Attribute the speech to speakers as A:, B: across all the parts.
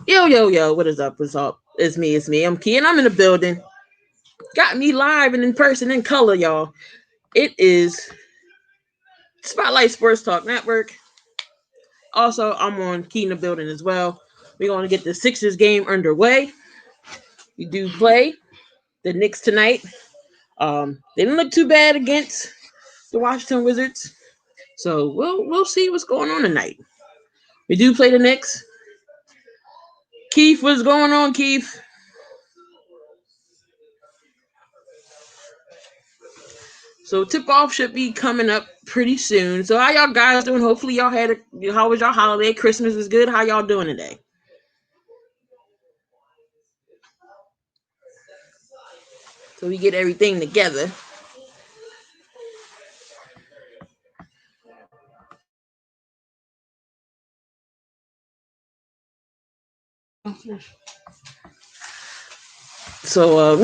A: Yo, what is up? What's up? It's me. I'm Key, and I'm in the building. Got me live and in person in color, y'all. It is Spotlight Sports Talk Network. Also, I'm on Key in the Building as well. We're going to get the Sixers game underway. We do play the Knicks tonight. They didn't look too bad against the Washington Wizards, so we'll see what's going on tonight. We do play the Knicks. Keith, what's going on, Keith? So tip off should be coming up pretty soon. So how y'all guys doing? Hopefully y'all how was your holiday? Christmas is good. How y'all doing today? So we get everything together. So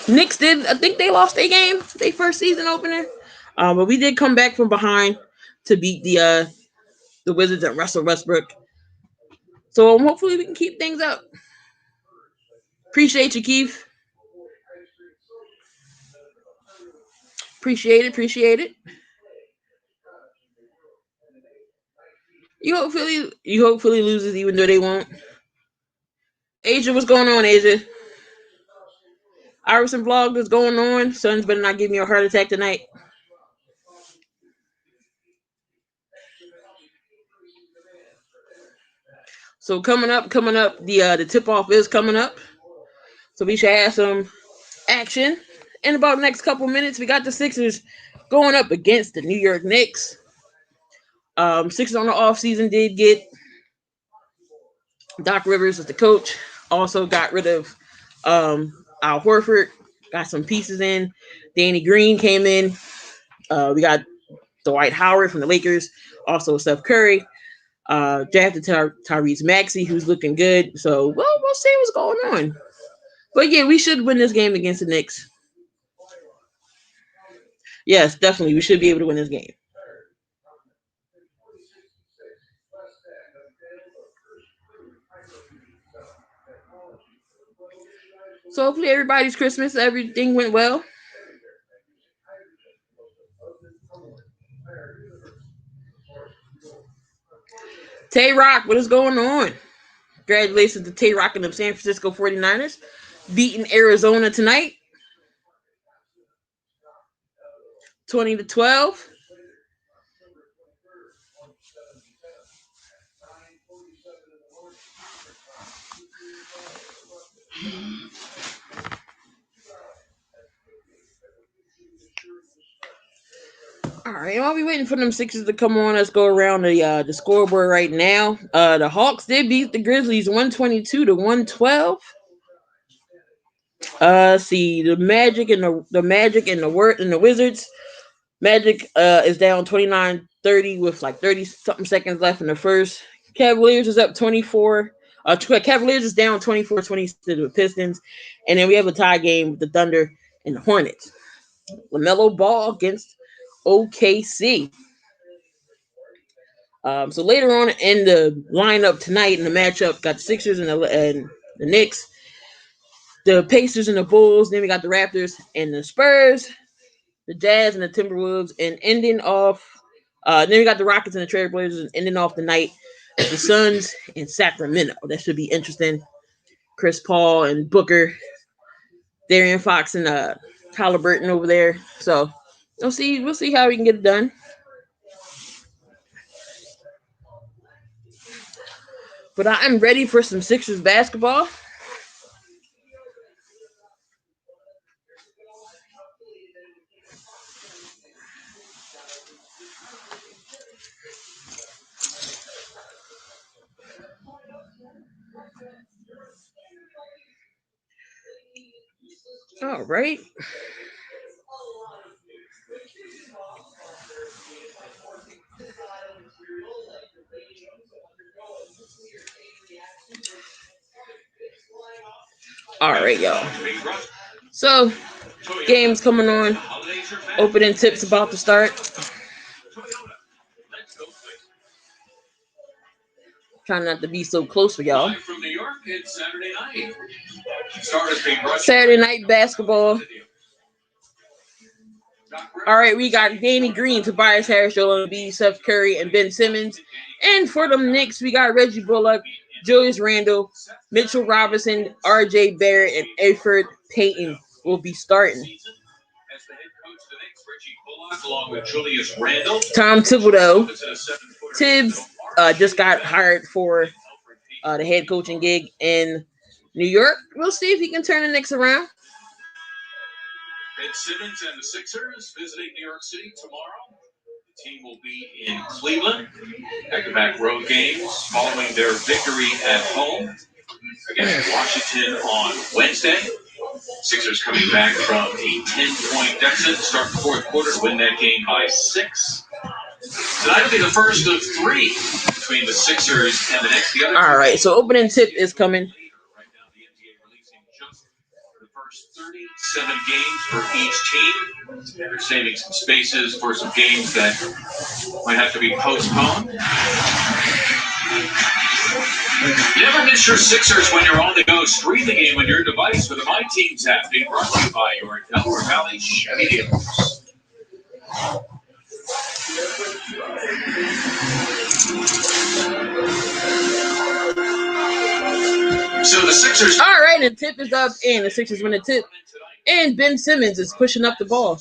A: Knicks did. I think they lost their game, their first season opener. But we did come back from behind to beat the Wizards at Russell Westbrook. So hopefully we can keep things up. Appreciate you, Keith. Appreciate it. You hopefully loses even though they won't. Asia, what's going on, Asia? Iverson vlog, what's going on? Son's better not give me a heart attack tonight. So coming up, the tip off is coming up. So we should have some action in about the next couple minutes. We got the Sixers going up against the New York Knicks. Sixers on the offseason did get Doc Rivers as the coach. Also got rid of Al Horford. Got some pieces in. Danny Green came in. We got Dwight Howard from the Lakers. Also Steph Curry. Drafted Tyrese Maxey, who's looking good. So we'll see what's going on. But yeah, we should win this game against the Knicks. Yes, definitely. We should be able to win this game. So hopefully everybody's Christmas, everything went well. Tay Rock, what is going on? Congratulations to Tay Rock and the San Francisco 49ers beating Arizona tonight. 20-12. All right, while we waiting for them Sixers to come on, let's go around the scoreboard right now. The Hawks did beat the Grizzlies 122-112. See the Wizards. Magic is down 29-30 with like 30 something seconds left in the first. Cavaliers is up 24. Cavaliers is down 24-20 to the Pistons, and then we have a tie game with the Thunder and the Hornets. LaMelo Ball against OKC. So later on in the lineup tonight in the matchup, got the Sixers and the Knicks, the Pacers and the Bulls. Then we got the Raptors and the Spurs, the Jazz and the Timberwolves, and ending off. Then we got the Rockets and the Trailblazers, and ending off the night, the Suns and Sacramento. That should be interesting. Chris Paul and Booker, Darian Fox and Halliburton over there. So we'll see how we can get it done. But I'm ready for some Sixers basketball. All right. All right, y'all. So, game's coming on. Opening tips about to start. Trying not to be so close for y'all.
B: From New York, it's Saturday night.
A: Saturday night basketball. All right, we got Danny Green, Tobias Harris, Joel Embiid, Seth Curry, and Ben Simmons. And for the Knicks, we got Reggie Bullock, Julius Randle, Mitchell Robinson, R.J. Barrett, and Elfrid Payton will be starting.
B: Along with Julius Randle.
A: Tom Thibodeau. Tibbs just got hired for the head coaching gig in New York. We'll see if he can turn the Knicks around.
B: Ben Simmons and the Sixers visiting New York City tomorrow. The team will be in Cleveland. Back-to-back road games following their victory at home against Washington on Wednesday. Sixers coming back from a 10-point deficit to start the fourth quarter to win that game by 6. Tonight will be the first of 3 between the Sixers and the Knicks.
A: All right, so opening tip is coming.
B: The first 37 games for each team. They're saving some spaces for some games that might have to be postponed. Never miss your Sixers when you're on the go. Stream the game on your device with the My Teams app. Being brought to you by your Delaware Valley Chevy dealers. So the Sixers.
A: All right, and tip is up, and the Sixers win the tip. And Ben Simmons is pushing up the ball.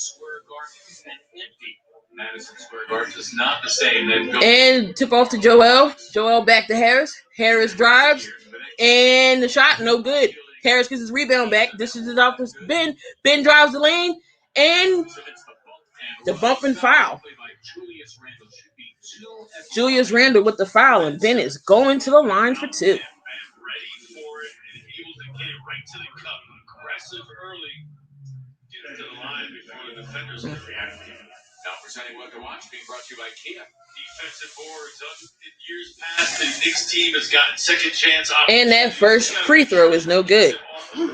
B: Madison Square Garden is not the same.
A: And tip off to Joel. Joel back to Harris. Harris drives. And the shot, no good. Harris gets his rebound back. Dishes it off to Ben. Ben drives the lane. And the bump and foul. Julius Randle with the foul. And Ben is going to the line for 2.
B: To the line before the defenders can react. Now presenting what to watch, being brought to you by Kia. Defensive boards in years past, the Knicks team has gotten second chance.
A: And that first free throw is no good.
B: And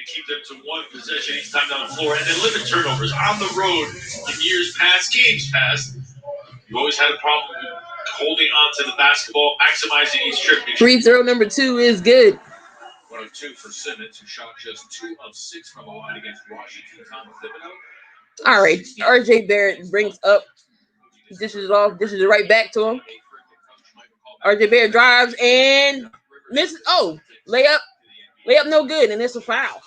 B: keep them to one possession each time down the floor, and then limit turnovers on the road in years past, games past. You always had a problem holding on to the basketball, maximizing each trip.
A: Free throw number 2 is good.
B: 1 of 2 for Simmons, who shot just 2 of 6 from the line against Washington.
A: All right, R.J. Barrett brings up, dishes it off, dishes it right back to him. R.J. Barrett drives and misses. Oh, layup no good, and it's a foul.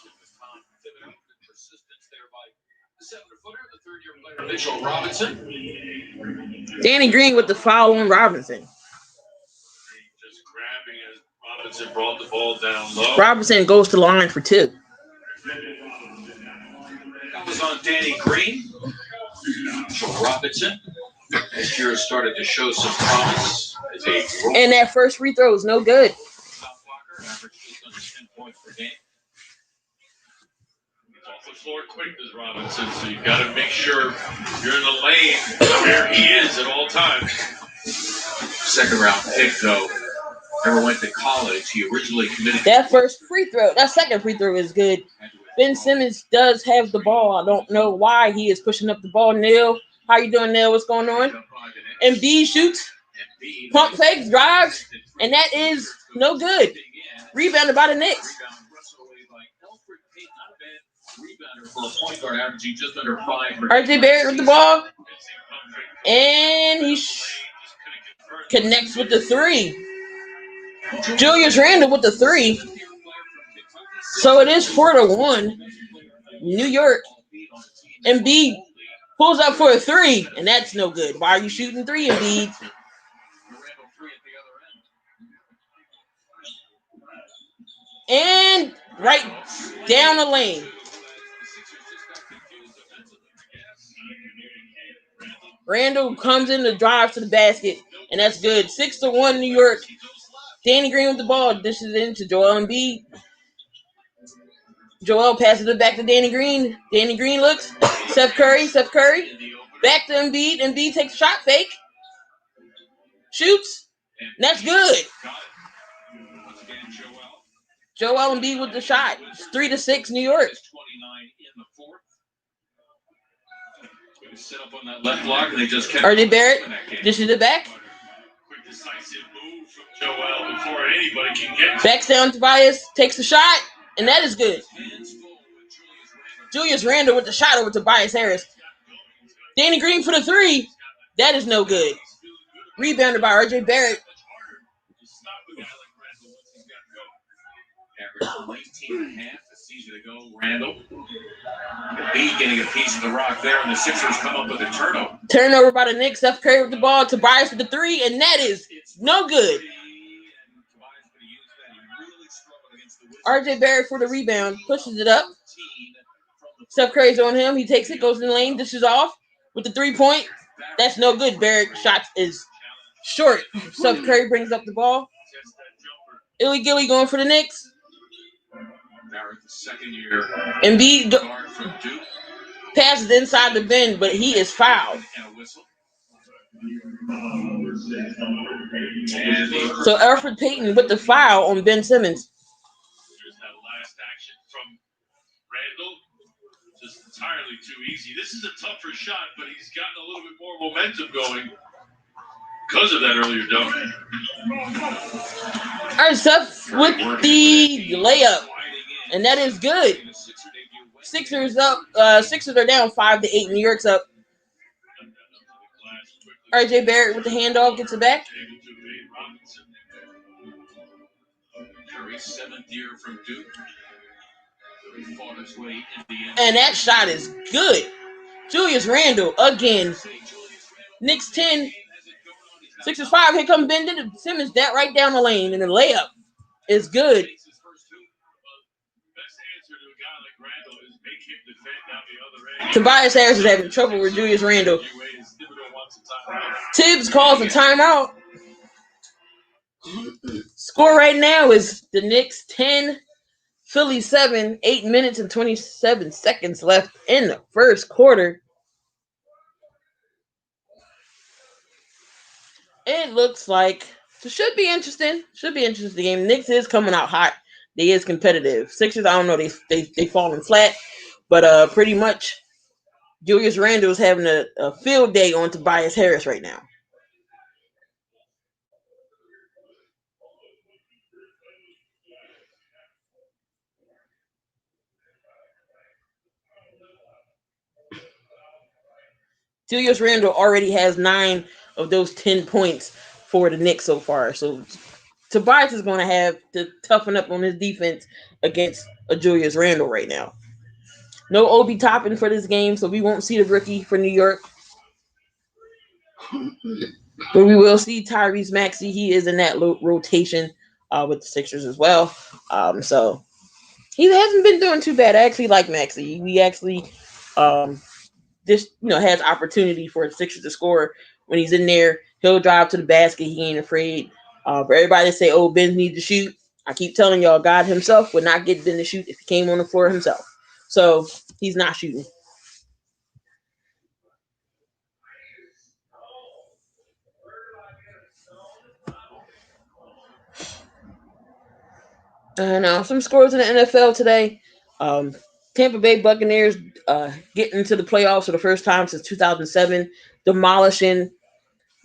B: Mitchell Robinson.
A: Danny Green with the foul on Robinson.
B: Just grabbing it. Robinson brought the ball down low.
A: Robinson goes to the line for 2.
B: That was on Danny Green. Mitchell Robinson. This year started to show some promise.
A: And that first free throw is no good.
B: Average just under 10 points per game. He's off the floor quick, as Robinson, so you've got to make sure you're in the lane where he is at all times. Second round pick, though. Never went to college. He originally committed.
A: That second free throw is good. Ben Simmons does have the ball. I don't know why he is pushing up the ball. Neil, how you doing, Neil? What's going on? Embiid shoots, pump fakes, drives, and that is no good. Rebounded by the Knicks. R.J. Barrett with the ball, and he connects with the 3. Julius Randle with the 3. So it is 4-1. New York. Embiid pulls up for a 3, and that's no good. Why are you shooting 3, Embiid? And right down the lane. Randall comes in to drive to the basket, and that's good. 6-1 New York. Danny Green with the ball. Dishes into Joel Embiid. Joel passes it back to Danny Green. Danny Green looks. Seth Curry. Back to Embiid. Embiid takes a shot fake. Shoots. And that's good. Joel Embiid with the shot. It's 3-6 New York.
B: Set up on that left block, and they just kept
A: R.J. Barrett dishes it back.
B: Decisive move from Joel before anybody can get.
A: Backs down, Tobias takes the shot, and that is good. Julius Randle with the shot over Tobias Harris. Danny Green for the three. That is no good. Rebounded by R.J. Barrett.
B: Average 19.5 a season ago. Randle. Embiid getting a piece of the rock there, and the Sixers come up with a turnover.
A: Turnover by the Knicks. Steph Curry with the ball. Tobias with the three, and that is no good. R.J. Barrett for the rebound. Pushes it up. Steph Curry's on him. He takes it, goes in the lane, dishes off with the 3-point. That's no good. Barrett shots is short. Steph Curry brings up the ball. Illy Gilly going for the Knicks.
B: Barrett, the second year.
A: Embiid
B: Guard from Duke.
A: passes inside the bend, but he is fouled. So Alfred Payton with the foul on Ben Simmons.
B: Here's that last action from Randle. Just entirely too easy. This is a tougher shot, but he's gotten a little bit more momentum going because of that earlier dunk.
A: All right, Steph with the layup, and that is good. Sixers up. Sixers are down 5-8. New York's up. R.J. Barrett with the handoff gets it back.
B: Curry's seventh year from Duke. He fought his way in the end.
A: And that shot is good. Julius Randle again. Knicks 10. Sixers 5. Here comes Ben Simmons that right down the lane, and the layup is good. Tobias Harris is having trouble with Julius Randle. Tibbs calls a timeout. Score right now is the Knicks 10, Philly 7, 8 minutes and 27 seconds left in the first quarter. It looks like it should be interesting. Should be interesting game. Knicks is coming out hot. They is competitive. Sixers, I don't know. They falling flat, but pretty much Julius Randle is having a field day on Tobias Harris right now. Julius Randle already has 9 of those 10 points for the Knicks so far. So Tobias is going to have to toughen up on his defense against a Julius Randle right now. No Obi Toppin for this game, so we won't see the rookie for New York. But we will see Tyrese Maxey. He is in that rotation with the Sixers as well. So he hasn't been doing too bad. I actually like Maxey. We actually has opportunity for the Sixers to score when he's in there. He'll drive to the basket. He ain't afraid. For everybody to say, "Oh, Ben needs to shoot," I keep telling y'all, God himself would not get Ben to shoot if he came on the floor himself. So he's not shooting. Now some scores in the NFL today. Tampa Bay Buccaneers getting into the playoffs for the first time since 2007, demolishing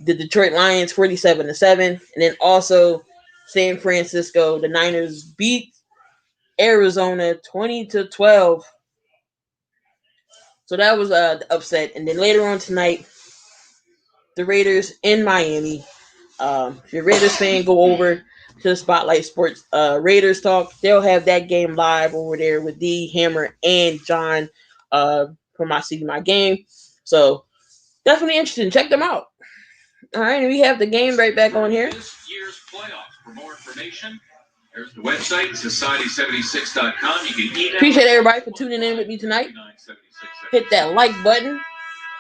A: the Detroit Lions 47-7, and then also San Francisco. The Niners beat Arizona 20-12. So that was the upset. And then later on tonight, the Raiders in Miami. If you're a Raiders fan, go over to the Spotlight Sports Raiders Talk. They'll have that game live over there with D, Hammer, and John from My City, My Game. So definitely interesting. Check them out. All right, and we have the game right back on here.
B: This year's playoffs. For more information, there's the website, society76.com. You can email.
A: Appreciate everybody for tuning in with me tonight. Hit that like button.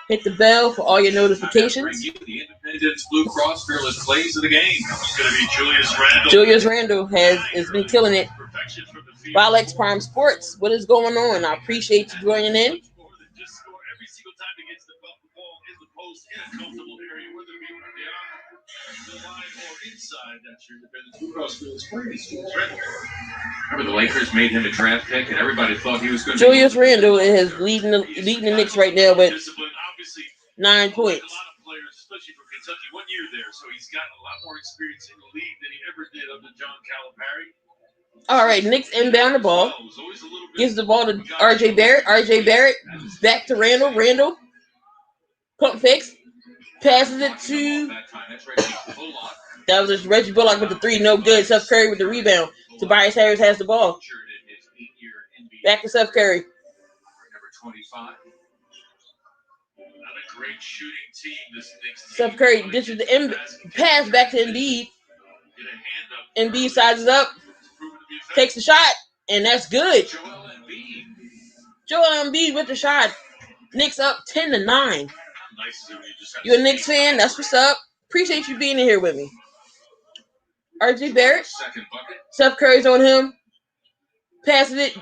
A: Hit the bell for all your notifications.
B: The Independence Blue Cross Fearless plays of the game. It's going to be Julius Randle.
A: Julius Randle has been killing it. Vilex Prime Sports, what is going on? I appreciate you joining in.
B: Remember the Lakers made him a draft pick, and everybody thought he was going to.
A: Julius Randle is leading the Knicks right now with 9 points.
B: Especially for Kentucky, when year there, so he's got a lot more experience in the league than he ever did under John Calipari.
A: All right, Knicks inbound the ball. Gives the ball to R.J. Barrett. R.J. Barrett back to Randall. Randall. Pump fakes. Passes it to... That was Reggie Bullock with the three. No good. Seth Curry with the rebound. Tobias Harris has the ball. Back to Seth Curry.
B: Number 25. Another great shooting team. This Knicks
A: Seth Curry dishes the pass back to Embiid. Embiid sizes up. Takes the shot. And that's good. Joel Embiid with the shot. Knicks up 10-9. You a Knicks fan? That's what's up. Appreciate you being in here with me. R.J. Barrett. Seth Curry's on him. Passes it.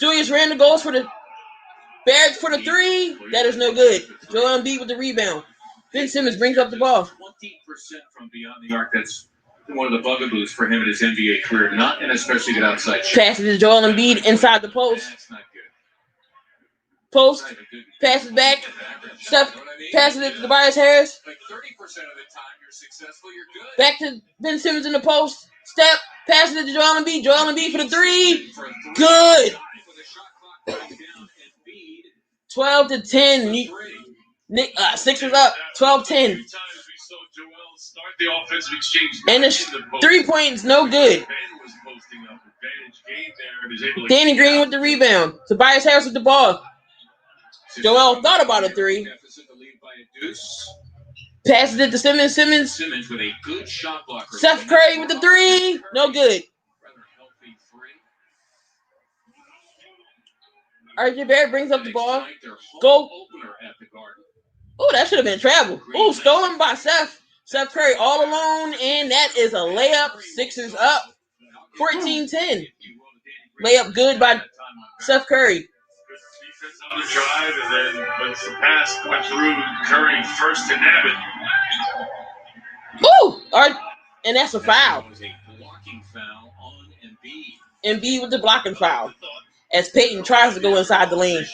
A: Julius Randle goes for the Barrett for the three. That is no good. Joel Embiid with the rebound. Ben Simmons brings up the ball.
B: 20% from beyond the arc. That's one of the bugaboos for him in his NBA career. Not an especially good outside shot.
A: Passes to Joel Embiid inside the post.
B: That's not good.
A: Post. Passes back. Steph passes it to Tobias Harris.
B: Like 30% of the time you're successful, you're good.
A: Back to Ben Simmons in the post. Step. Passes it to Joel Embiid. Joel Embiid for the three. Good. 12-10. Sixers up. 12-10. And the 3 points, no good. Danny Green with the rebound. Tobias Harris with the ball. Joel thought about a three. Passes it to Simmons. Simmons
B: with a good shot blocker.
A: Seth Curry with the three. No good. R.J. Barrett brings up the ball. Go. Oh, that should have been travel. Oh, stolen by Seth. Seth Curry all alone, and that is a layup. Sixers up 14-10. Layup good by Seth Curry.
B: On the drive, and then once the pass went through Curry first to nab it.
A: Woo! And that's a foul.
B: That was a blocking foul on Embiid.
A: Embiid with the blocking foul. As Peyton tries to go inside the lane.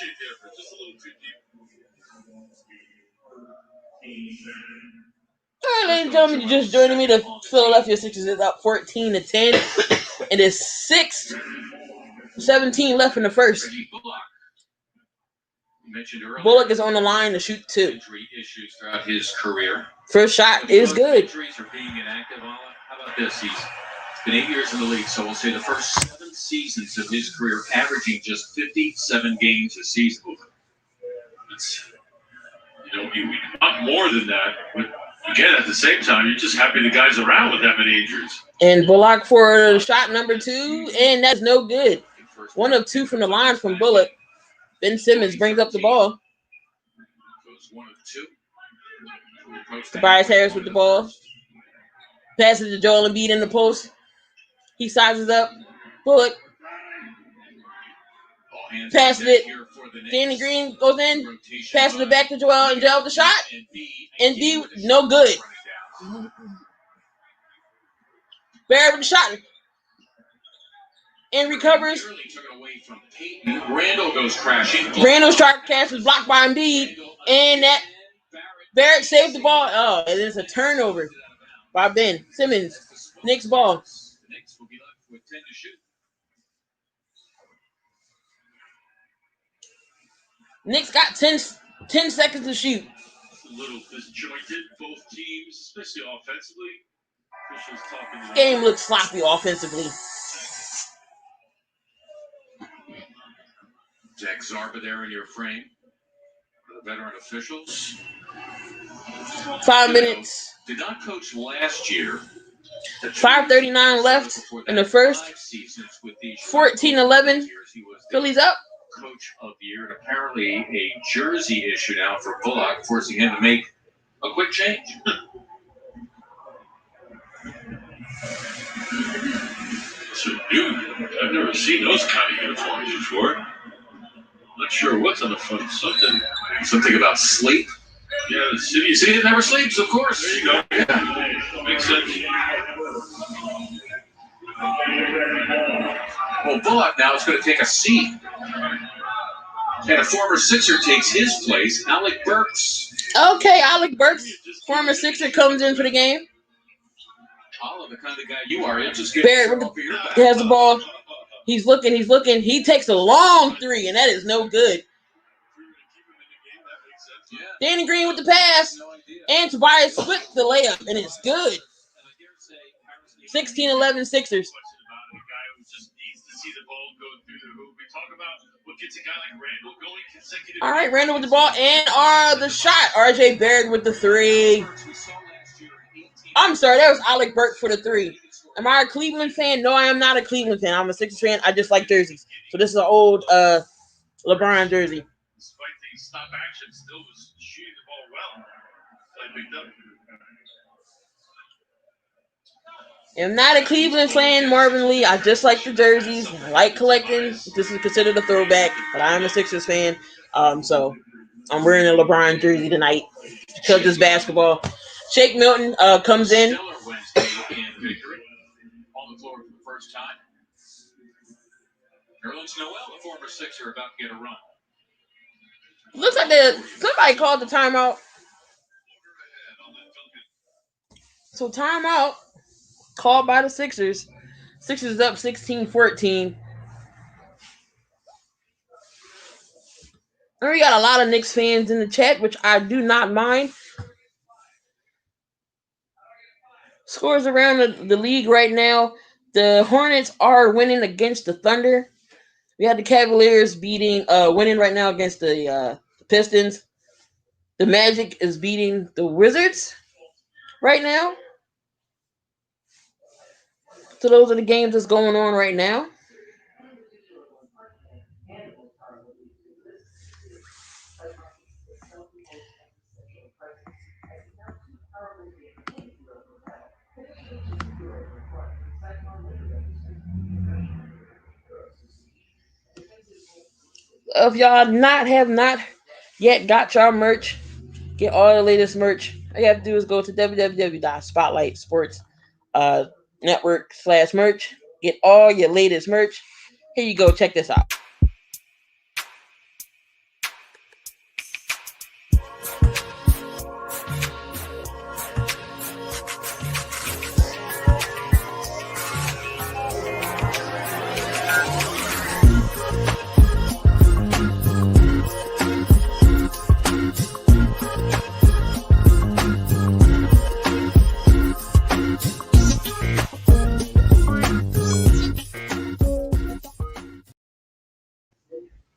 A: All right, ladies and gentlemen, you're just joining me. The Philadelphia Sixers is up 14-10. It is 6:17 left in the first. Bullock is on the line to shoot two.
B: Injury issues throughout his career.
A: First shot is good.
B: Injuries are being inactive. How about this? He's been 8 years in the league, so we'll say the first 7 seasons of his career, averaging just 57 games a season. It's, you want more than that, but again, at the same time, you're just happy the guy's around with that many injuries.
A: And Bullock for shot number 2, and that's no good. 1 of 2 from the line from Bullock. Ben Simmons brings up the ball.
B: Goes 1 of 2.
A: Tobias Harris with the ball. Passes to Joel Embiid in the post. He sizes up. Bullock. Passes it. Danny Green goes in. Passes it back to Joel, and Joel with the shot. Embiid, no good. Barrett with the shot. And recovers.
B: Randall goes crashing.
A: Randall's shot catch was blocked by Embiid. And that Barrett saved the ball. Oh, it is a turnover by Ben Simmons. Knicks ball.
B: The Knicks will be left with 10 to shoot.
A: Knicks got 10 seconds to shoot.
B: A little disjointed, both teams, especially offensively. Officials talking to
A: Game looks sloppy offensively.
B: Zach Zarba there in your frame for the veteran officials.
A: 5 minutes.
B: Did not coach last year.
A: 5:39 left in the first. 14-11. Phillies up.
B: Coach of the year, and apparently a jersey issue now for Bullock, forcing him to make a quick change. So, dude, I've never seen those kind of uniforms before. Not sure what's on the front. Something about sleep. Yeah, the city never sleeps, of course. There you go. Yeah, makes sense. Well, Bullock now is going to take a seat. And a former Sixer takes his place, Alec Burks.
A: Okay, Alec Burks Former Sixer comes in for the game.
B: The kind of guy you are.
A: Barrett has the ball. He's looking. He takes a long three, and that is no good. Danny Green with the pass. And Tobias with the layup, and it's good. 16-11 Sixers. All right, Randall with the ball and the shot. RJ Barrett with the three. I'm sorry, that was Alec Burke for the three. Am I a Cleveland fan? No, I am not a Cleveland fan. I'm a Sixers fan. I just like jerseys. So this is an old LeBron jersey.
B: Despite the stop action, still was shooting the ball well.
A: I'm not a Cleveland fan, Marvin Lee. I just like the jerseys. I like collecting. This is considered a throwback, but I am a Sixers fan. So I'm wearing a LeBron jersey tonight because it's basketball. Shake Milton comes in.
B: On the floor for the first time. Nerlens Noel, the former Sixer, about to get a run.
A: Looks like somebody called the timeout. So timeout called by the Sixers. Sixers up 16-14. And we got a lot of Knicks fans in the chat, which I do not mind. Scores around the league right now. The Hornets are winning against the Thunder. We have the Cavaliers winning right now against the Pistons. The Magic is beating the Wizards right now. So those are the games that's going on right now. If y'all have not yet got y'all merch, get all the latest merch. All you have to do is go to www.spotlightsports.network/merch. Get all your latest merch. Here you go. Check this out.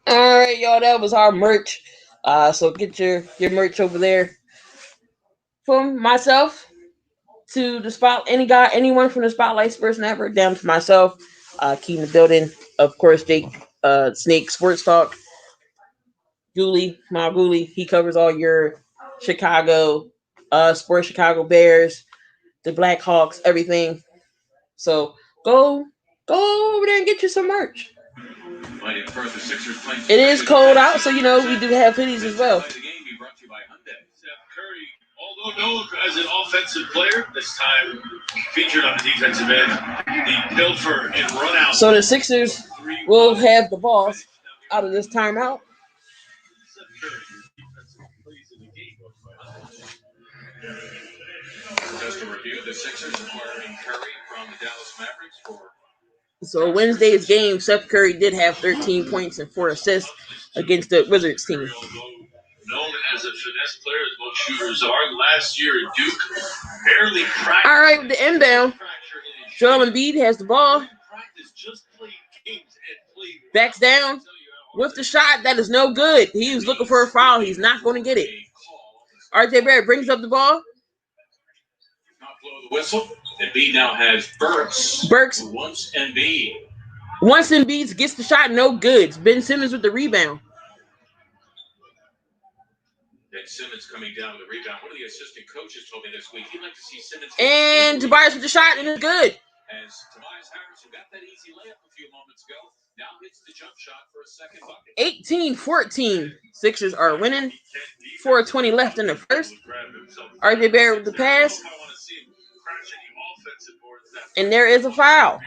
A: All right, y'all. That was our merch. So get your merch over there. From myself to the anyone from the Spotlight Sports Network, down to myself, KeyInDaBuilding, of course, Jake Snake Sports Talk, Julie, he covers all your Chicago sports, Chicago Bears, the Blackhawks, everything. So go over there and get you some merch. It is cold out, so we do have hoodies as well.
B: Although known as an offensive player, this time featured on the defensive end, the pilfer and run out.
A: So the Sixers will have the ball out of this timeout.
B: Just to review, the Sixers acquiring Curry from the Dallas Mavericks for.
A: So Wednesday's game, Seth Curry did have 13 points and 4 assists against the Wizards team.
B: Known as a finesse player, as most shooters are. Last year at Duke, barely practiced.
A: All right, with the inbound, Joel Embiid has the ball. Backs down with the shot. That is no good. He was looking for a foul. He's not going to get it. RJ Barrett brings up the ball.
B: Not blow the whistle. Embiid now has Burks. Once
A: Embiid gets the shot, no good. Ben Simmons with the rebound.
B: Ben Simmons coming down with the rebound. One of the assistant coaches told me this week he'd like to see Simmons.
A: And Tobias with the shot, and it's good.
B: As Tobias Harris, who got that easy layup a few moments ago, now hits the jump shot for a second bucket.
A: 18-14. Sixers are winning. 4:20 left in the first. RJ Barrett with the pass. And there is a foul.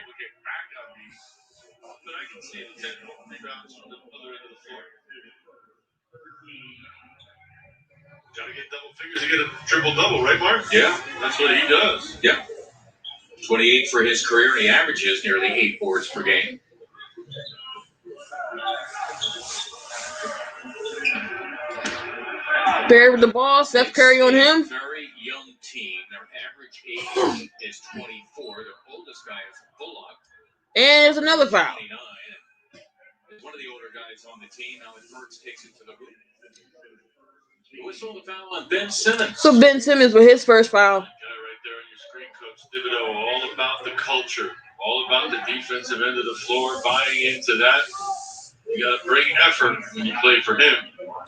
B: Gotta get double figures to get a triple-double, right, Mark? Yeah, that's what he does. Yeah. 28 for his career, and he averages nearly 8 boards per game.
A: Barrett with the ball. Steph Curry on him.
B: Very young team. Their average age is 24. Their oldest guy is Bullock.
A: And there's another foul.
B: 29. One of the older guys on the team. Now Burks takes it to the hoop. Whistle the foul on Ben Simmons.
A: So Ben Simmons with his first foul.
B: Right there on your screen, Coach Thibodeau. All about the culture. All about the defensive end of the floor. Buying into that. You got to bring effort when you play for him.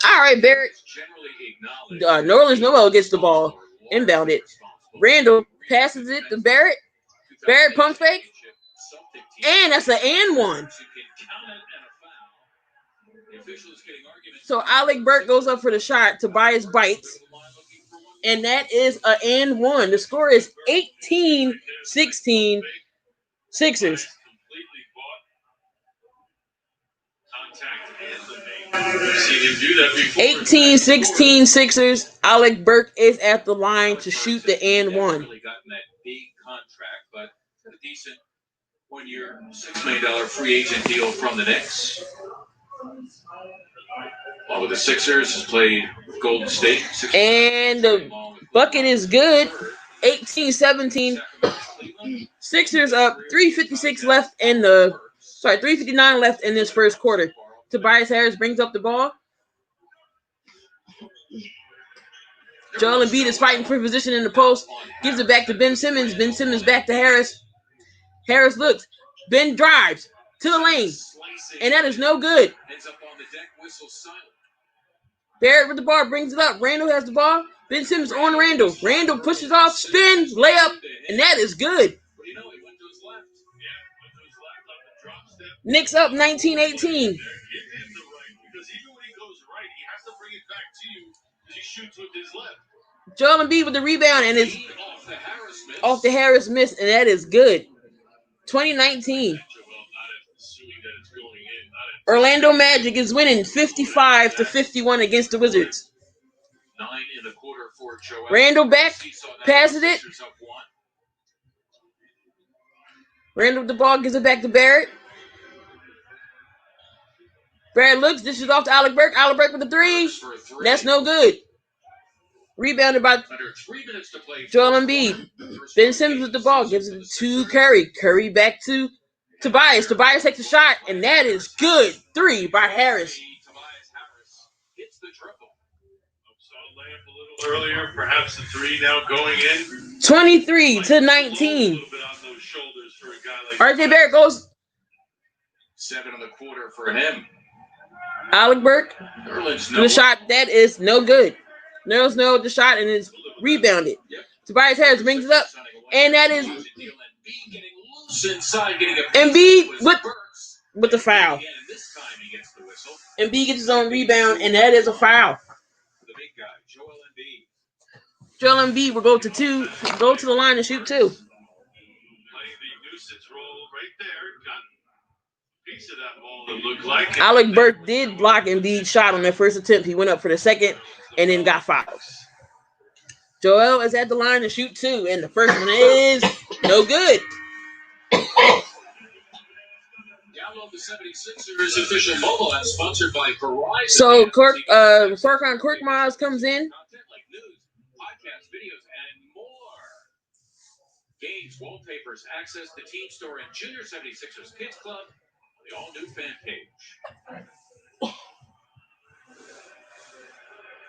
A: All right, Barrett. Nerlens Noel gets the ball. Inbound it. Randall passes it to Barrett. Barrett pump fake. And that's an and one. So Alec Burke goes up for the shot. Tobias bites. And that is an and one. The score is 18-16 Sixers. 18-16 Sixers. Alec Burke is at the line to shoot the and one.
B: Really gotten that big contract, but a decent one-year, $6 million free agent deal from the Knicks. While with the Sixers, has played with Golden State.
A: And the bucket is good. 18-17. Sixers up. 3:56 left in the. 3:59 left in this first quarter. Tobias Harris brings up the ball. Joel Embiid is fighting for position in the post. Gives it back to Ben Simmons. Ben Simmons back to Harris. Harris looks. Ben drives to the lane. And that is no good. Barrett with the ball brings it up. Randall has the ball. Ben Simmons on Randall. Randall pushes off, spins, layup, and that is good. Knicks up 19-18. Joel Embiid with the rebound and is off the Harris miss, and that is good. 2019. Orlando Magic is winning 55-51 against the Wizards.
B: 9 in the quarter for Joel.
A: Randall back, passes it. Randall with the ball, gives it back to Barrett. Barrett looks, dishes off to Alec Burke. Alec Burke with the three. That's no good. Rebounded by Joel Embiid. Ben Simmons with the ball, gives it to Curry. Curry back to Tobias. Tobias takes a shot, and that is good. 3 by Harris.
B: Hits the triple. Saw layup a little earlier, perhaps the 3 now going in.
A: 23-19. RJ Barrett goes
B: 7 in the quarter for him.
A: Alec Burke, the shot, that is no good. Nerlens Noel with the shot, and it's rebounded. Tobias Harris brings it up, and that is Embiid with the foul. Embiid gets his own rebound, and that is a foul. Joel Embiid will go to the line and shoot 2. Alec Burke did block Embiid's shot on that first attempt. He went up for the second and then got fouls. Joel is at the line to shoot 2, and the first one is no good.
B: Download the 76ers official mobile app sponsored by Verizon.
A: So Farrakhan Korkmaz comes in.
B: Content like news, podcasts, videos, and more. Games, wallpapers, access the team store and Junior 76ers Kids Club. The all-new fan page.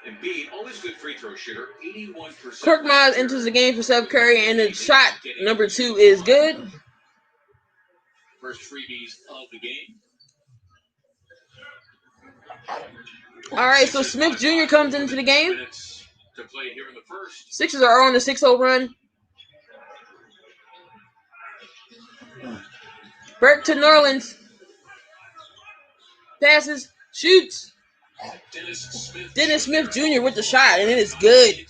B: Embiid, always good free throw shooter, 81%.
A: Korkmaz enters the game for Steph Curry, and the shot number 2 is good.
B: First freebies of the game.
A: All right, so Smith Jr. comes into the game.
B: To play here in the first.
A: Sixers are on the 6-0 run. Burke to Nerlens. Passes, shoots. Dennis Smith Jr. with the shot, and it is good.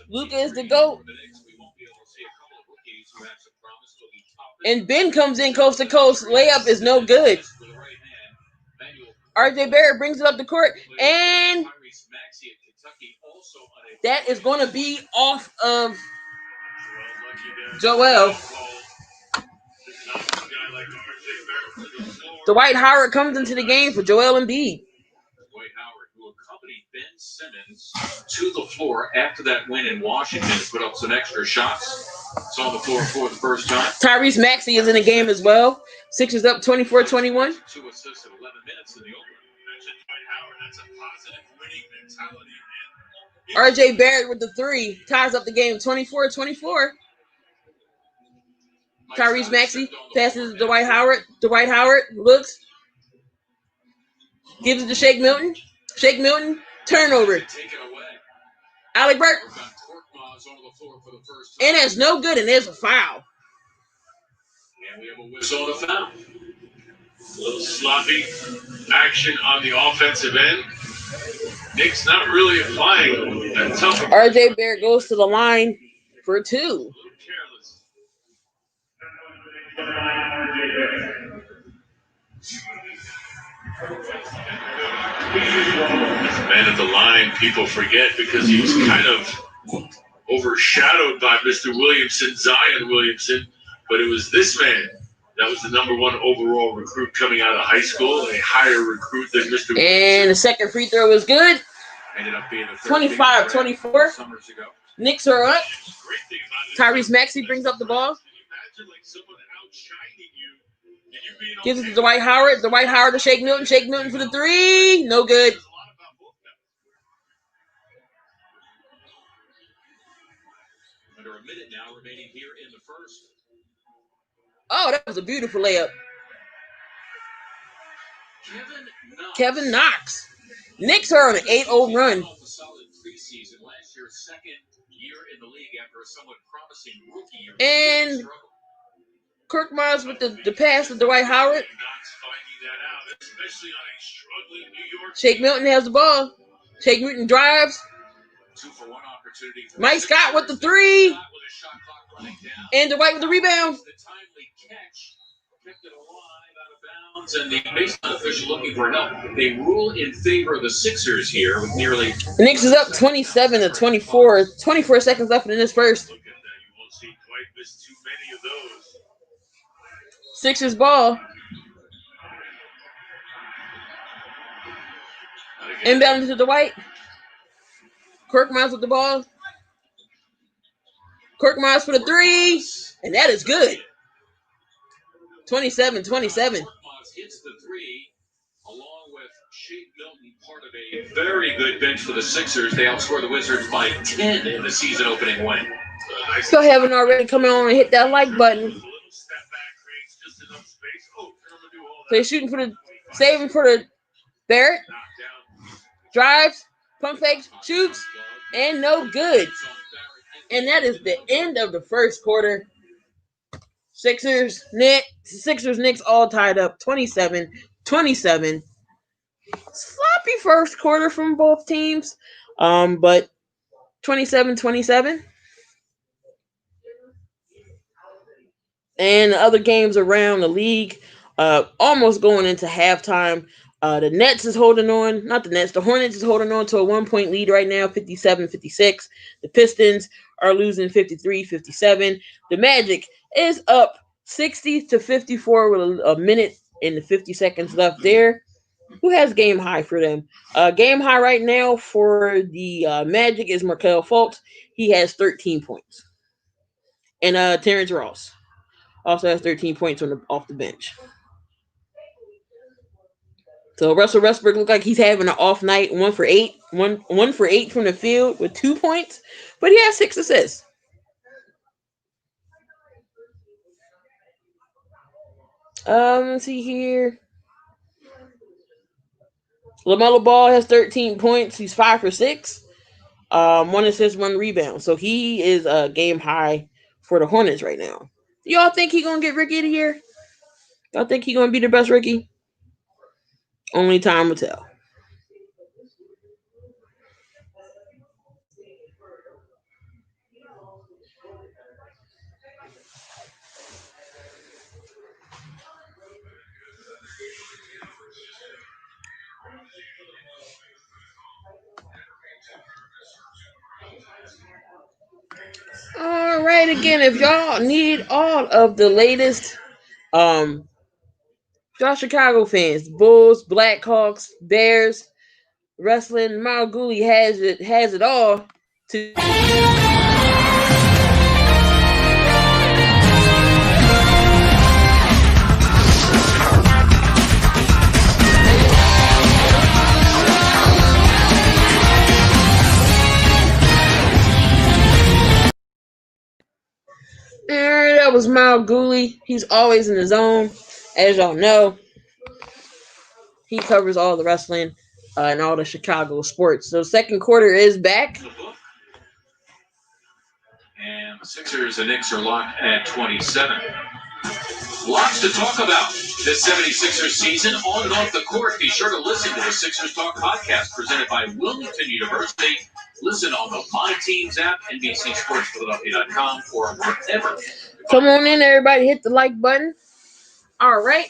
A: Luka is the GOAT. And Ben comes in coast to coast. Layup is no good. RJ Barrett brings it up the court, and That is going to be off of Joel. Dwight Howard comes into the game for Joel Embiid.
B: Dwight Howard, who accompanied Ben Simmons to the floor after that win in Washington, put up some extra shots. It's on the floor for the first time.
A: Tyrese Maxey is in the game as well. Sixers up 24-21.
B: 2 assists in 11 minutes in the opener. Dwight Howard, that's a positive winning mentality.
A: RJ Barrett with the 3 ties up the game 24-24. Tyrese Maxey passes to Dwight Howard. Dwight Howard looks, gives it to Shake Milton. Shake Milton, turnover. Alec Burke. And it's no good, and there's a foul.
B: And we have a whistle on a foul. A little sloppy action on the offensive end. Knicks not really applying that tough.
A: RJ Barrett goes to the line for 2.
B: Man at the line, people forget because he was kind of overshadowed by Mr. Williamson, Zion Williamson, but it was this man that was the #1 overall recruit coming out of high school, a higher recruit than Mr. Williamson.
A: And the second free throw was good.
B: Ended up being
A: 25-24. Knicks are up. Tyrese Maxey brings up the ball. Gives it to Dwight Howard. Dwight Howard to Shake Milton. Shake Milton for the 3. No good.
B: Under a minute now remaining here in the first.
A: Oh, that was a beautiful layup. Kevin Knox. Knicks are on an 8-0 run.
B: Last year's second year in the league after a somewhat promising rookie year.
A: And Kirk Miles with the pass to Dwight Howard. Shake Milton has the ball. Shake Milton drives.
B: 2-for-1 opportunity.
A: Mike Scott with the 3. And Dwight with the rebound.
B: And the baseline official looking for help. They rule in favor of the Sixers here with nearly.
A: The Knicks is up 27-24. 24 seconds left in this first.
B: Look at that. You won't see Dwight miss too many of those.
A: Sixers ball. Inbound to Dwight. Kirk Miles with the ball. Kirk Miles for the 3. And that is good. 27-27.
B: Hits the 3, along with Shake Milton, part of a very good bench for the Sixers. They outscored the Wizards by 10 in the season-opening win.
A: If you haven't already, come on and hit that like button. So he's shooting for the, saving for the Barrett. Drives, pump fakes, shoots, and no good. And that is the end of the first quarter. Sixers, Knicks all tied up 27-27. Sloppy first quarter from both teams. But 27-27. And the other games around the league, almost going into halftime. The Nets is holding on. Not the Nets. The Hornets is holding on to a 1-point lead right now, 57-56. The Pistons are losing 53-57. The Magic is up 60-54 with a minute and 50 seconds left there. Who has game high for them? Game high right now for the Magic is Markelle Fultz. He has 13 points. And Terrence Ross also has 13 points off the bench. So Russell Westbrook looked like he's having an off night, 1 for 8 from the field with 2 points, but he has 6 assists. Let's see here. LaMelo Ball has 13 points. He's 5 for 6. 1 assist, 1 rebound. So he is a game high for the Hornets right now. Do y'all think he's gonna get rookie of the year? Y'all think he's gonna be the best rookie? Only time will tell. right, again, if y'all need all of the latest, y'all Chicago fans, Bulls, Blackhawks, Bears, wrestling, Malguli has it all to. That was Malguli. He's always in the zone, as y'all know. He covers all the wrestling and all the Chicago sports. So second quarter is back.
B: And the Sixers and Knicks are locked at 27. Lots to talk about this 76ers season on and off the court. Be sure to listen to the Sixers Talk podcast presented by Wilmington University. Listen on the My Teams app, NBCSportsPhiladelphia.com, or wherever.
A: Come on in, everybody. Hit the like button. All right.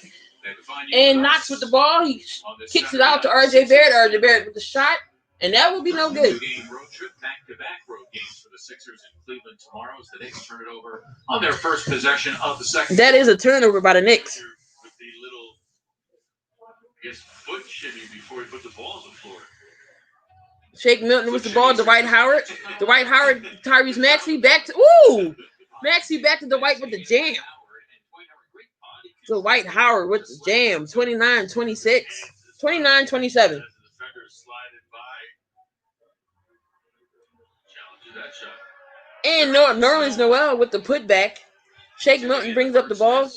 A: And Knox with the ball. He kicks it out to RJ Barrett. RJ Barrett with the shot. And that will be no good.
B: Two-game road trip, back-to-back road games for the Sixers in Cleveland tomorrow as the Knicks turn it over on their first possession of the second.
A: That is a turnover by the Knicks.
B: With the little, I guess, foot shimmy before he put the ball on the floor.
A: Shake Milton with the ball. Dwight Howard. Tyrese Maxey back to. Ooh! Maxey back to Dwight with the jam. Dwight Howard with the jam. 29-26. 29-27. And Nerlens Noel with the putback. Shake Milton brings up the ball.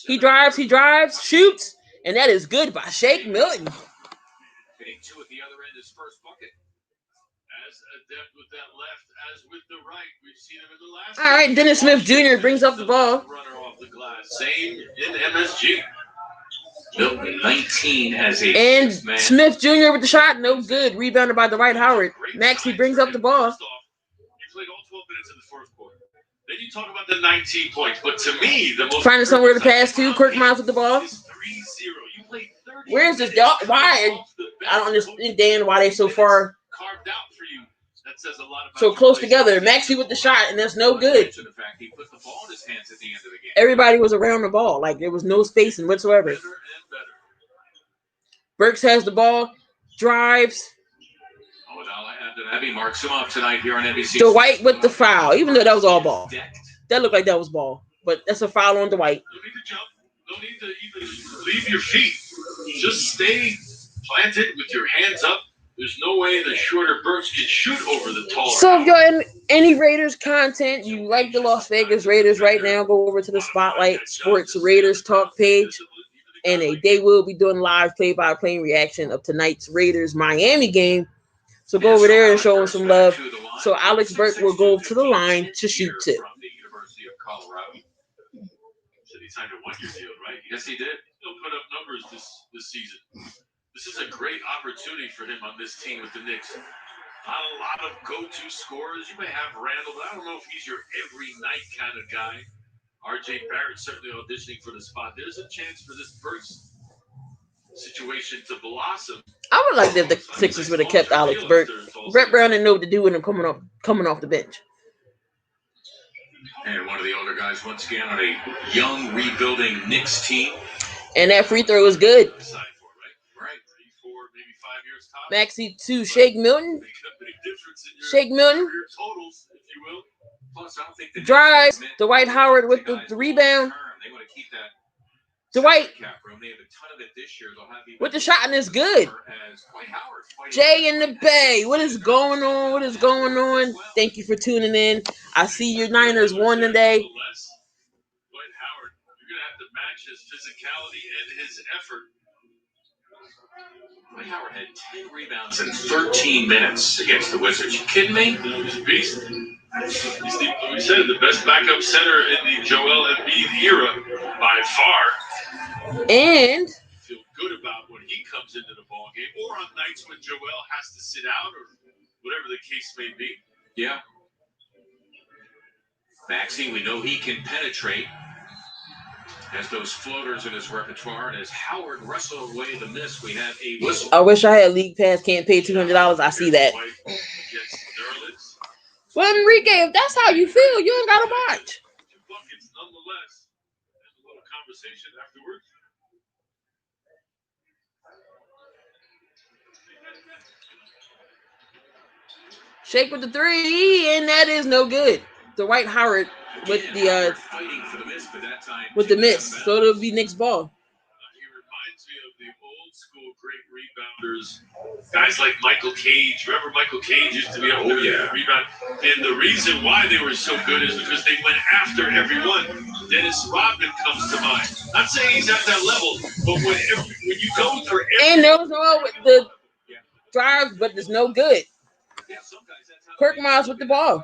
A: He drives, shoots, and that is good by Shake Milton.
B: Hitting two at the other end, his first bucket. As adept with that left as with the right. We've seen him in the last.
A: All right, Dennis Smith Jr. brings up the ball.
B: Runner off the glass. Same in MSG. Milton 19 as a
A: and
B: man.
A: Smith Jr. with the shot, no good. Rebounded by Dwight Howard. Maxey brings up the ball.
B: You played all 12 minutes in the fourth quarter. Then you talk about the 19 points, but to me, the most
A: finding somewhere to pass to. Kirk Miles with the ball.
B: 3-0. You played 30.
A: Where's this dog? Why? I don't understand why they so far
B: carved out for you. That says a lot about
A: so close together. Maxey with the shot, and that's no good.
B: The fact he put the ball in his hands at the end of the game.
A: Everybody was around the ball. Like, there was no spacing whatsoever.
B: Better and better.
A: Burks has the ball, drives.
B: Abby marks him up tonight here on NBC.
A: Dwight with the foul, even though that was all ball. That looked like that was ball, but that's a foul on Dwight.
B: No need to jump. No need to even leave your feet. Just stay planted with your hands up. There's no way the shorter Burks can shoot over the taller.
A: So if you're in any Raiders content, you like the Las Vegas Raiders right now, go over to the Spotlight Sports Raiders Talk page. And they will be doing live play-by-play reaction of tonight's Raiders-Miami game. So go over there and show them some love. So Alex Burke will go to the line to shoot two.
B: From the University of Colorado. Said he signed a one-year deal, right? Yes, he did. He'll put up numbers this season. This is a great opportunity for him on this team with the Knicks. Not a lot of go-to scorers. You may have Randall, but I don't know if he's your every-night kind of guy. RJ Barrett certainly auditioning for the spot. There's a chance for this first situation to blossom.
A: I would like if the Sixers would have kept Alex Burke. Brett Brown didn't know what to do with him coming off the bench.
B: And one of the older guys once again on a young rebuilding Knicks team.
A: And that free throw was good.
B: Right, 3, 4, maybe 5 years top.
A: Maxey to Shake Milton. Shake Milton.
B: Totals, if you will. Plus, I don't think the
A: drives. Dwight Howard with the rebound.
B: They want to keep that.
A: Dwight
B: Cap room. They have a ton of it this year. They'll have
A: with the shot, and it's good. Jay in the Bay. What is going on? What is going on? Thank you for tuning in. I see your Niners won today.
B: Dwight Howard, you're going to have to match his physicality and his effort. Dwight Howard had 10 rebounds in 13 minutes against the Wizards. You kidding me? He's a beast. We said the best backup center in the Joel Embiid era by far.
A: And
B: feel good about when he comes into the ball game, or on nights when Joel has to sit out, or whatever the case may be. Yeah. Maxey, we know he can penetrate. Has those floaters in his repertoire, and as Howard wrestled away the miss, we have a whistle.
A: I wish I had League Pass. Can't pay $200. I see that. Well, Enrique, if that's how you feel, you don't gotta watch.
B: 2 buckets nonetheless. There's a little conversation afterwards.
A: Shake with the three, and that is no good. Dwight Howard with the
B: fighting for the miss, but that time
A: miss, so it'll be Knicks ball.
B: He reminds me of the old school great rebounders, guys like Michael Cage. Remember Michael Cage used to be able to rebound, and the reason why they were so good is because they went after everyone. Dennis Rodman comes to mind. Not saying he's at that level, but when you go for
A: and those all with the drive, but it's no good. Kirk Miles with the ball.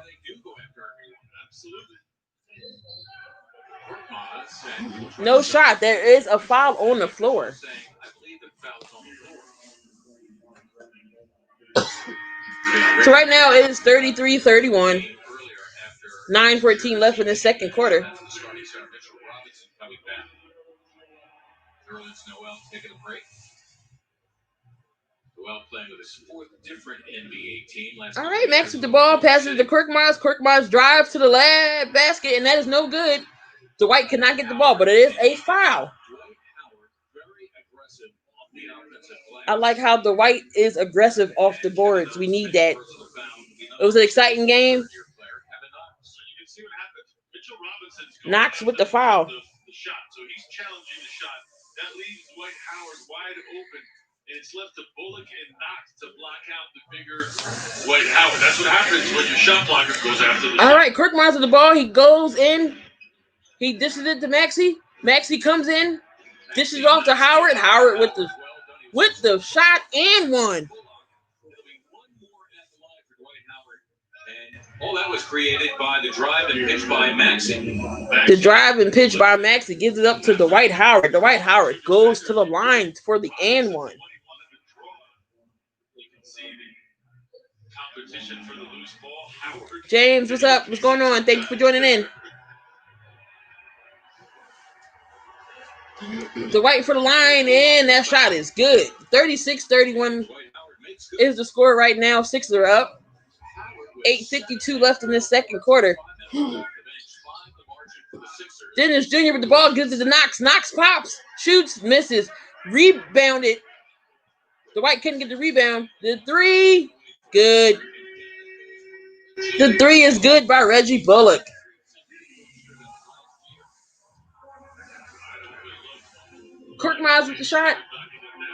A: No shot. There is a foul on the floor. So right now it is 33-31. 9:14 left in the second quarter.
B: Playing with his 4th different NBA team.
A: All right, Max with the ball, passes to Kirk Miles. Kirk Miles drives to the lab basket, and that is no good. Dwight cannot get the ball, but it is a foul. I like how Dwight is aggressive off the boards. We need that. It was an exciting game. Knox with the foul.
B: So he's challenging the shot. That leaves Dwight Howard wide open. And it's left to Bullock and Knox to block out the bigger Dwight Howard. That's what happens when your shot blocker goes after the shot.
A: All right, Kirk Miles with the ball. He goes in. He dishes it to Maxey. Maxey comes in. Dishes it off to Howard. Howard with the shot and one.
B: All that was created by the drive and pitch by Maxey.
A: The drive and pitch by Maxey gives it up to Dwight Howard. Dwight Howard goes to the line for the and one. James, what's up? What's going on? Thank you for joining in. Dwight for the line, and that shot is good. 36-31 is the score right now. Sixers are up. 8:52 left in the second quarter. Dennis Jr. with the ball, gives it to Knox. Knox pops, shoots, misses, rebounded. Dwight couldn't get the rebound. The three, good. The three is good by Reggie Bullock. Kirk Miles with the shot.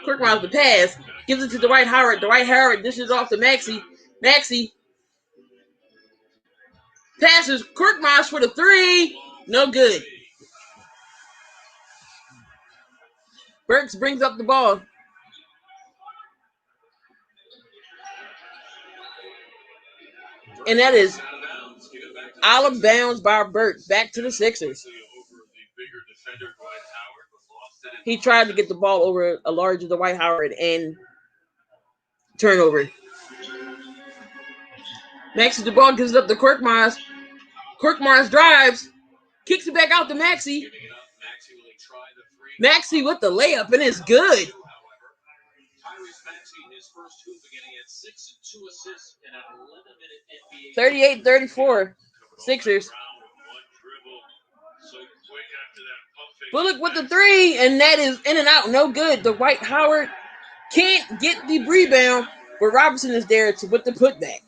A: Kirk Miles with the pass. Gives it to Dwight Howard. Dwight Howard dishes off to Maxey. Maxey passes. Kirk Miles for the three. No good. Burks brings up the ball. And that is out of bounds by Burks. Back to the Sixers. He tried to get the ball over a larger Dwight Howard and turnover. Maxey the ball, gives it up to Kirk Miles. Kirk Miles drives, kicks it back out to Maxey. Maxey with the layup, and it's good. 38-34, Sixers. Bullock with the three, and that is in and out, no good. Dwight Howard can't get the rebound, but Robinson is there with the putback.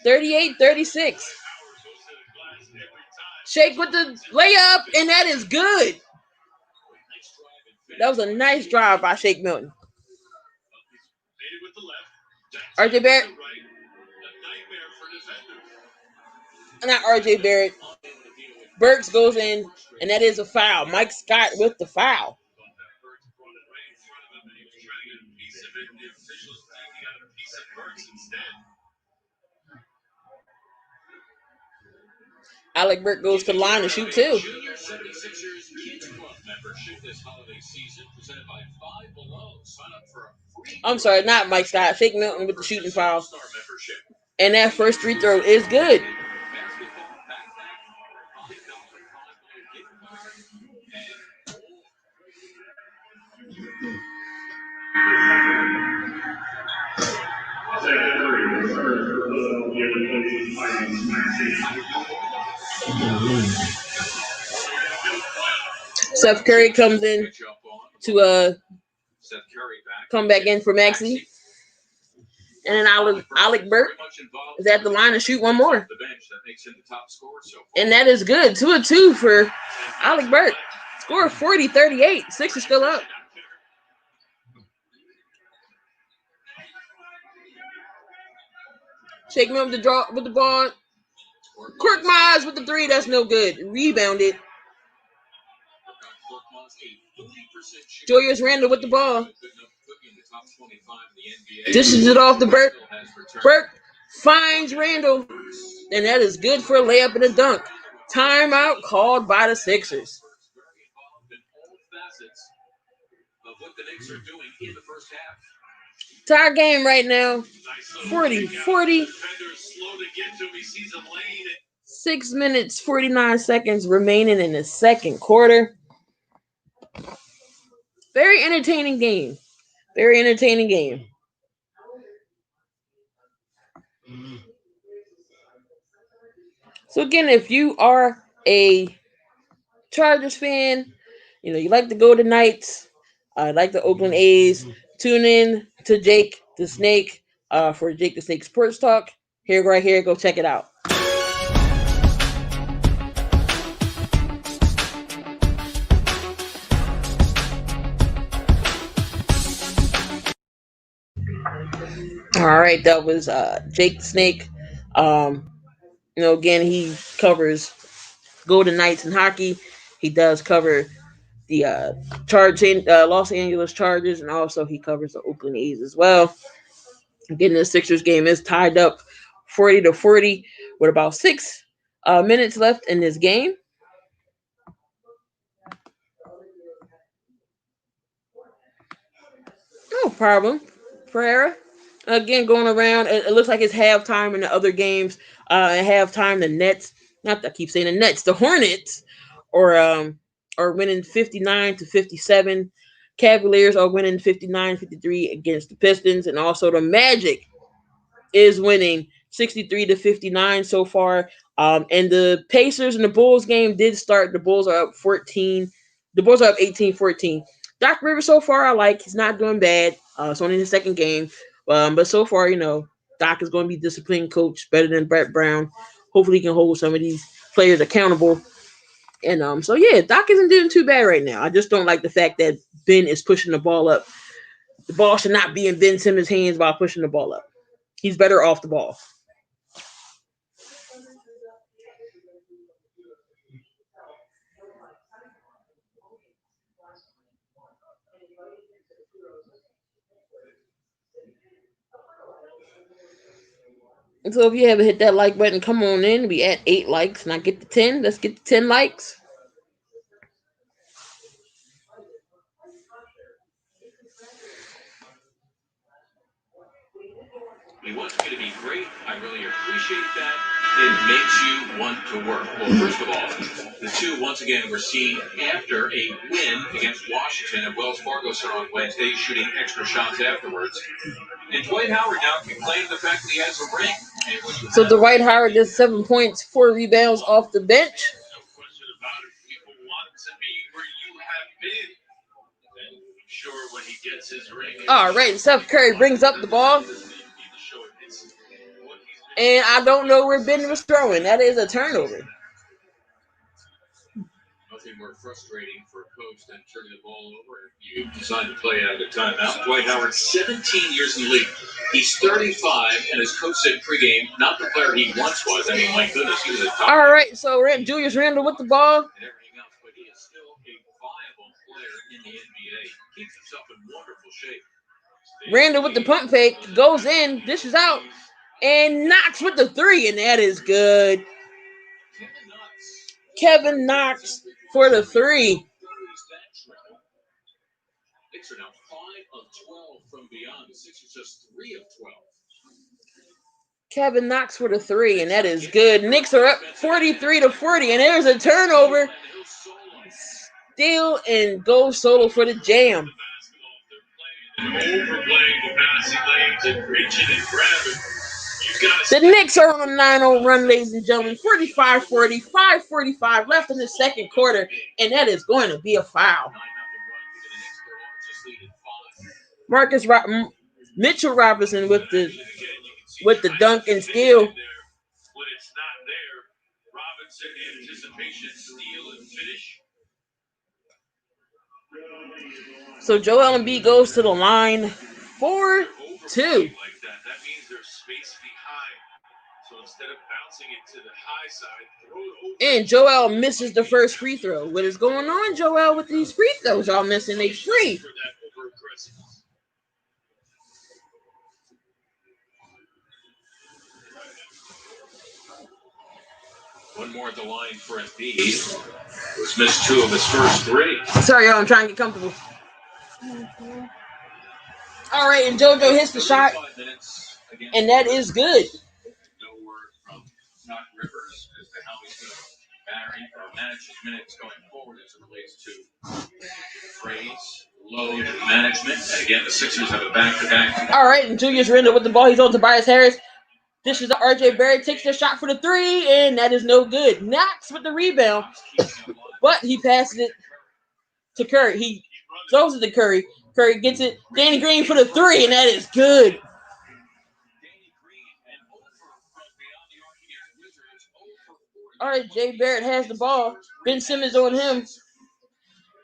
A: 38-36. Shake with the layup, and that is good. That was a nice drive by Shake Milton. RJ Barrett. Not RJ Barrett. Burks goes in, and that is a foul. Mike Scott with the foul. Alec Burke goes to the line to shoot too. I'm sorry, not Mike Scott. Shake Milton with the shooting foul. And that first free throw is good. Steph Curry comes in to come back in for Maxey. And then Alec Burke is at the line to shoot one more. And that is good. 2 of 2 for Alec Burke. Score 40-38. Six is still up. Shake me up the draw with the ball. Korkmaz with the three. That's no good. Rebounded. Julius Randle with the ball. Dishes it off to Burke. Burke finds Randle. And that is good for a layup and a dunk. Timeout called by the Sixers. Tie game right now. 40-40. 6 minutes, 49 seconds remaining in the second quarter. Very entertaining game. Very entertaining game. So again, if you are a Chargers fan, you like to go to Knights, like the Oakland A's, tune in to Jake the Snake for Jake the Snake Sports Talk. Here, right here, go check it out. All right, that was Jake the Snake. Again, he covers Golden Knights in hockey. He does cover the Los Angeles Chargers, and also he covers the Oakland A's as well. Again, the Sixers game is tied up 40-40 with about 6 minutes left in this game. No problem. Pereira. Again, going around. It looks like it's halftime in the other games. At halftime, the Nets, not I keep saying the Nets, the Hornets are winning 59-57. Cavaliers are winning 59-53 against the Pistons. And also the Magic is winning 63-59 so far. And the Pacers and the Bulls game did start. The Bulls are up 14. The Bulls are up 18-14. Doc Rivers so far I like. He's not doing bad. It's only the second game. But so far, Doc is going to be disciplined coach, better than Brett Brown. Hopefully he can hold some of these players accountable. And so yeah, Doc isn't doing too bad right now. I just don't like the fact that Ben is pushing the ball up. The ball should not be in Ben Simmons' hands while pushing the ball up. He's better off the ball. And so if you haven't hit that like button, come on in. We at 8 likes, and I get to 10. Let's get to 10 likes.
B: He wants me to be great. I really appreciate that. It makes you want to work. Well, first of all, the two, once again, were seen after a win against Washington at Wells Fargo Center on Wednesday, shooting extra shots afterwards. And Dwight Howard now can claim the fact that he has a ring.
A: So Dwight Howard does 7 points, 4 rebounds off the bench.
B: No question about it. People want to be where you have been. And I'm sure when he gets his ring.
A: All right, Steph Curry brings up the ball. And I don't know where Ben was throwing. That is a turnover.
B: Nothing more frustrating for a coach than turning the ball over if you decide to play out of the timeout. Dwight Howard, 17 years in the league. He's 35, and his coach said pregame, not the player he once was. I mean, my goodness, he was a top.
A: All right, so Julius Randle with the ball.
B: And everything else, but he is still a viable player in the NBA. Keeps himself in wonderful shape.
A: Randle with the pump fake, goes in, dishes out, and Knox with the 3, and that is good. Kevin Knox for the 3.
B: Knicks are now 5 of 12 from beyond. The Sixers just 3 of 12.
A: Kevin Knox for the 3, and that is good. Knicks are up 43-40, and there's a turnover. Steal and go solo for the jam.
B: Overplaying the passing lanes and reaching and grabbing.
A: The Knicks are on a 9-0 run, ladies and gentlemen. 45-40, 5:45 left in the second quarter, and that is going to be a foul. Mitchell Robinson with the dunk and steal.
B: When it's not there, Robinson anticipation, steal, and finish.
A: So Joel Embiid goes to the line for 2.
B: Like that means there's space behind. So instead of bouncing it to the high side, throw it over.
A: And Joel misses the first free throw. What is going on, Joel, with these free throws y'all missing? They free.
B: One more at the line for Embiid. He's missed 2 of his first 3.
A: Sorry, y'all, I'm trying to get comfortable. All right, and JoJo hits the shot, and that is good.
B: No word from Doc Rivers as to how he's going to manage his minutes going forward as it relates to phrase, load, management. And again, the Sixers have a back-to-back.
A: All right, and Julius Randle with the ball. He's on Tobias Harris. Dishes up. RJ Barrett takes the shot for the 3, and that is no good. Knox with the rebound, but he passes it to Curry. He throws it to Curry. Curry gets it. Danny Green for the 3, and that is good. All right, Jay Barrett has the ball. Ben Simmons on him.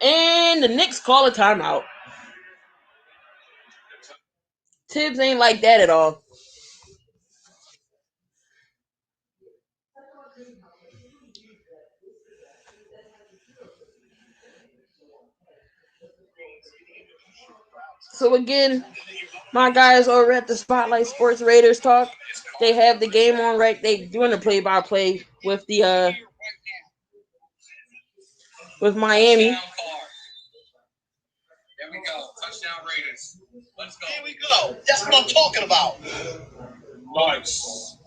A: And the Knicks call a timeout. Tibbs ain't like that at all. So again, my guys over at the Spotlight Sports Raiders Talk, they have the game on right. They doing the play-by-play with the with Miami.
C: There we go. Touchdown Raiders. Let's go. Here we go. That's what I'm talking about.
B: Nice.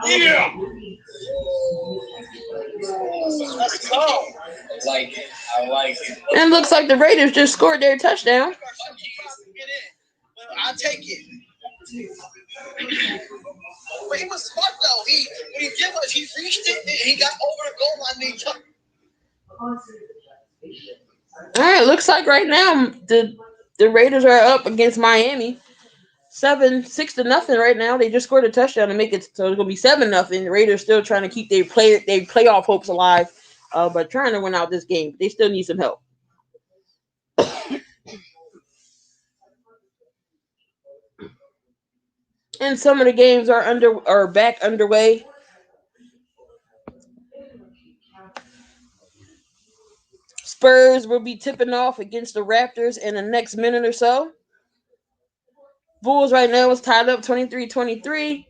C: Yeah. Let's go. I like it. I like it.
A: And it looks like the Raiders just scored their touchdown.
C: I'll take it. But he was smart though. What he did was he reached it, he got over the goal line, and he took.
A: All right, looks like right now the Raiders are up against Miami, 6-0 right now. They just scored a touchdown to make it so it's gonna be 7-0. The Raiders still trying to keep their playoff hopes alive, but trying to win out this game. They still need some help. And some of the games are back underway. Spurs will be tipping off against the Raptors in the next minute or so. Bulls right now is tied up 23-23.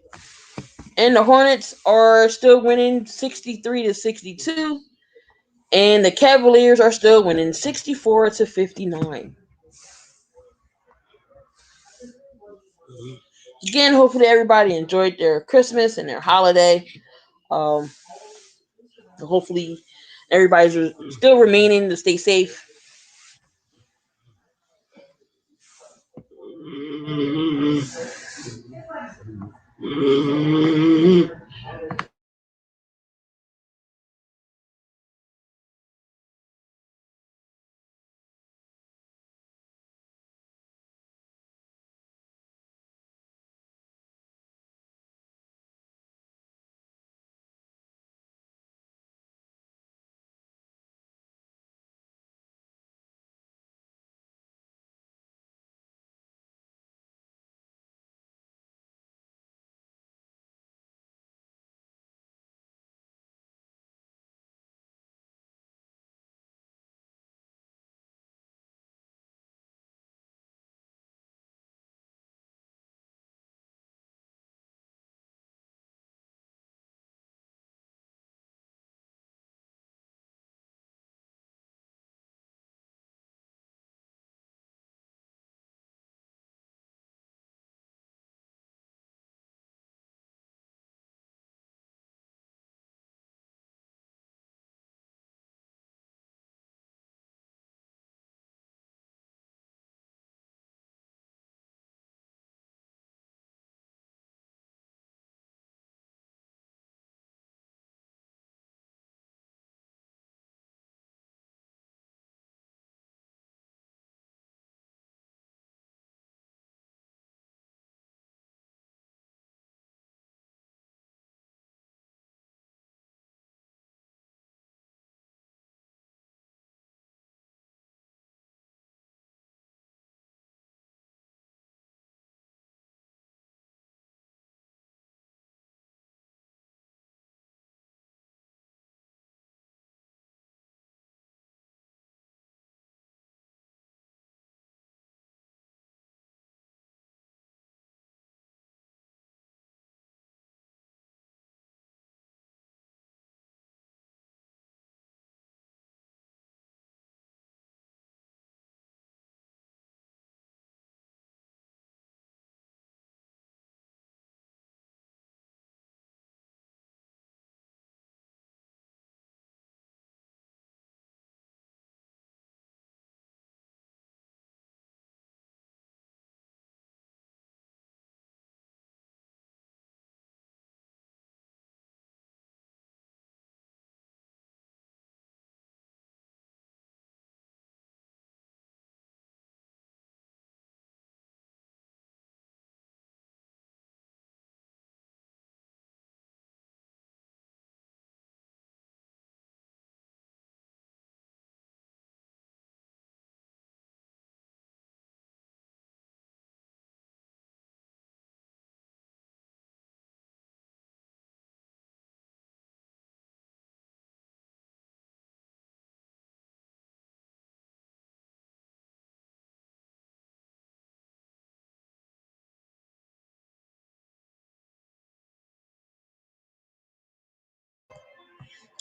A: And the Hornets are still winning 63-62. And the Cavaliers are still winning 64-59. Again, hopefully everybody enjoyed their Christmas and their holiday. Hopefully everybody's still remaining to stay safe.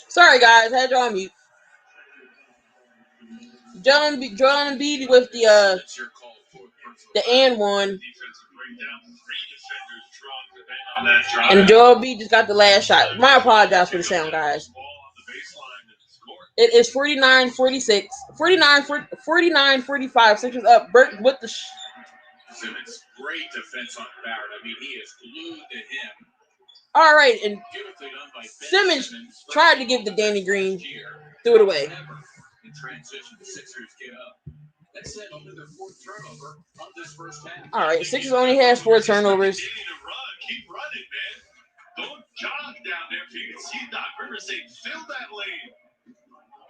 A: Sorry, guys. I had you on mute. Joel Embiid with the and one. And Joel Embiid just got the last shot. I apologize for the sound, guys. It is 49-46. 49-45. Sixers up. Burke with the...
B: Simmons, great defense on Barrett. I mean, he is glued to him.
A: All right, and Simmons tried to give the Danny Green. Threw it away.
B: In transition, the Sixers get up. That said, only their fourth turnover of this first half.
A: All right, Sixers only has 4 turnovers.
B: Keep running, man. Don't jog down there. If you can see Doc Rivers say, fill that lane.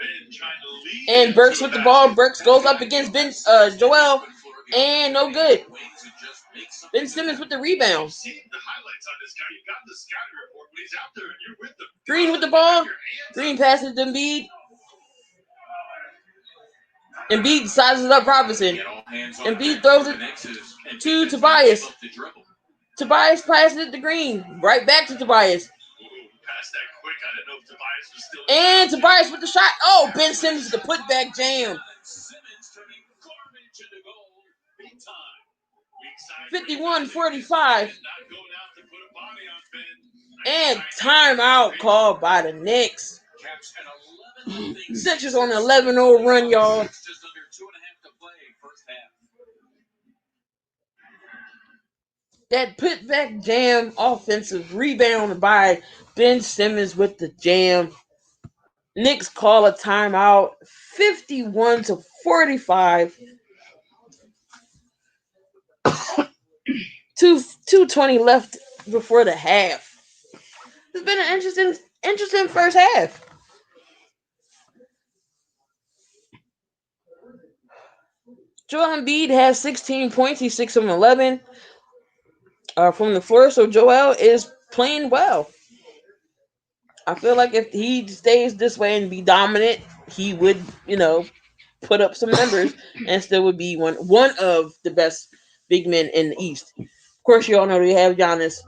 B: Ben trying to lead.
A: And Burks with the ball. Burks goes up against Joel. And no good. Ben Simmons with the rebound. Green with the ball. Green passes to Embiid. Embiid sizes up Robinson. Embiid throws it to Tobias. Tobias passes it to Green. Right back to Tobias. And Tobias with the shot. Oh, Ben Simmons with the putback jam. 51-45. And timeout called by the Knicks. Sixers on an 11-0 run, y'all. That putback jam offensive rebound by Ben Simmons with the jam. Knicks call a timeout. 51-45. 2:20 left before the half. It's been an interesting first half. Joel Embiid has 16 points. He's 6 of 11 from the floor. So Joel is playing well. I feel like if he stays this way and be dominant, he would, put up some numbers and still would be one of the best big men in the East. Of course, you all know we have Giannis.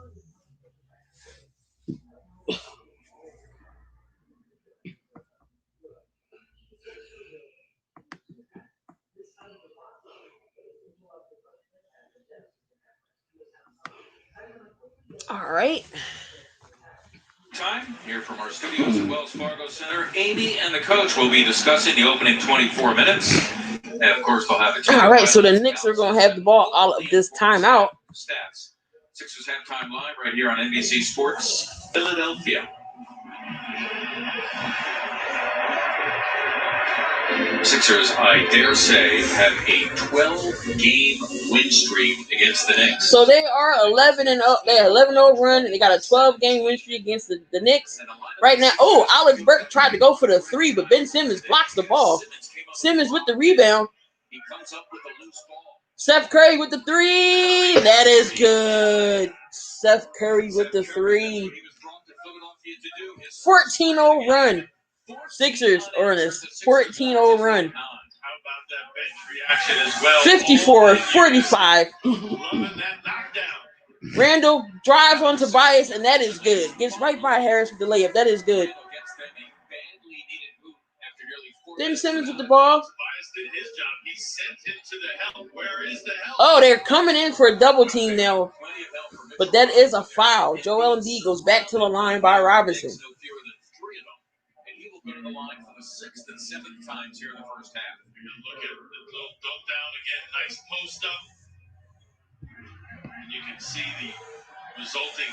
A: All right.
B: Time here from our studios at Wells Fargo Center. Amy and the coach will be discussing the opening 24 minutes. And of course, they'll have a
A: all right, so the Knicks are going to have the ball all of this timeout.
B: Stats. Sixers halftime live right here on NBC Sports Philadelphia. Sixers, I dare say, have a 12-game win streak against the Knicks.
A: So they are 11-0. They are 11-0 run, and they got a 12-game win streak against the Knicks right now. Oh, Alex Burke tried to go for the 3, but Ben Simmons blocks the ball. Simmons with the rebound.
B: He comes up with a loose ball.
A: Seth Curry with the 3. That is good. Seth Curry with the 3. 14-0 run. Sixers are in a 14-0 run. 54-45. Randall drives on Tobias, and that is good. Gets right by Harris with the layup. That is good. Ben Simmons with the ball. Oh, they're coming in for a double team now. But that is a foul. Joel Embiid goes back to the line by Robinson.
B: To the line for the 6th and 7th times here in the first half. Look at the little dunk down again, nice post up. And you can see the resulting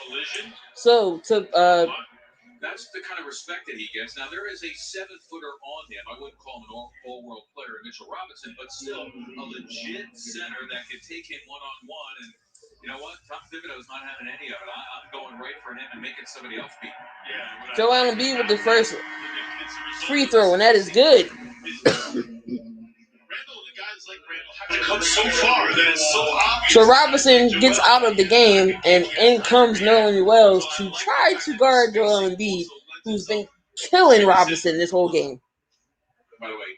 B: collision.
A: So
B: that's the kind of respect that he gets. Now there is a 7-footer on him. I wouldn't call him an all-world player, Mitchell Robinson, but still a legit center that could take him one-on-one. And you know what? Tom Thibodeau's not having any of it. I'm going right for him and making somebody else beat him. Yeah,
A: Joel Embiid with the first free throw, and that is good. So Robinson gets out of the game, and in comes Nerlens Wells to try to guard Joel Embiid, who's been killing Robinson this whole game.
B: By the way,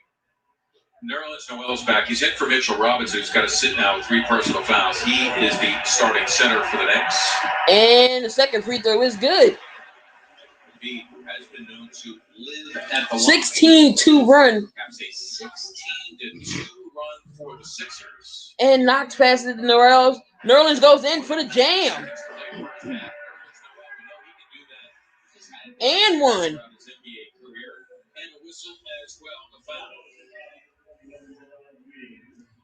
B: Nerlens Noel's back. He's in for Mitchell Robinson, who's got to sit now with 3 personal fouls. He is the starting center for the Knicks.
A: And the second free throw is good.
B: Embiid has been known to live at the
A: 16-2 run.
B: Perhaps a 16-2 run for the Sixers.
A: And Knox passes it to Nerlens. Nerlens goes in for the jam. And one.
B: And a whistle as well, the foul.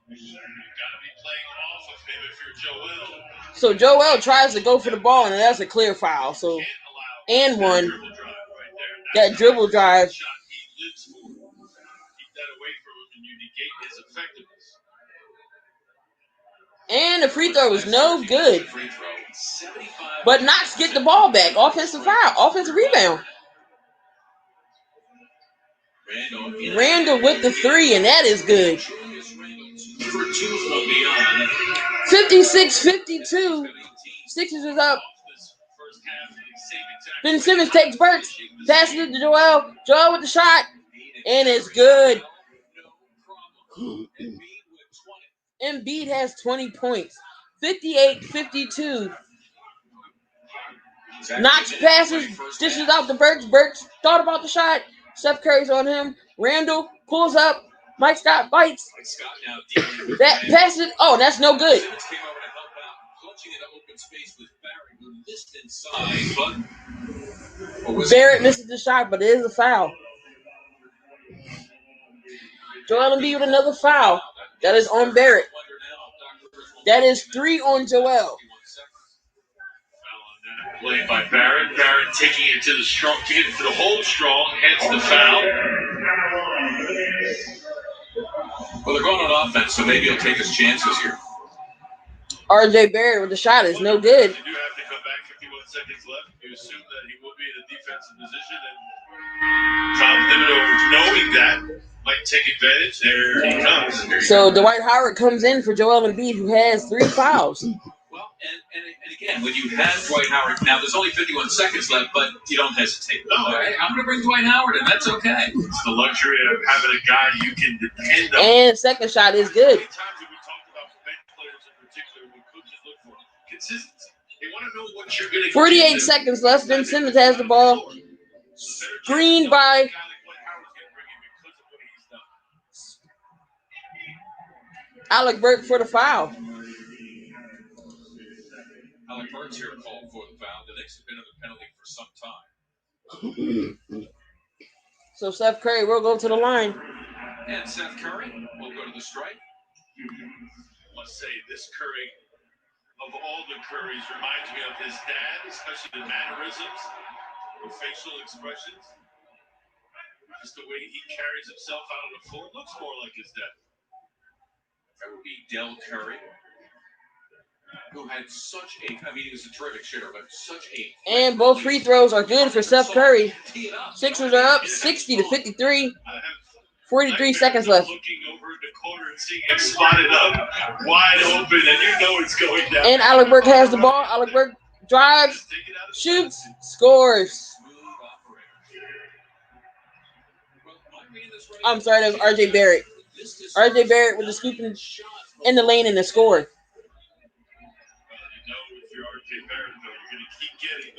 B: You gotta be playing off of him if you're Joel.
A: So Joel tries to go for the ball, and that's a clear foul. So, and one. That dribble drive.
B: Shot he lives for. Keep that away from him and you negate his effectiveness.
A: And the free throw was no good. But Knox get the ball back. Offensive foul. Offensive rebound. Randall with the three, and that is good. 56-52. Sixers is up. Ben Simmons takes Burks. Passes it to Joel. Joel with the shot. And it's good. Embiid has 20 points. 58-52. Knox passes, dishes out to Burks. Burks thought about the shot. Steph Curry's on him. Randall pulls up. Mike Scott bites. That passes. Oh, that's no good. Barrett misses the shot, but it is a foul. Joel Embiid with another foul. That is on Barrett. That is 3 on Joel.
B: Played by Barrett. Barrett taking it to the strong, to get it to the hole strong, hence the foul. Well, they're going on offense, so maybe he'll take his chances here.
A: RJ Barrett with the shot is no good.
B: You do have to come back 51 seconds left. You assume that he will be in a defensive position, and Tom Thibodeau, knowing that, might take advantage. There he comes.
A: So Dwight Howard comes in for Joel Embiid, who has 3 fouls.
B: Well, and again, when you have Dwight Howard, now there's only 51 seconds left, but you don't hesitate. No, right? I'm going to bring Dwight Howard in. That's okay. It's the luxury of having a guy you can depend on.
A: And second shot is good.
B: Many times we talked about bench players in particular, when coaches look for consistency. They want to know what you're going to
A: 48 seconds left. Ben Simmons has the ball. Screened by Alec Burke for the foul.
B: Alec Burks here called for the foul. The Knicks have been in the penalty for some time.
A: So Steph Curry will go to the line.
B: And Seth Curry will go to the strike. I must say, this Curry, of all the Currys, reminds me of his dad, especially the mannerisms, the facial expressions. Just the way he carries himself out on the floor looks more like his dad. That would be Del Curry, who had such a, I mean, he was a terrific shooter, but such a...
A: And both free throws are good for Steph Curry. Sixers are up 60-53. 43 seconds left.
B: Looking over the corner and seeing him spotted up, wide open, and you know it's going down.
A: And Alec Burke has the ball. Alec Burke drives, shoots, scores. I'm sorry, that was RJ Barrett. RJ Barrett with the scoop in the lane and the score.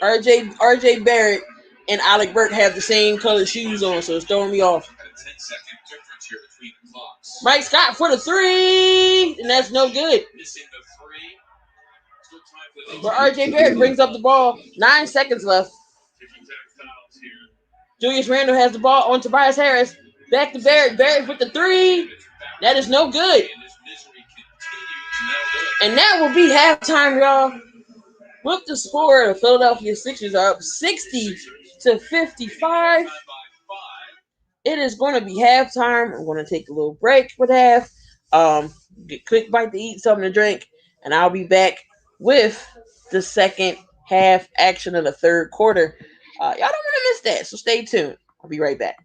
A: RJ Barrett and Alec Burke have the same color shoes on, so it's throwing me off. Mike Scott for the three, and that's no good. But RJ Barrett brings up the ball. 9 seconds left. Julius Randle has the ball on Tobias Harris. Back to Barrett. Barrett with the three. That is no good. And that will be halftime, y'all. With the score, the Philadelphia Sixers are up 60-55. It is going to be halftime. I'm going to take a little break with half. Get a quick bite to eat, something to drink, and I'll be back with the second half action of the third quarter. Y'all don't want to miss that, so stay tuned. I'll be right back.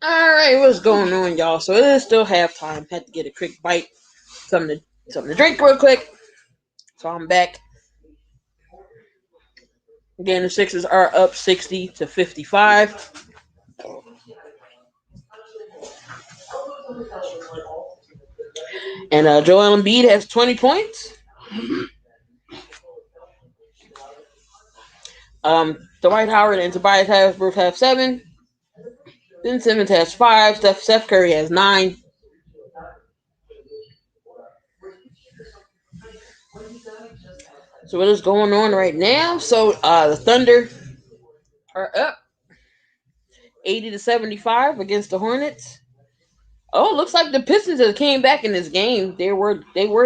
A: All right, what's going on, y'all? So it is still halftime. Had to get a quick bite, something to drink real quick. So I'm back. Again, the Sixers are up 60-55. And Joel Embiid has 20 points. Dwight Howard and Tobias Harris both have 7. Ben Simmons has 5. Steph Curry has 9. So what is going on right now? So the Thunder are up 80-75 against the Hornets. Oh, it looks like the Pistons have came back in this game. They were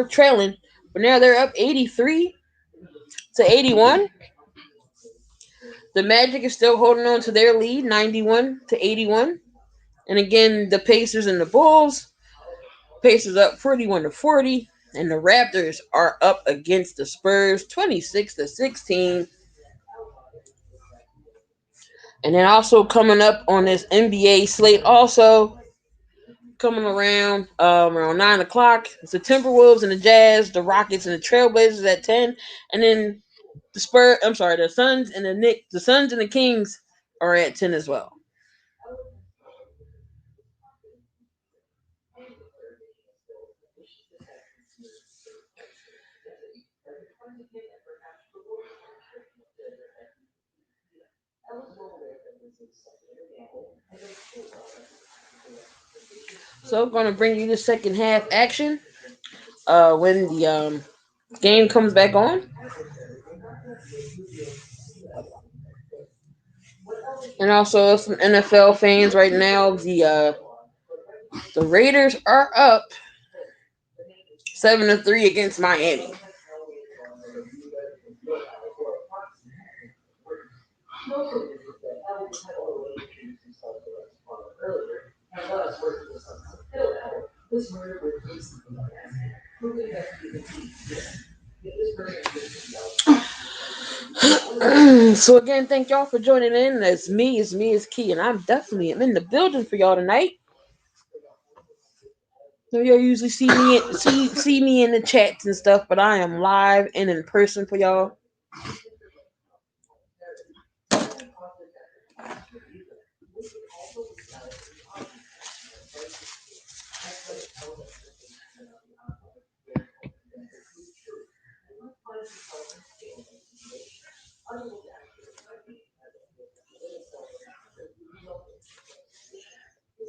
A: trailing, but now they're up 83-81. The Magic is still holding on to their lead, 91-81. And again, the Pacers and the Bulls. Pacers up 41-40, and the Raptors are up against the Spurs, 26-16. And then also coming up on this NBA slate, also coming around 9 o'clock, it's the Timberwolves and the Jazz, the Rockets and the Trailblazers at 10, and then the Suns and the Knicks, the Suns and the Kings are at 10 as well. So, going to bring you the second half action when the game comes back on. And also some NFL fans right now. The Raiders are up 7-3 against Miami. So again, thank y'all for joining in. It's me, Key, and I'm in the building for y'all tonight. So y'all usually see me in the chats and stuff, but I am live and in person for y'all.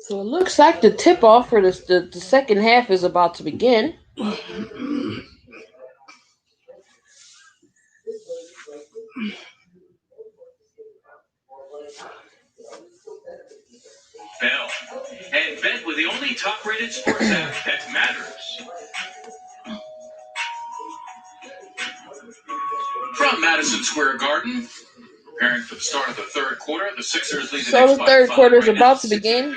A: So it looks like the tip-off for the second half is about to begin.
B: Bell and Bet with the only top-rated sports app that matters. From Madison Square Garden, preparing for the start of the third quarter, the Sixers lead the
A: So
B: Knicks
A: the third
B: by
A: quarter is
B: right
A: about
B: now,
A: to begin.
B: 60-55.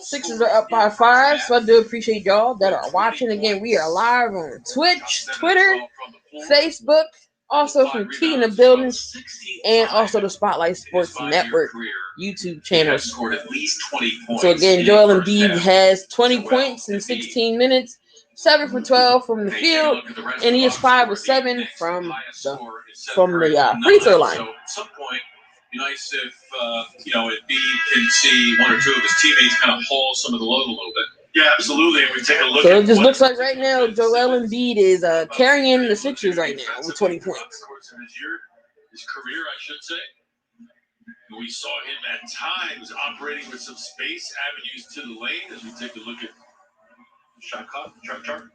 A: Sixers are up by 5, so I do appreciate y'all that are watching. Again, we are live on Twitch, Twitter, Facebook, also from KeyInDaBuilding, and also the Spotlight Sports Network YouTube channels. So again, Joel Embiid has 20 points in 16 minutes, 7 for 12 from the field, and he is 5 of 7 from the free throw line.
B: Be nice if Embiid can see one or two of his teammates kind of haul some of the load a little bit. Yeah, absolutely. And we take a look.
A: So it just looks like right now Joel Embiid is carrying the Sixers right now with 20 points.
B: His career, I should say. We saw him at times operating with some space avenues to the lane as we take a look at shot chart.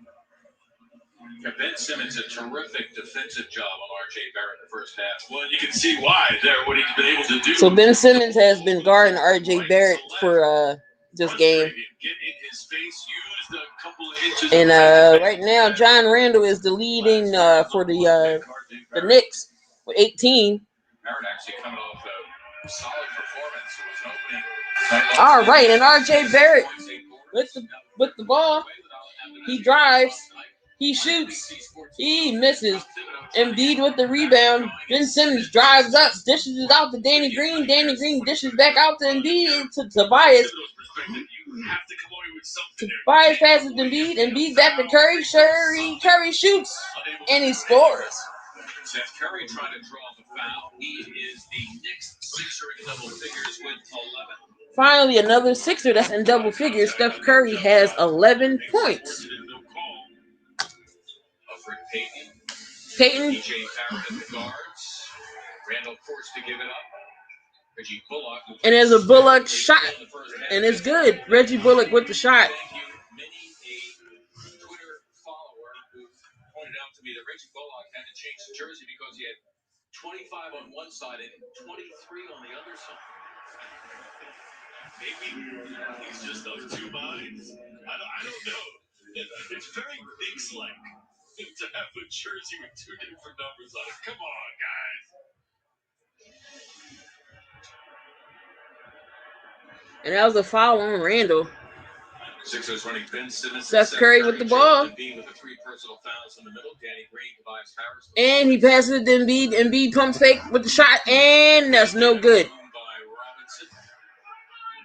B: Ben Simmons, a terrific defensive job on R.J. Barrett in the first half. Well, you can see why there, what he's been able to do.
A: So Ben Simmons has been guarding R.J. Barrett for this game. And right now, John Randall is the leading for the Knicks with 18.
B: Barrett actually coming off a solid performance.
A: All right, and R.J. Barrett with the ball. He drives. He shoots. He misses. Embiid with the rebound. Ben Simmons drives up, dishes it out to Danny Green. Danny Green dishes back out to Embiid to Tobias. Tobias passes to Embiid. Embiid back to Curry. Curry shoots, and he scores.
B: Seth Curry trying to draw the foul. He is the Knicks Sixer in double figures with 11.
A: Finally, another Sixer that's in double figures. Steph Curry has 11 points.
B: Alfred
A: Peyton.
B: DJ Barrett at the guards. Randall forced to give it up. Reggie Bullock.
A: And there's a Bullock shot, and it's good. Reggie Bullock with the shot.
B: Thank you. Many a Twitter follower who pointed out to me that Reggie Bullock had to change his jersey because he had 25 on one side and 23 on the other side. Maybe he's just of two minds. I don't know. It's very Knicks-like to have a jersey with two different numbers on it. Come on, guys.
A: And that was a foul on Randall.
B: Sixers running Ben Simmons.
A: Seth Curry with the ball.
B: Embiid with the three personal fouls in the middle. Danny Green, Tobias Harris.
A: And he passes it to Embiid. Embiid pump fake with the shot, and that's no good.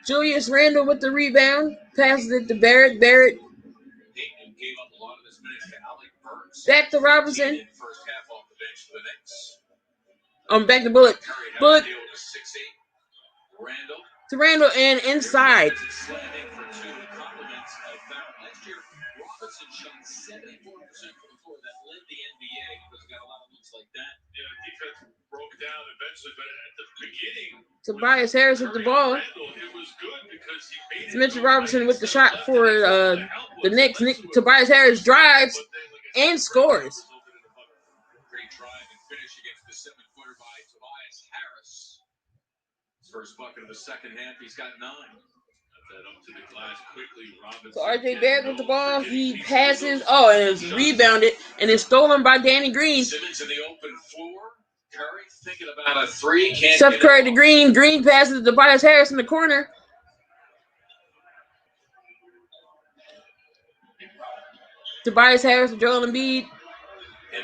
A: Julius Randle with the rebound. Passes it to Barrett. Barrett.
B: Payton gave up a lot of his minutes to Alec Burks.
A: Back to Robinson.
B: First half off the bench for the Knicks.
A: Back to Bullock. Bullock
B: Deal with 6'8". Randall.
A: to Randall and inside.
B: Slamming for two compliments of Barrett. Last year, Robinson shot 74% from the floor. That led the NBA because he got a lot of looks like that. Yeah, defense broke down eventually, but at the beginning,
A: Tobias Harris with the ball.
B: it was good because he made
A: Mitchell Robinson with the shot for the Knicks. Tobias Harris drives and scores.
B: Great drive and finish against the 7-footer by Tobias Harris. His first bucket of the second half, he's got 9. That up to the glass quickly. Robinson
A: So RJ Barrett with the ball. He passes. Oh, and it's rebounded and it's stolen by Danny Green.
B: Simmons in the open floor. Curry thinking about a 3.
A: Steph Curry to Green. Green passes to Tobias Harris in the corner. Tobias Harris to Joel Embiid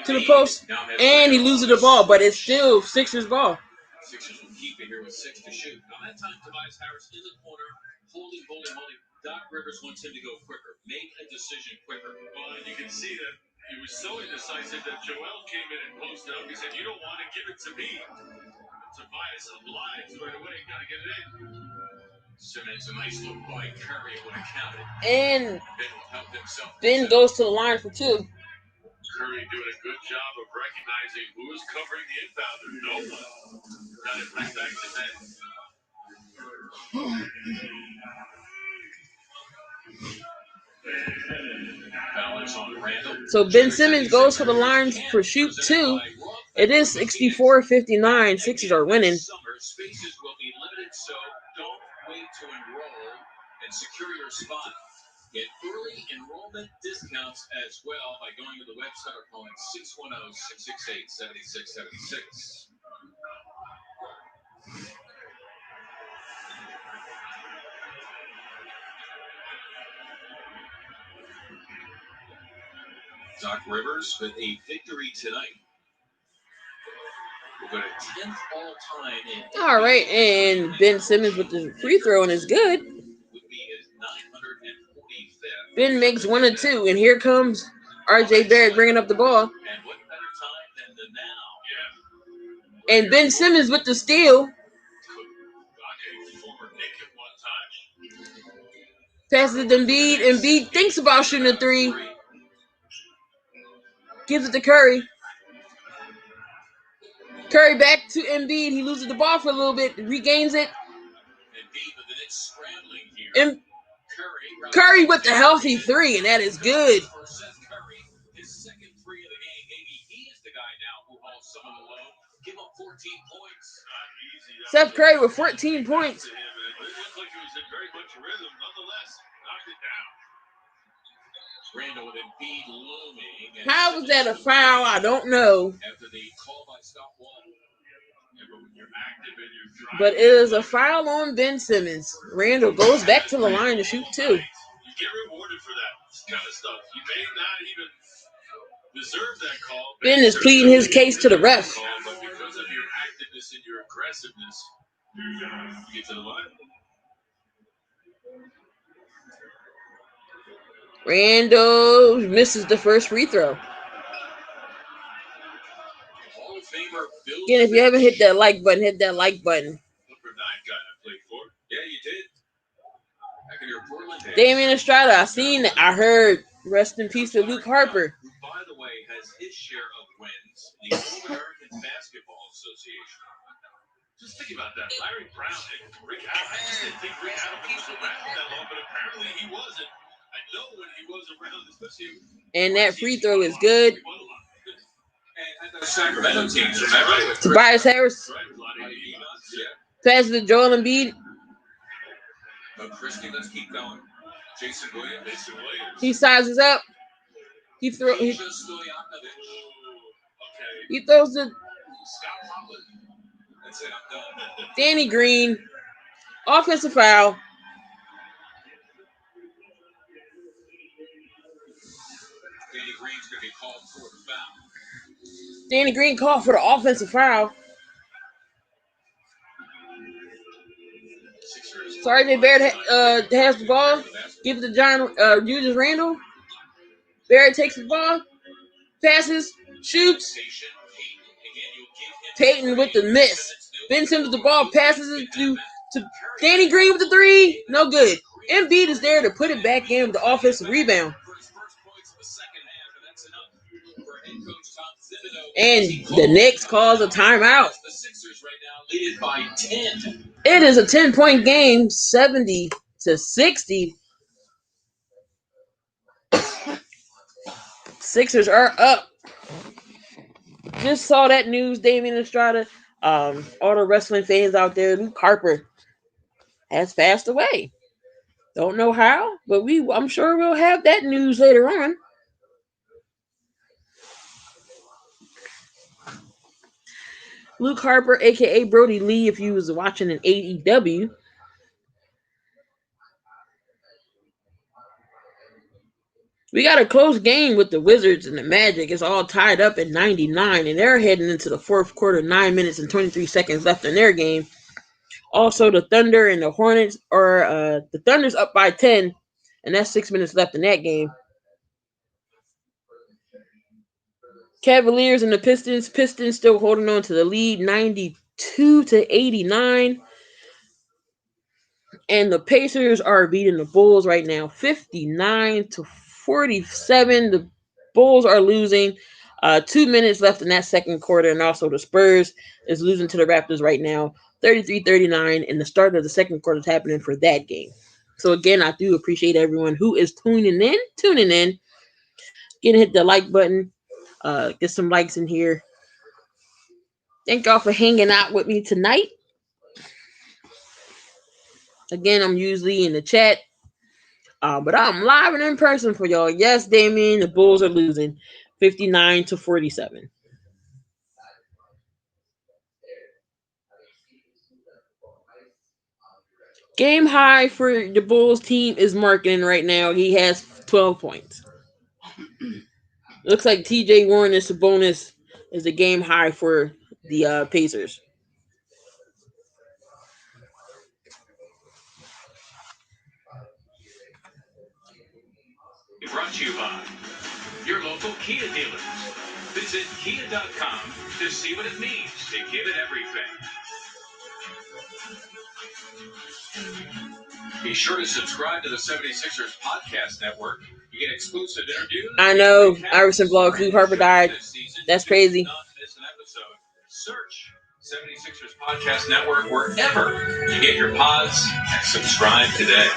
A: to the post, and he loses the ball, but it's still Sixers ball.
B: Sixers will keep it here with 6 to shoot. Now that time, Tobias Harris in the corner, holding. Doc Rivers wants him to go quicker, make a decision quicker. Well, and you can see that he was so indecisive that Joel came in and posted up. He said, "You don't want to give it to me." Tobias obliged right away. Got to get it in. Simmons, a nice look by Curry would have counted.
A: And
B: Ben will help himself.
A: Ben goes to the line for 2.
B: Curry doing a good job of recognizing who is covering the inbounder. No one. Got it right back to Ben.
A: So Ben Simmons goes for the line for shoot 2. It is 64-59. Sixers are winning.
B: Spaces will be limited, so don't wait to enroll and secure your spot. Get early enrollment discounts as well by going to the website or calling 610-668-7676. Doc Rivers with a victory tonight. We'll go to 10th all-time.
A: All right, and Ben Simmons with the free throw, and it's good.
B: Would be his 945th.
A: Ben makes 1 of 2, and here comes RJ Barrett bringing up the ball.
B: And what better time than the now? Yeah.
A: And Ben Simmons with the steal.
B: Former Knick at one time.
A: Passes it to Embiid. Embiid thinks about shooting a 3. Gives it to Curry. Curry back to Embiid. He loses the ball for a little bit. Regains it.
B: Embiid with the Knicks scrambling here.
A: Curry with the healthy 3, and that is good.
B: For Seth Curry, his second 3 of the game. Maybe he is the guy now who hauls some of the load. Give up 14 points.
A: Seth Curry with 14 points.
B: It looked like he was in very much rhythm. Nonetheless, knocked it down. Randall with Embiid looming.
A: How was that a foul? I don't know.
B: After the call by Scott Wall. When you're active and you're driving,
A: But it is a foul on Ben Simmons. Randall goes back to the line to shoot 2.
B: you get rewarded for that kind of stuff. You may not even Deserve that call.
A: Ben is pleading his case to the ref.
B: But because of your activeness and your aggressiveness, you get to the line.
A: Randall misses the first free throw.
B: Hall of Famer Bill
A: Again, if you haven't hit that like button, hit that like button.
B: Upper 9 guy I played for. Yeah, you did. Back in your Portland days.
A: Damian Estrada, I seen it. I heard. Rest in peace to Luke Harper.
B: Who, by the way, has his share of wins in the All-American Basketball Association. Just think about that. Larry Brown and Rick Allen. I just didn't think Rick Allen was around that long, but apparently he wasn't. I know when he was around, especially.
A: And that free throw is good.
B: And the Sacramento teams, remember?
A: Tobias Harris. Passes to Joel Embiid.
B: But Christie, let's keep going. Jason Williams.
A: He sizes up. He throws the
B: That's it, I'm done.
A: Danny Green. Offensive foul.
B: Danny Green's going to be called for the foul.
A: Danny Green called for the offensive foul. Sergeant Barrett has the ball. Gives it to John uses Randall. Barrett takes the ball. Passes. Shoots. Peyton with the miss. Ben Simmons with the ball. Passes it to Danny Green with the three. No good. Embiid is there to put it back in with the offensive rebound. And the Knicks calls a timeout.
B: The Sixers right now lead by 10.
A: It is a 10-point game, 70-60. Sixers are up. Just saw that news, Damian Estrada. All the wrestling fans out there, Luke Harper has passed away. Don't know how, but I'm sure we'll have that news later on. Luke Harper, a.k.a. Brody Lee, if you was watching an AEW. We got a close game with the Wizards and the Magic. It's all tied up at 99, and they're heading into the fourth quarter, 9 minutes and 23 seconds left in their game. Also, the Thunder and the Hornets the Thunder's up by 10, and that's 6 minutes left in that game. Cavaliers and the Pistons. Pistons still holding on to the lead, 92-89. And the Pacers are beating the Bulls right now, 59-47. The Bulls are losing. 2 minutes left in that second quarter. And also the Spurs is losing to the Raptors right now, 33-39. And the start of the second quarter is happening for that game. So again, I do appreciate everyone who is tuning in. Hit the like button. Get some likes in here. Thank y'all for hanging out with me tonight. Again, I'm usually in the chat. But I'm live and in person for y'all. Yes, Damien, the Bulls are losing 59-47. Game high for the Bulls team is Markkanen right now. He has 12 points. Looks like TJ Warren and Sabonis is the game high for the Pacers.
B: Brought to you by your local Kia dealers. Visit Kia.com to see what it means to give it everything. Be sure to subscribe to the 76ers Podcast Network. You get exclusive interviews.
A: I know. Iverson Blog, Luke Harper died. That's crazy.
B: Search 76ers Podcast Network wherever you get your pods and subscribe today.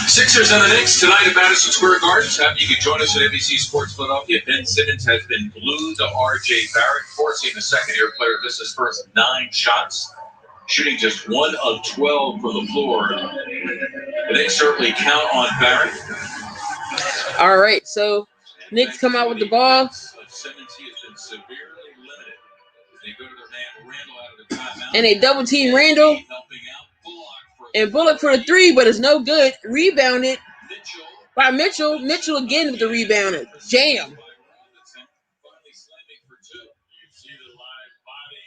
B: Sixers and the Knicks tonight at Madison Square Garden. You can join us at NBC Sports Philadelphia. Ben Simmons has been glued to R.J. Barrett, forcing the second-year player to miss his first 9 shots, shooting just 1 of 12 from the floor. The Knicks certainly count on Barrett.
A: All right, so Knicks come out with the ball.
B: Simmons, he has been severely limited. They go to their man Randall out of the timeout.
A: And they double team Randall.
B: Helping out, blocked
A: And Bullock for the three, but it's no good. Rebounded
B: Mitchell.
A: by Mitchell. Mitchell again with the rebound. Jam.
B: Finally slamming for two. You see the live body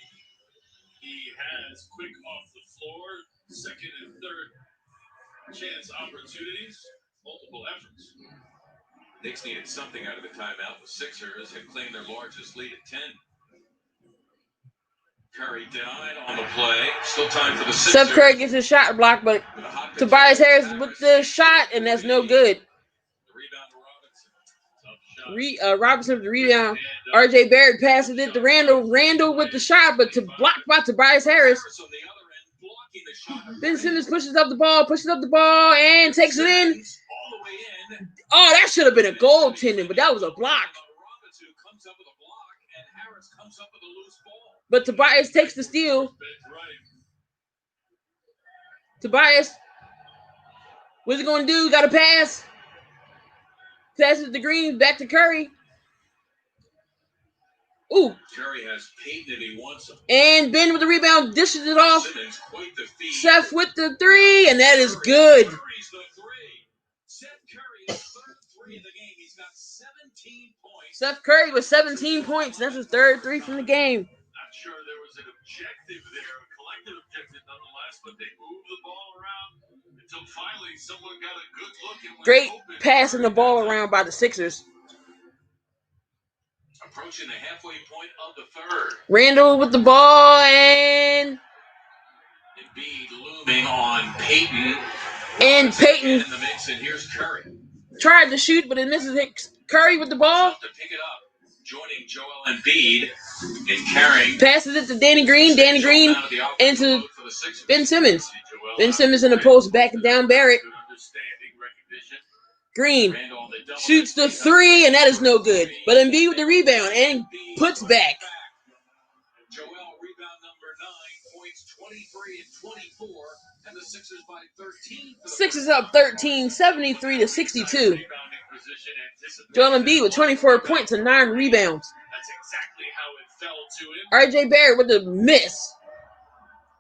B: he has quick off the floor. Second and third chance opportunities. Multiple efforts. Knicks needed something out of the timeout. The Sixers had claimed their largest lead at 10. Curry denied on the play. Still time for the Sixers.
A: Steph Curry gets his shot blocked, but Tobias Harris with the shot, and that's no good.
B: The rebound to Robinson. Tough shot.
A: Robinson with the rebound. RJ Barrett passes it to Randall. Randall with the shot, but blocked by Tobias Harris.
B: On the other end, blocking the shot.
A: Ben Simmons pushes up the ball, and takes it in.
B: All the way in.
A: Oh, that should have been a goaltending, but that was a block.
B: Robinson comes up with a block, and Harris comes up with a loose ball.
A: But Tobias takes the steal. Tobias, what's he going to do? Got a pass. Passes to Green, back to Curry. Ooh.
B: Curry has Payton if he wants him.
A: And Ben with the rebound, dishes it off.
B: Simmons, quite the feed.
A: Seth with the three, and that is good.
B: Curry's the three. Seth Curry, his third three of the game. He's got 17 points.
A: Seth Curry with 17 points. That's his third three from the game.
B: Not sure there was an objective there, a collective objective nonetheless, but they moved the ball around until finally someone got a good look and went
A: Great
B: open.
A: passing the ball around by the Sixers.
B: Approaching the halfway point of the third.
A: Randall with the ball, and
B: Embiid looming on Payton.
A: And Payton
B: in the mix, and here's Curry.
A: Tried to shoot, but it misses. Curry with the ball.
B: To pick it up, joining Joel Embiid and carrying.
A: Passes it to Danny Green. Danny Green into Ben Simmons. Ben Simmons in the post, backing down Barrett. Green shoots the three, and that is no good. But Embiid with the rebound and puts back.
B: Joel rebound number 9, points 23 and 24, and the Sixers by 13.
A: Sixers up 13, 73-62. Joel Embiid with 24 points and 9 rebounds.
B: That's exactly how it fell to him.
A: RJ Barrett with the miss.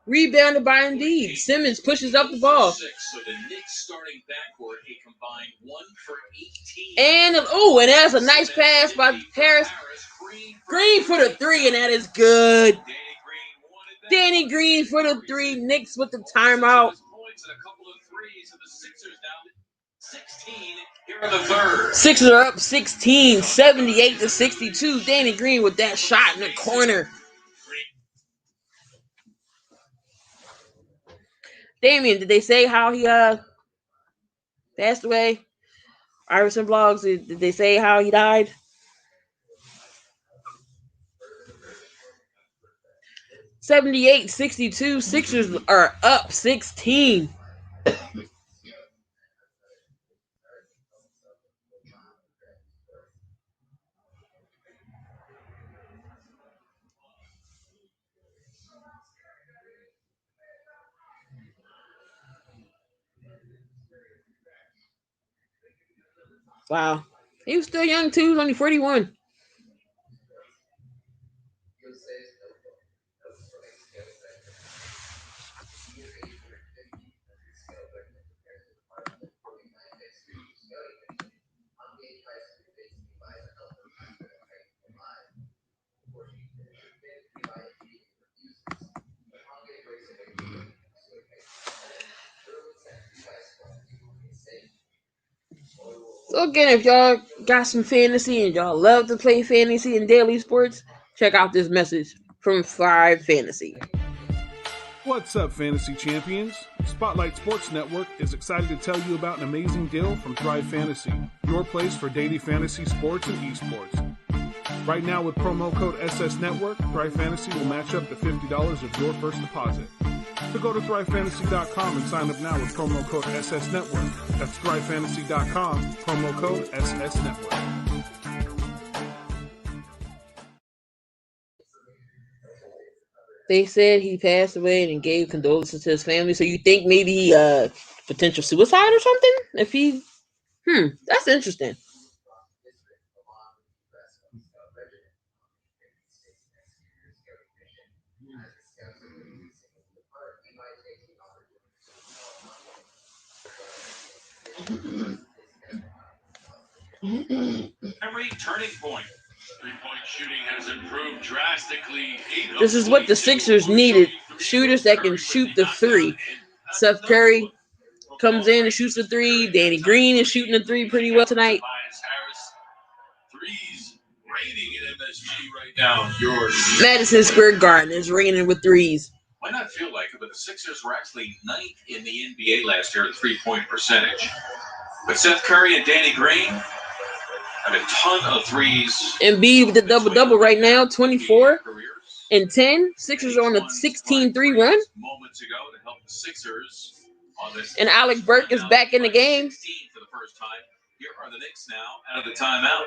A: Rebounded by Embiid. Simmons pushes up the ball.
B: So the Knicks starting backcourt, a combined 1 for 18.
A: And that's a nice pass by Harris. Green for the three, and that is good. Danny Green for the three. Knicks with the timeout. Sixers are up 16, 78-62. Danny Green with that shot in the corner. Damian, did they say how he passed away? Iverson Blogs, did they say how he died? (78-62). Sixers are up 16. Wow. He was still young, too. He was only 41. So again, if y'all got some fantasy and y'all love to play fantasy and daily sports, check out this message from 5 Fantasy.
D: What's up, Fantasy Champions? Spotlight Sports Network is excited to tell you about an amazing deal from Thrive Fantasy, your place for daily fantasy sports and esports. Right now with promo code SS Network, Thrive Fantasy will match up to $50 of your first deposit. So go to thrivefantasy.com and sign up now with promo code SS Network. That's thrivefantasy.com, promo code SS Network.
A: They said he passed away and gave condolences to his family. So you think maybe potential suicide or something? If he, that's interesting.
B: Every turning point. Three-point shooting has improved drastically.
A: This is what the Sixers needed. Shooters that can shoot the three. Seth Curry comes in and shoots the three. Danny Green is shooting the three pretty well tonight.
B: Threes raining in MSG right now. Yours.
A: Madison Square Garden is raining with threes.
B: Might not feel like it, but the Sixers were actually ninth in the NBA last year at three-point percentage. But Seth Curry and Danny Green have a ton of threes.
A: Embiid with the double-double right now, 24 and 10. Sixers are on a 16-3 run.
B: Moments ago to help the Sixers on this.
A: And Alec Burke is back in the game.
B: For the first time. Here are the Knicks now out of the timeout.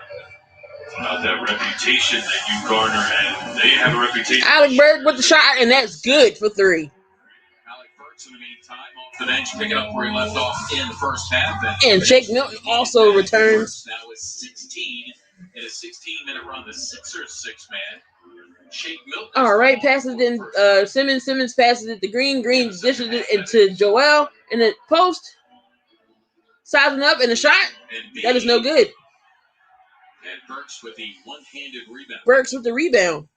B: It's about that reputation that you garner, and they have a reputation.
A: Alec Burke with the shot, and that's good for three.
B: Alec Burks, in the meantime, off the bench, picking up where he left off in the first half.
A: And Shake Milton also returns.
B: Now with 16 in a 16-minute run, the Sixers six-man. Shake Milton.
A: All right, passes in Simmons. Simmons passes it to Green. Green dishes it into Joel in the post. Sizing up in the shot. That is no good.
B: And Burks with the one-handed rebound.
A: Burks with the rebound.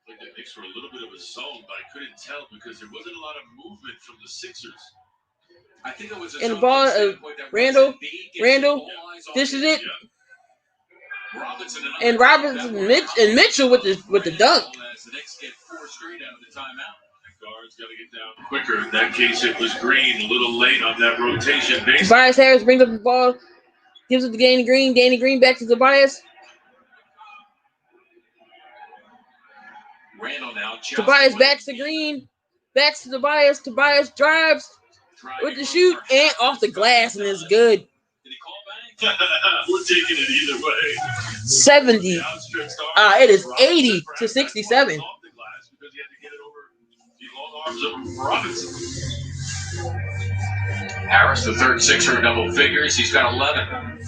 B: I think that Knicks were a little bit of a zone, but I couldn't tell because there wasn't a lot of movement from the Sixers. I think it was a
A: and the
B: zone
A: ball,
B: Randall
A: dishes it.
B: Yeah.
A: And Robinson and Mitchell with the dunk.
B: As the Knicks get four straight out of the timeout. The guards got to get down quicker. In that case, it was Green a little late on that rotation.
A: Tobias Harris brings up the ball. Gives it to Danny Green. Danny Green back to Tobias.
B: Randall now.
A: Tobias backs to Green. Backs to Tobias. Tobias drives with the shoot and off the glass, and it's good.
B: Did he call back? We're taking it either way.
A: 70. It is 80 to 67.
B: Harris, the third Sixer double figures. He's got 11.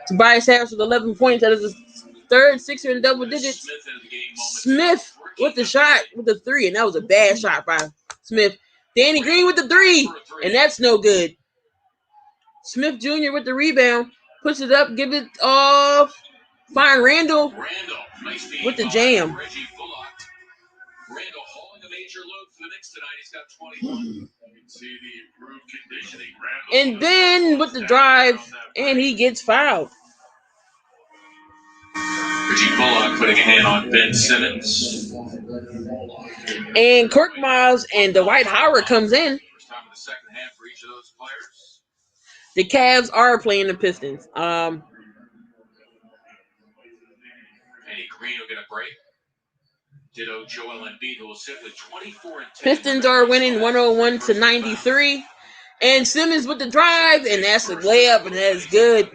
A: Tobias Harris with 11 points. That is his third Sixer in double digits. Smith with the shot with the three, and that was a bad shot by Smith. Danny Green with the three, and that's no good. Smith Jr. with the rebound. Puts it up, give it off. Find Randall with the jam.
B: Randall hauling a major load for the Knicks tonight. He's got 21. You can see the improved conditioning.
A: And Ben with the drive, and he gets fouled.
B: Reggie Bullock putting a hand on Ben Simmons.
A: And Kirk Miles and Dwight Howard comes in.
B: First time in the second half for each of those players.
A: The Cavs are playing the Pistons.
B: Danny Green will get a break. Ditto Joel Embiid, who will sit with 24 and 10.
A: Pistons are winning 101 to 93. And Simmons with the drive, and that's a layup, and that is good.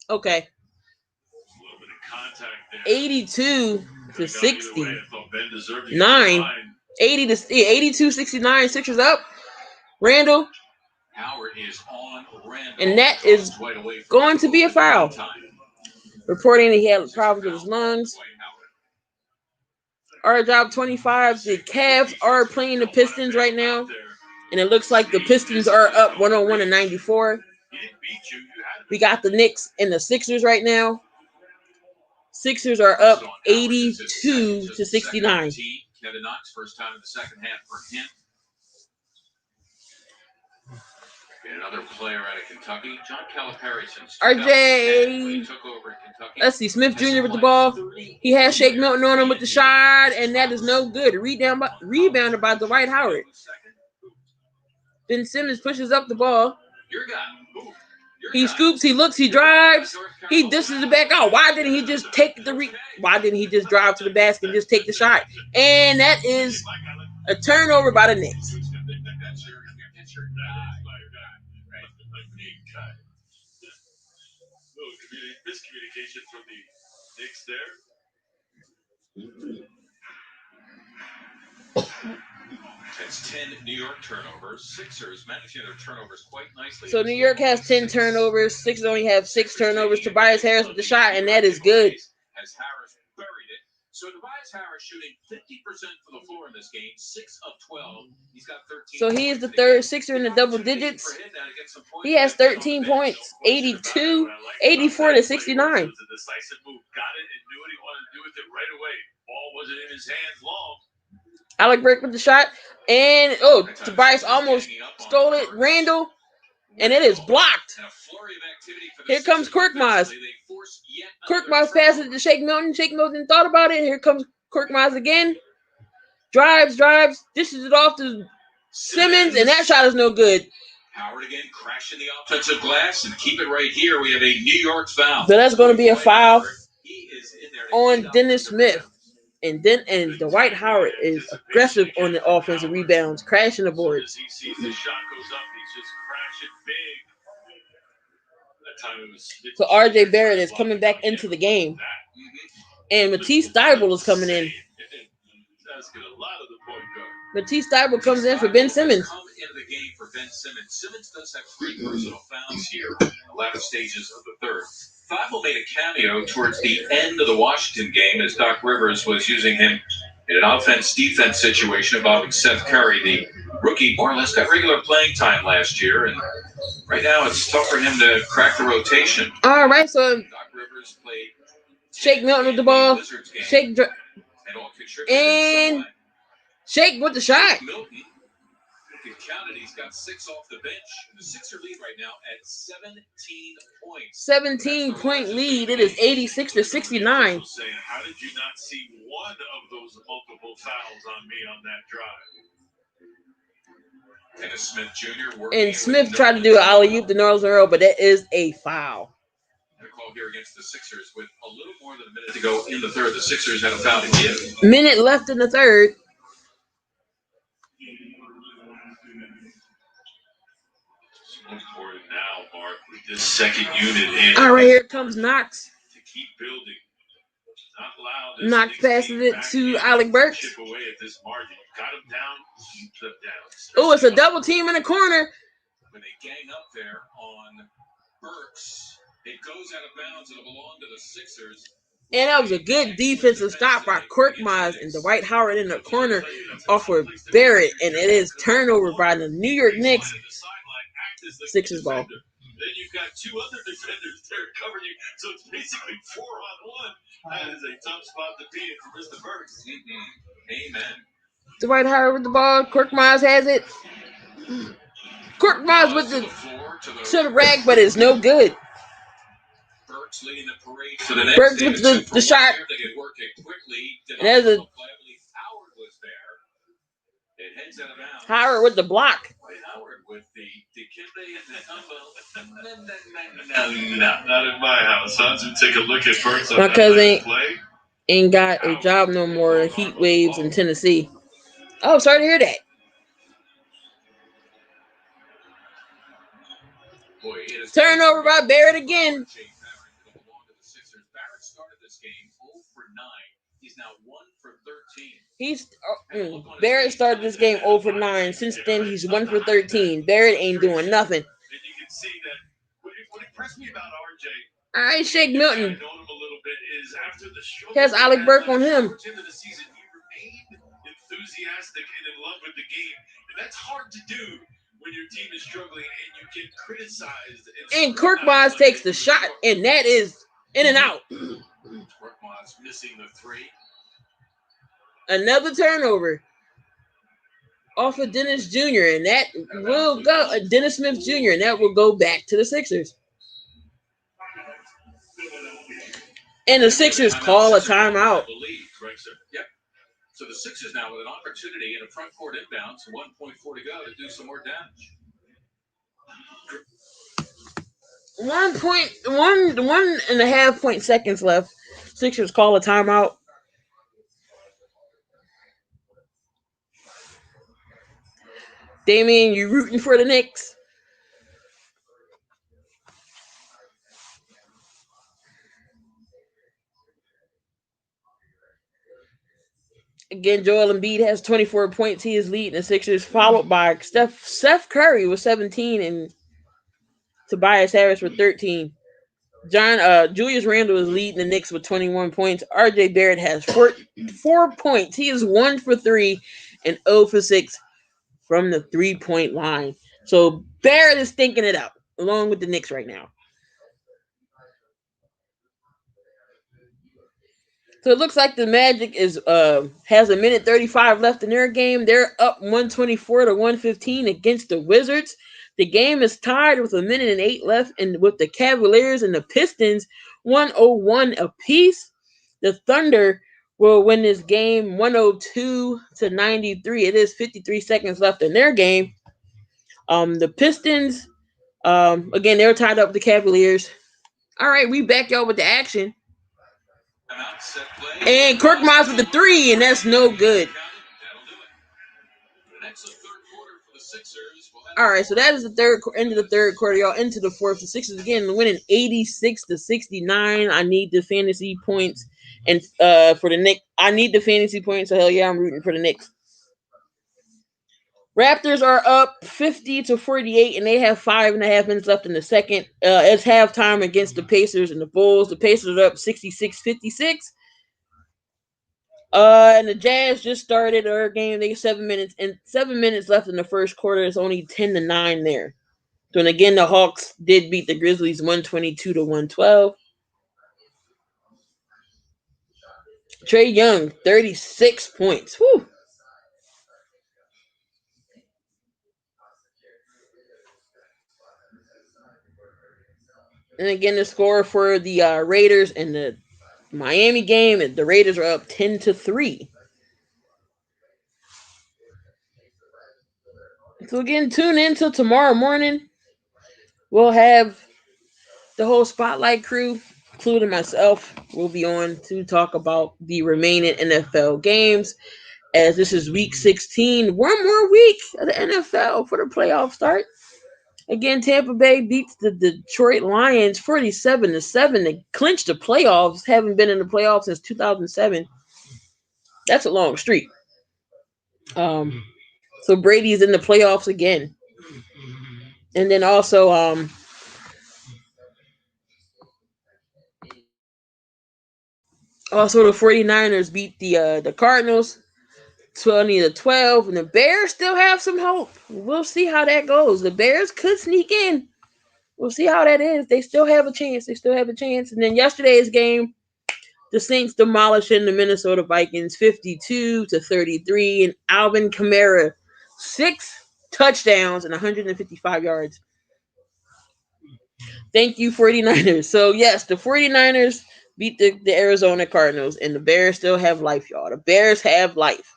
A: Okay. 82 to 69. 82-69. Sixers up. Randall.
B: Howard is on Randall.
A: And that is going to be a foul. Reporting that he had problems with his lungs. Our job 25. The Cavs are playing the Pistons right now. And it looks like the Pistons are up 101 to 94. We got the Knicks and the Sixers right now. Sixers are up 82 to 69.
B: Kevin Knox, first time in the second half for him. And another player out of Kentucky, John Calipari.
A: RJ.
B: Took over in Kentucky.
A: Let's see, Smith Jr. with the ball. He has Shake Milton on him with the shot, and that is no good. Rebounded by Dwight Howard. Ben Simmons pushes up the ball. He scoops, he looks, he drives, he dishes it back out. Why didn't he just Why didn't he just drive to the basket and just take the shot? And that is a turnover by the Knicks.
B: Miscommunication from the Knicks there. That's 10 New York turnovers. Sixers managing their turnovers quite nicely.
A: So New York has 10 turnovers. Sixers only have 6 turnovers. Tobias Harris with the shot, and that is good.
B: As Harris buried it. So Tobias Tobias Harris shooting 50% for the floor in this game, 6 of 12. He's got 13.
A: So he is the third Sixer in the double digits. He has 13 points, 82, 84 to 69.
B: Got it and knew what he wanted to do with it right away. Ball wasn't in his hands long.
A: Alec Burke with the shot. And, Tobias almost stole it. Randall. And it is blocked. Here comes Korkmaz. Korkmaz passes it to Shake Milton. Shake Milton thought about it. Here comes Korkmaz again. Drives, dishes it off to Simmons, and that shot is no good.
B: Howard again crashing the offensive glass, and keep it right here. We have a New York foul.
A: So that's going to be a foul on Dennis Smith. And Dwight Howard is aggressive on the offensive rebounds, crashing the boards.
B: As he sees the shot goes up, he's just crashing big.
A: So RJ Barrett is coming back into the game. And Matisse Thybulle is coming in. Matisse Thybulle comes in for Ben Simmons.
B: Simmons does have 3 personal fouls here in the latter stages of the third. Thybulle made a cameo towards the end of the Washington game as Doc Rivers was using him in an offense-defense situation involving Seth Curry. The rookie more or less got regular playing time last year, and right now it's tough for him to crack the rotation.
A: All right, so
B: Doc Rivers played
A: Shake Milton with the ball. Shake and Shake with the shot.
B: Milton counted. He's got 6 off the bench. The Sixer lead right now at 17 points.
A: 17-point lead. It is 86 to 69.
B: How did you not see one of those multiple fouls on me on that drive? Dennis Smith Jr.
A: And Smith tried to do an alley-oop to Nerlens Earl, but that is a foul.
B: The call here against the Sixers with a little more than a minute to go in the third. The Sixers had a foul to give.
A: Minute left in the third.
B: Important now, Mark, with this second unit in.
A: All right, here comes Knox.
B: To keep building. Not allowed.
A: Knox passes it to Alec Burke.
B: Chip away at this margin. Got him down. Keep them down.
A: Oh, it's a double team in the corner.
B: When they gang up there on Burks, it goes out of bounds. It'll belong to the Sixers.
A: And that was a good defensive stop by Korkmaz and Dwight Howard in the corner off of Barrett. And it is turnover by the New York Knicks. Sixers ball.
B: Then you've got 2 other defenders there covering you, so it's basically 4-on-1. That is a tough spot to be in for Mr. Burks. Amen.
A: Dwight Howard with the ball. Korkmaz has it. Korkmaz with the rack, but it's no good.
B: Burks leading the parade for the next.
A: Burks with the shot. And there's a Howard with the block.
B: Howard with the not in my house. So I'm going to take a look at Burks.
A: My cousin ain't got a job no more. Heat waves in Tennessee. Oh, sorry to hear that. Turnover by Barrett again.
B: Barrett started this game 0 for 9. He's now 1 for 13.
A: Barrett started this game 0 for 9. Since then, he's 1 for 13. Barrett ain't doing nothing.
B: And you can see that what impressed me about RJ.
A: All right, Shake Milton.
B: Known him a little bit is after the show.
A: Has Alec Burke on him.
B: Towards the end of the season, he remained enthusiastic and in love with the game, and that's hard to do when your team is struggling and you get criticized.
A: And Korkmaz takes the shot, and that is in and out.
B: Korkmaz missing the 3.
A: Another turnover off of Dennis Jr. and that will go Dennis Smith Jr. and that will go back to the Sixers. And the Sixers call a timeout.
B: Yep. So the Sixers now with an opportunity in a front court inbound, so 1.4 to go to do some more damage.
A: 1.5 point seconds left. Sixers call a timeout. Damian, you rooting for the Knicks? Again, Joel Embiid has 24 points. He is leading the Sixers, followed by Seth Curry with 17 and Tobias Harris with 13. Julius Randle is leading the Knicks with 21 points. RJ Barrett has 4 points. He is 1 for 3 and 0 for 6 from the 3-point line. So Barrett is thinking it out along with the Knicks right now. So it looks like the Magic has a minute 35 left in their game. They're up 124 to 115 against the Wizards. The game is tied with a minute and 8 left, and with the Cavaliers and the Pistons 101 apiece. The Thunder will win this game 102 to 93. It is 53 seconds left in their game. The Pistons, again, they're tied up with the Cavaliers. All right, we back y'all with the action. And Korkmaz with the 3, and that's no good. All right, so that is the end of the third quarter, y'all. Into the fourth. The Sixers again winning 86 to 69. I need the fantasy points, and for the Knicks, I need the fantasy points. So hell yeah, I'm rooting for the Knicks. Raptors are up 50 to 48, and they have 5.5 minutes left in the second. It's halftime against the Pacers and the Bulls. The Pacers are up 66-56. And the Jazz just started their game. They have 7 minutes left in the first quarter. It's only 10-9 there. So, and again, the Hawks did beat the Grizzlies 122 to 112. Trae Young, 36 points. Whew. And again, the score for the Raiders and the Miami game, the Raiders are up 10 to 3. So again, tune in till tomorrow morning. We'll have the whole Spotlight crew, including myself, will be on to talk about the remaining NFL games, as this is week 16. One more week of the NFL for the playoff start. Again, Tampa Bay beats the Detroit Lions 47-7 to clinch the playoffs. Haven't been in the playoffs since 2007. That's a long streak. So Brady's in the playoffs again. And then also the 49ers beat the Cardinals 20-12, and the Bears still have some hope. We'll see how that goes. The Bears could sneak in. We'll see how that is. They still have a chance. And then yesterday's game, the Saints demolishing the Minnesota Vikings 52-33, and Alvin Kamara 6 touchdowns and 155 yards. Thank you, 49ers. So, yes, the 49ers beat the Arizona Cardinals, and the Bears still have life, y'all. The Bears have life.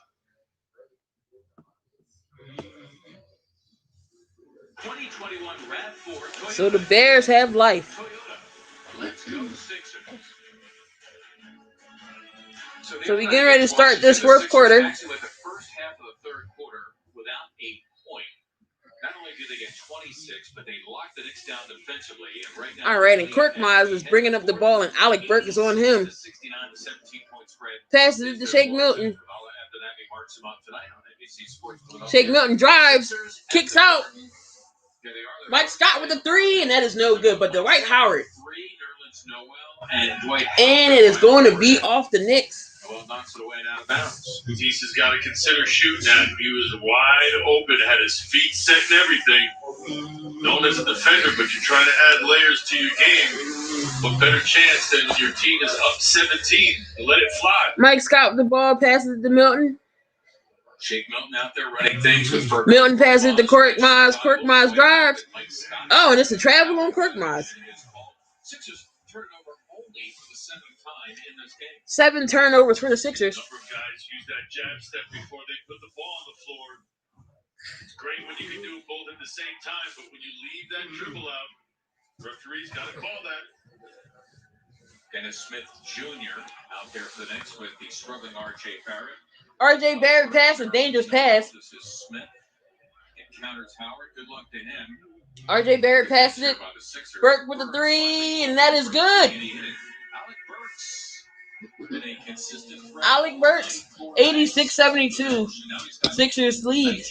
B: 2021 RAV4
A: So the Bears have life.
B: Let's go Sixers.
A: So we getting ready to start this fourth quarter.
B: Actually went the first half of the third quarter without a point. Not only did they get 26, but they locked the Knicks down defensively. And right now,
A: all right, and Korkmaz is bringing up the ball, and Alec Burks is on him. Passes it to Shake Milton. Shake Milton drives, kicks out. Mike Scott with the 3, and that is no good. But Dwight Howard. And it is going to be off the Knicks.
B: Well, knocks it away and out of bounds. Matisse has got to consider shooting that. He was wide open, had his feet set and everything. Known as a defender, but you're trying to add layers to your game. What better chance than your team is up 17? Let it fly.
A: Mike Scott with the ball, passes it to Milton.
B: Shake Milton out there running things with Burke.
A: Milton passes it to Korkmaz. Korkmaz drives. Oh, and it's a travel on Korkmaz.
B: Sixers turnover only for the 7th time in this game.
A: 7 turnovers for the Sixers.
B: A number of guys use that jab step before they put the ball on the floor. It's great when you can do both at the same time, but when you leave that dribble out, referee's got to call that. Dennis Smith Jr. out there for the Knicks with the struggling R.J. Barrett.
A: R.J. Barrett pass, a dangerous pass.
B: This is Smith. Encounters Howard. Good luck to him.
A: R.J. Barrett passes it. Burke with the 3, and that is good. Alec Burks, 86-72. Sixers lead.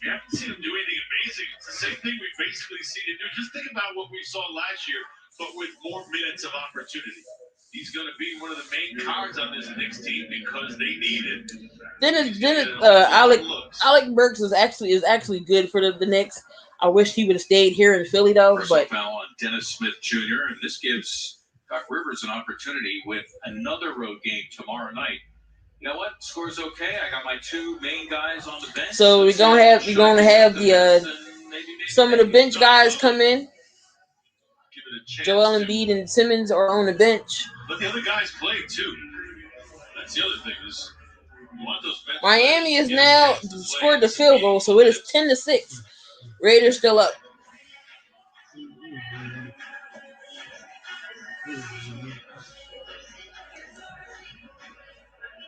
B: We haven't seen him do anything amazing. It's the same thing we've basically seen him do. Just think about what we saw last year, but with more minutes of opportunity. He's going to be one of the main cards on this Knicks team because they need it.
A: Alec Burks is actually good for the Knicks. I wish he would have stayed here in Philly though.
B: Personal foul on Dennis Smith Jr. and this gives Doc Rivers an opportunity with another road game tomorrow night. You know what? Score's okay. I got my two main guys on the bench.
A: So we're gonna have the some of the bench guys come in. Joel Embiid and Simmons are on the bench.
B: But the other guys played too. That's the other thing is
A: Miami is now scored the field goal, so it is 10-6. Raiders still up.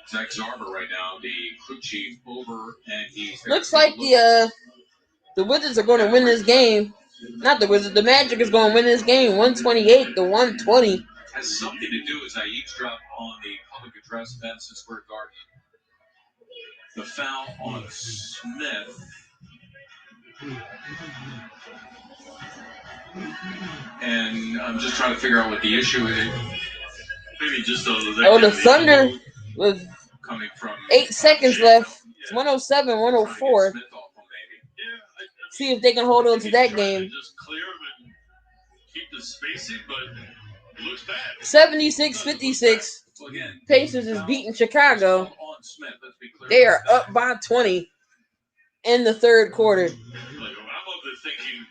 B: Zach Zarber right now, the crew chief, over, and he's
A: looks like the Wizards are going to win this game. Not the Wizards, the Magic is going to win this game, 128-120.
B: Has something to do as I eavesdrop on the public address at Madison Square Garden. The foul on Smith. And I'm just trying to figure out what the issue is. Maybe just
A: the Thunder with
B: coming from
A: 8 seconds left. It's 107-104. See if they can hold on to that game.
B: Just clear them and keep the spacing, but it looks bad.
A: 76-56. Pacers is beating Chicago. They are up by 20 in the third quarter.
B: I'm over there thinking,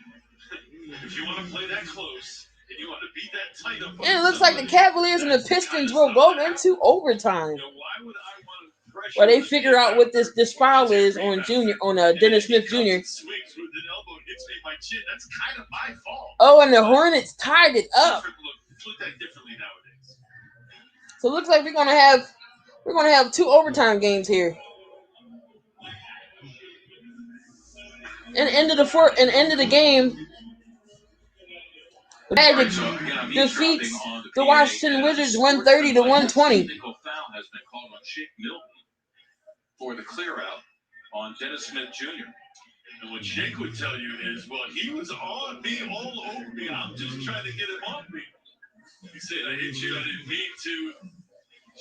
B: if you want to play that close and you want to beat that tight up,
A: and it looks like the Cavaliers and the Pistons will go into overtime. Well, they figure out what this foul is on Dennis Smith Jr. Oh, and the Hornets tied it up. So it looks like we're gonna have 2 overtime games here. And end of the game, the Magic defeats the Washington Wizards 130-120.
B: For the clear out on Dennis Smith Jr. And what Shake would tell you is, well, he was on me, all over me. I'm just trying to get him on me. He said, I hit you. I didn't mean to.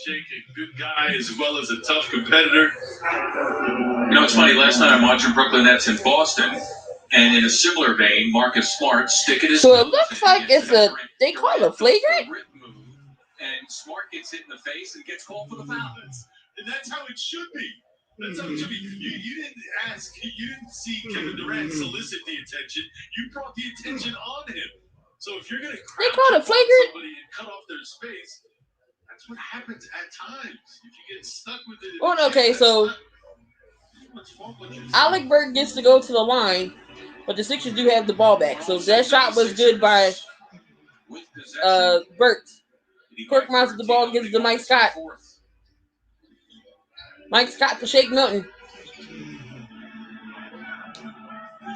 B: Shake, a good guy as well as a tough competitor. You know, it's funny. Last night I'm watching Brooklyn Nets in Boston, and in a similar vein, Marcus Smart sticking his.
A: So it looks like they call it a flagrant.
B: And Smart gets hit in the face and gets called for the foul. And that's how it should be. That's how it should be. You didn't ask. You didn't see Kevin Durant solicit the attention. You brought the attention on him. So if you're going to
A: call it flagrant
B: somebody and cut off their space, that's what happens at times. If you get stuck with it.
A: Well, okay, so Alec Burks gets to go to the line, but the Sixers do have the ball back. So that shot was good by Burks. Korkmaz with the ball, gives it to Mike Scott. Mike Scott to Shake Milton.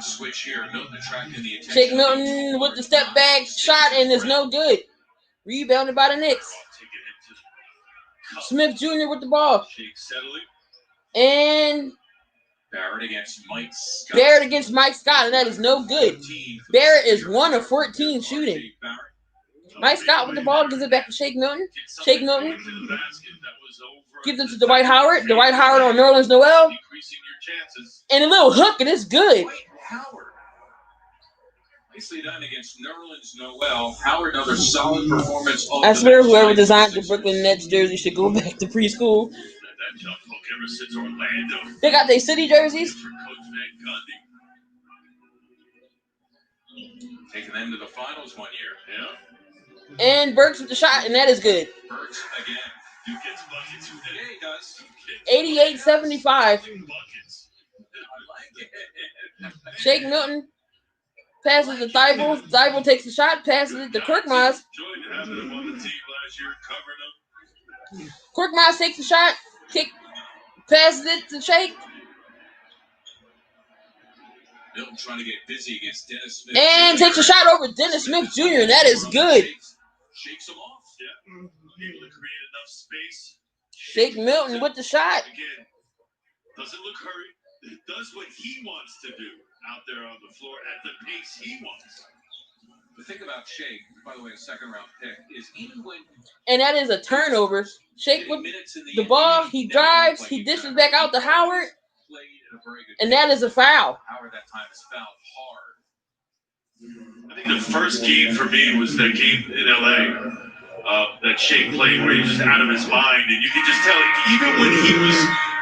B: Switch here. Milton attracting the attention.
A: Shake Milton with the step back shot, and it's no good. Rebounded by the Knicks. Smith Jr. with the ball. And
B: Barrett against
A: Mike Scott, and that is no good. Barrett is 1 of 14 shooting. Mike Scott with the ball, gives it back to Shake Milton. Shake Milton gives it to Dwight Howard. Dwight Howard on Nerlens Noel. And a little hook, and it's good.
B: Nicely done against Nerlens Noel. Howard, another solid performance.
A: I swear whoever designed the Brooklyn Nets jersey should go back to preschool. They got their city jerseys.
B: Taking them to the finals one year. Yeah.
A: And Burks with the shot, and that is good.
B: Burks again. Yeah, he does.
A: 88-75. Shake Milton passes to Thibault. Thibault takes the shot, passes it to Korkmaz. Korkmaz takes the shot, passes it to Shake.
B: Milton trying to get busy against Dennis Smith.
A: And takes a shot over Dennis Smith Jr., and that is good.
B: Shakes him off. Yeah. Able to create enough space.
A: Shake Milton with the shot.
B: Again, doesn't look hurried. does what he wants to do out there on the floor at the pace he wants. The thing about Shake, by the way, a second-round pick, is even when...
A: And that is a turnover. Shake with the ball. He drives. He dishes back out to Howard. And that is a foul.
B: Howard that time is fouled hard. I think the first game for me was that game in L.A., that Shake played where he was just out of his mind. And you could just tell, even when he was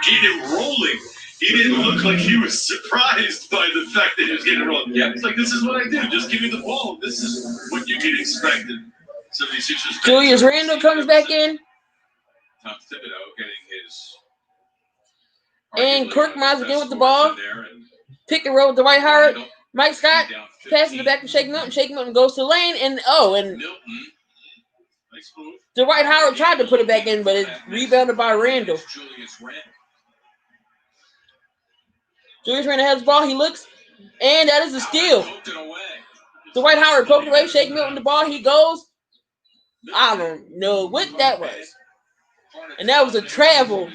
B: getting it rolling, he didn't look like he was surprised by the fact that he was getting it rolling. Yeah. It's like, this is what I do. Just give me the ball. This is what you get expected. 76ers.
A: Julius Randle comes back in.
B: Tom Thibodeau getting his...
A: And Korkmaz again with the ball. Pick and roll with Dwight Howard. Mike Scott passes it back to Shake Milton. Shake Milton goes to the lane. And Dwight Howard tried to put it back in, but it's rebounded by Randle. Julius Randle has the ball. He looks. And that is a steal. Dwight Howard poked away. Shake Milton the ball. He goes. I don't know what that was. And that was a travel.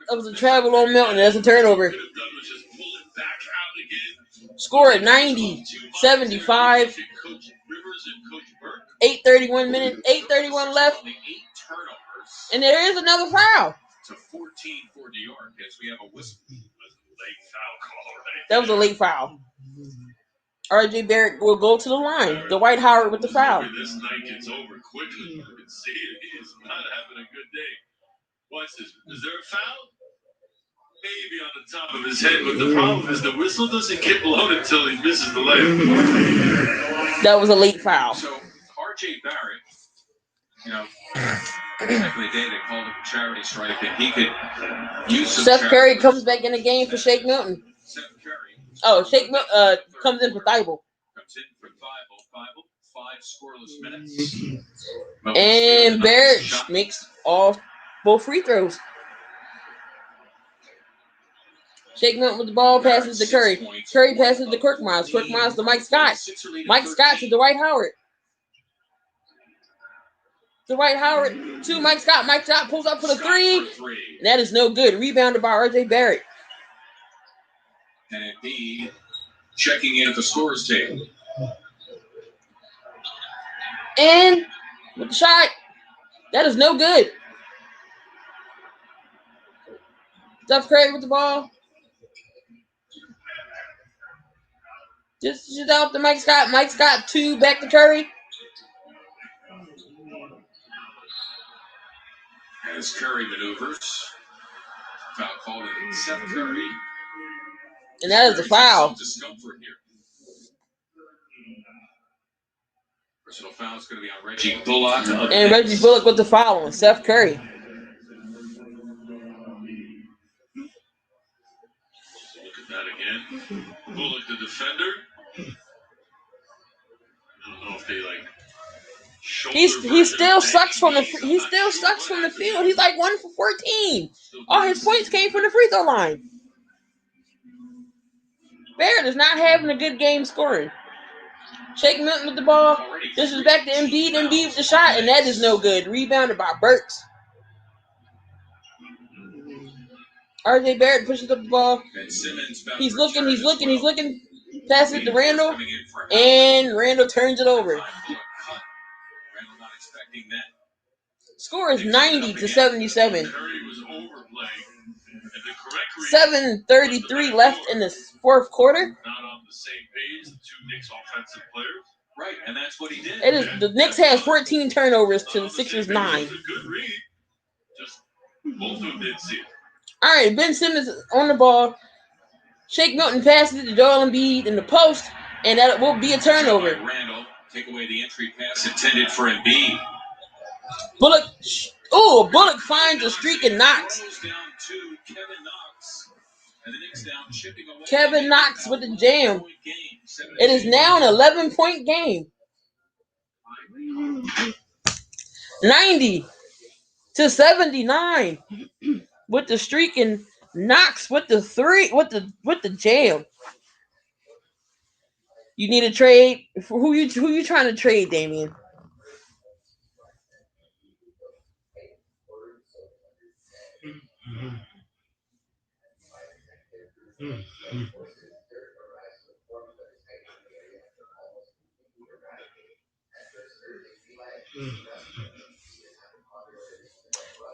A: That was a travel on Milton. That's a turnover. Score at 90-75. 8:31 minutes. 8:31 left. And there is another foul.
B: To 14 for New York as we have a whistle.
A: That was a late foul. R.J. Barrett will go to the line. Dwight Howard with the foul.
B: This night gets over quickly. You can see it. He is not having a good day. Watch this. Is there a foul? Maybe on the top of his head, but the problem is the whistle doesn't get blown until he misses the layup.
A: That was a late foul.
B: So R.J. Barrett, back in the day they called it a charity strike, and he could use some
A: Seth Curry comes back in the game for Shake Milton.
B: Seth Curry.
A: Oh, Shake Milton comes in for Thibault.
B: Comes in for Thibault. 5 scoreless minutes.
A: And Barrett makes both free throws. Shake Milton with the ball, passes to Curry. Curry passes to Korkmaz. Korkmaz to Mike Scott. Mike Scott to Dwight Howard. Dwight Howard to Mike Scott. Mike Scott pulls up for the three. And that is no good. Rebounded by R.J. Barrett.
B: And Embiid checking in at the scorer's table.
A: And with the shot, that is no good. Steph Curry with the ball. Just out to Mike Scott. Mike Scott 2 back to Curry.
B: As Curry maneuvers. Foul called in Seth Curry.
A: And that is a foul.
B: Discomfort here. Personal foul is going to be on Reggie Bullock.
A: And Reggie Bullock with the foul on Seth Curry.
B: Look at that again. Bullock, the defender. I don't know if they
A: he still sucks from the field. He's like 1 for 14. All his points came from the free throw line. Barrett is not having a good game scoring. Shake Milton with the ball. This is back to Embiid. Embiid with the shot, and that is no good. Rebounded by Burks. R.J. Barrett pushes up the ball. He's looking. Passes it to Randle, and Randle turns it over. Score is 90-77. 7:33 left in the fourth quarter.
B: Not on the same page, the two Knicks offensive players. Right, and that's what he did.
A: It is the Knicks has 14 turnovers to the Sixers 9.
B: It was a good read. Just both of them didn't see it.
A: All right, Ben Simmons on the ball. Shake Milton passes it to Joel Embiid in the post, and that will be a turnover.
B: Randall take away the entry pass intended for Embiid.
A: Bullock finds a streak and knocks. Kevin Knox with the jam. It is now an 11-point game. 90-79 with the streak and Knox with the three with the jam. You need a trade. Who you trying to trade, Damian?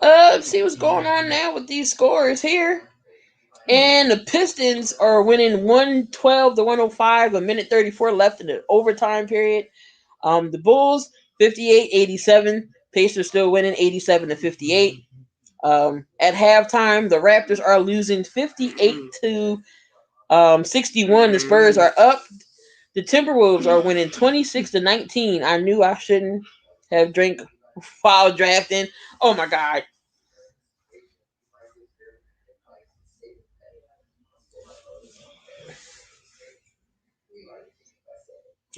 A: Let's see what's going on now with these scores here. And the Pistons are winning 112 to 105, a minute 34 left in the overtime period. The Bulls 58-87. Pacers still winning 87 to 58. At halftime, the Raptors are losing 58 to 61. The Spurs are up. The Timberwolves are winning 26 to 19. I knew I shouldn't have drank while drafting. Oh my God.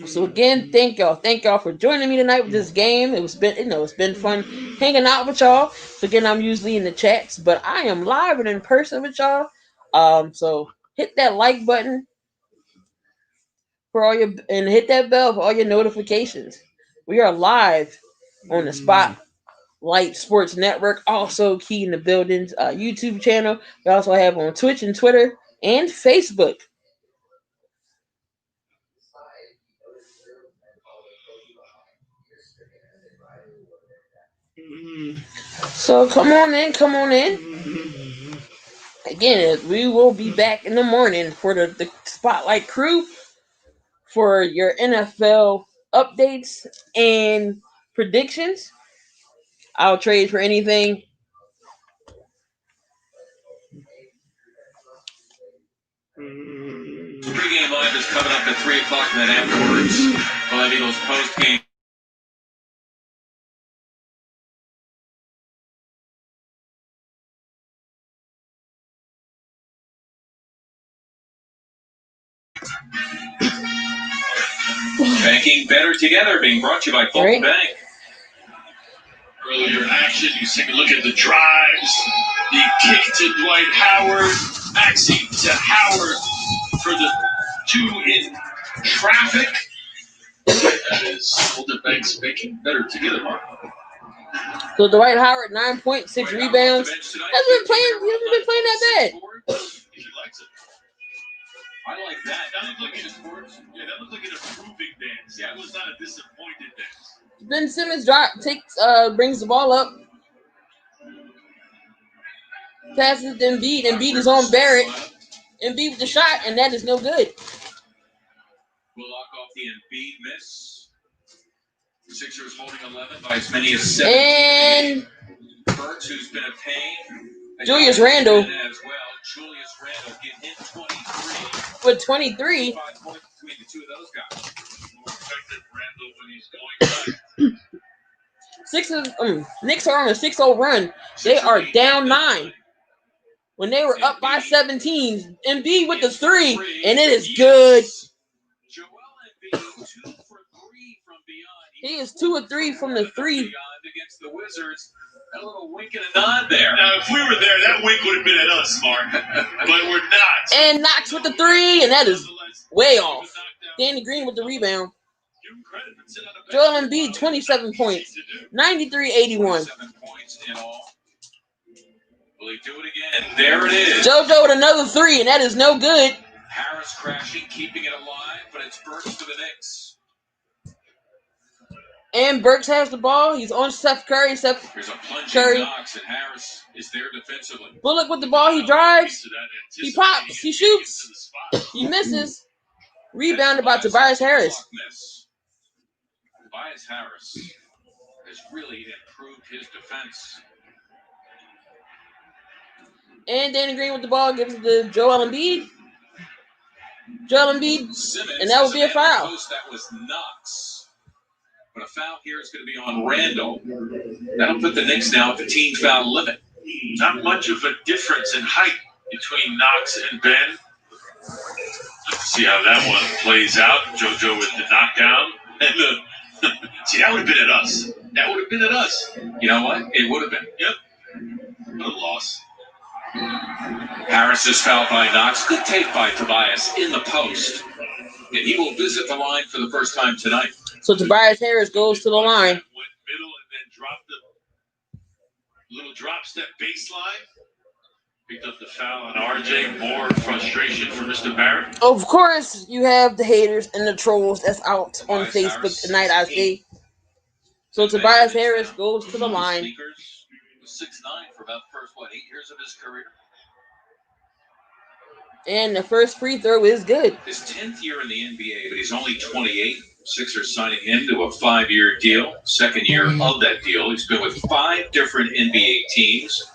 A: So again, thank y'all for joining me tonight with this game. It's been fun hanging out with y'all. So again, I'm usually in the chats, but I am live and in person with y'all. So hit that like button for all your and hit that bell for all your notifications. We are live on the Spotlight Sports Network, also KeyInDaBuilding's YouTube channel. We also have on Twitch and Twitter and Facebook. So come on in. Again, we will be back in the morning for the Spotlight crew for your NFL updates and predictions. I'll trade for anything.
B: Pre-game live is coming up at 3 o'clock, and then afterwards, we'll have Eagles post-game. Banking better together, being brought to you by Fulton Bank.
E: Earlier action, you take a look at the drives, the kick to Dwight Howard, Maxey to Howard for the two in traffic. That is Fulton Bank's banking better together, Mark.
A: So Dwight Howard, 9.6 rebounds. He hasn't been playing that bad.
E: He likes it. I like that. That looked like that looked like an improving dance. That was not a disappointed dance.
A: Ben Simmons brings the ball up. Passes to Embiid. Embiid is on Barrett. Embiid with the shot, and that is no good.
B: We'll lock off the Embiid miss. Sixers holding 11 by as many as 17.
A: And
B: Burks, who's been a pain.
A: Julius Randle.
B: As well. Julius Randle give him 23.
A: With 23.
B: 5 points between the two of those guys. More effective Randle when he's going back.
A: Knicks are on a 6-0 run. They are down 9. When they were up by 17, Embiid with the 3, and it is good.
B: Joel Embiid 2 for 3 from beyond.
A: He is 2 or 3 from the 3.
B: Against the Wizards. A little wink and a nod there.
E: Now, if we were there, that wink would have been at us, Mark. But we're not.
A: And Knox with the 3, and that is way off. Danny Green with the rebound. Joel Embiid, 27 points. 93-81.
B: 7 points in all. Will he do it again? There it is.
A: JoJo with another 3, and that is no good.
B: Harris crashing, keeping it alive, but it's Burks for the Knicks.
A: And Burks has the ball. He's on Steph Curry.
B: Here's a plunging
A: Curry.
B: Knox, and Harris is there defensively.
A: Bullock with the ball. He drives. He pops. He shoots. He misses. Rebounded by Tobias Harris.
B: Tobias Harris has really improved his defense.
A: And Danny Green with the ball gives it to Joel Embiid. Joel Embiid.
B: Simmons,
A: and that would be a foul.
B: That was Knox. But a foul here is going to be on Randle. That'll put the Knicks now at the team foul limit.
E: Not much of a difference in height between Knox and Ben. Let's see how that one plays out. JoJo with the knockdown. And see, that would have been at us. That would have been at us.
B: You know what? It would have been.
E: Yep. What a loss.
B: Harris is fouled by Knox. Good take by Tobias in the post. And he will visit the line for the first time tonight.
A: So Tobias Harris goes to the line.
E: Went middle and then dropped the little drop step baseline. Picked up the foul on RJ. More frustration for Mr. Barrett.
A: Of course, you have the haters and the trolls that's out on
E: Tobias
A: Facebook
E: Harris,
A: tonight, I
E: 6'8".
A: see. So Tobias Harris goes to the line.
E: Sneakers. 6'9" for about the first, 8 years of his career.
A: And the first free throw is good.
E: His 10th year in the NBA, but he's only 28. Sixers signing him to a 5-year deal. Second year of that deal. He's been with 5 different NBA teams,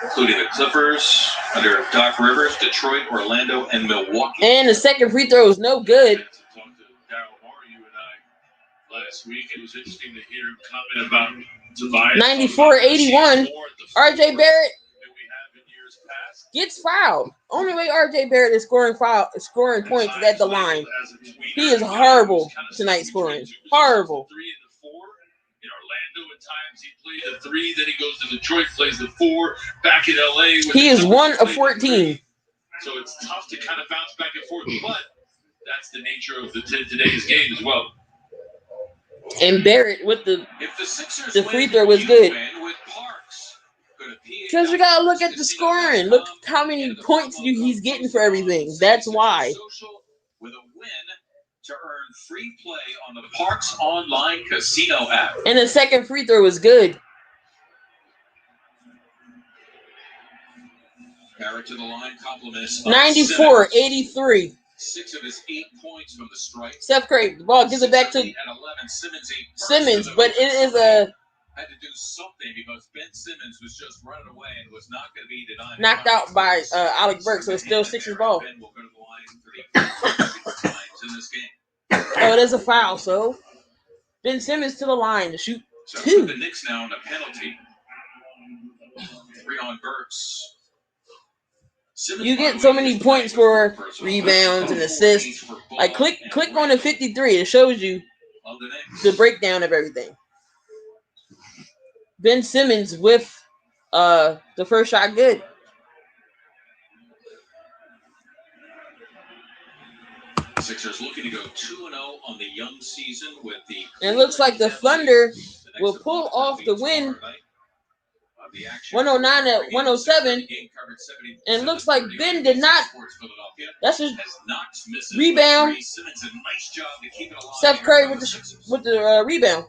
E: including the Clippers under Doc Rivers, Detroit, Orlando, and Milwaukee.
A: And the second free throw is no good.
E: I talked to Daryl Morey, you and I, last week. It was interesting to hear him comment about Tobias.
A: 94-81. RJ Barrett
E: that we have in years past.
A: gets fouled. Only way RJ Barrett is scoring points is at the line. He is horrible tonight scoring. Horrible.
E: 3 and the 4. In Orlando, at times he played the 3, then he goes to Detroit, plays the 4. Back in LA,
A: He is 1 of 14.
E: So it's tough to kind of bounce back and forth, but that's the nature of today's game as well.
A: And Barrett with the
E: If the Sixers
A: free throw was good.
E: with Parks,
A: Because you gotta look at the scoring. Look how many points he's getting for everything. That's why.
E: With a win to earn free play on the Parks Online Casino app.
A: And the second free throw was good.
E: Barrett to the line, compliments
A: 94-83.
E: 6 of his 8 points from the strike.
A: Steph Curry, the ball gives it back to
E: At 11,
A: Simmons, but it is a
E: had to do something because Ben Simmons was just running away and was not going to be denied.
A: knocked out by Alec Burks, so it's still Sixers ball.
E: Ben will go to the line for the 6 times in this game.
A: Oh, it is a foul, so Ben Simmons to the line to shoot
E: So
A: 2.
E: the Knicks now on a penalty. 3 on Burks. Simmons,
A: You
E: by
A: get
E: the
A: so
E: way,
A: many
E: is
A: points
E: playing
A: for
E: with
A: rebounds and
E: 4
A: assists.
E: points for ball
A: Like click
E: and
A: on the 53. It shows you
E: of the Knicks.
A: the breakdown of everything. Ben Simmons with the first shot good.
E: Sixers looking to go 2-0 on the young season with the.
A: And it looks like the Thunder will pull off the win 109-107. And it looks like Ben did not. That's his rebound. Steph Curry with the rebound.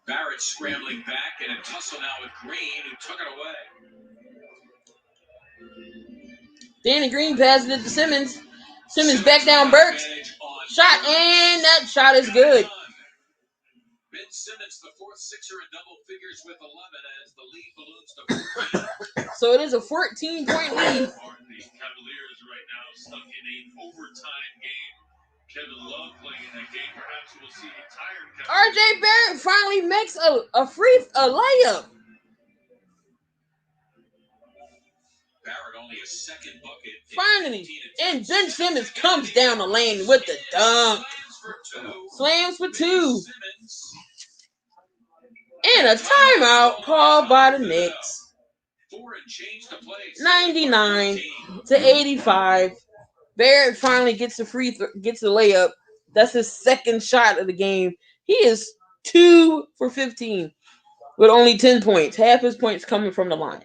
E: Barrett scrambling back and a tussle now with Green, who took it away.
A: Danny Green passes it to Simmons. Simmons back down Burks. Shot, and that shot is good.
E: Ben Simmons, the 4th Sixer in double figures with 11 as the lead balloons to 14.
A: So it is a 14-point lead.
E: The Cavaliers right now stuck in an overtime game. Kevin Love playing in that game. Perhaps we'll see a tired Cavaliers.
A: RJ Barrett finally makes a layup.
E: Barrett only a second bucket.
A: Finally. And Ben Simmons comes down the lane with the dunk. Slams for 2. And a timeout called by the Knicks. 99-85. Barrett finally gets the gets the layup. That's his second shot of the game. He is 2 for 15 with only 10 points. Half his points coming from the line.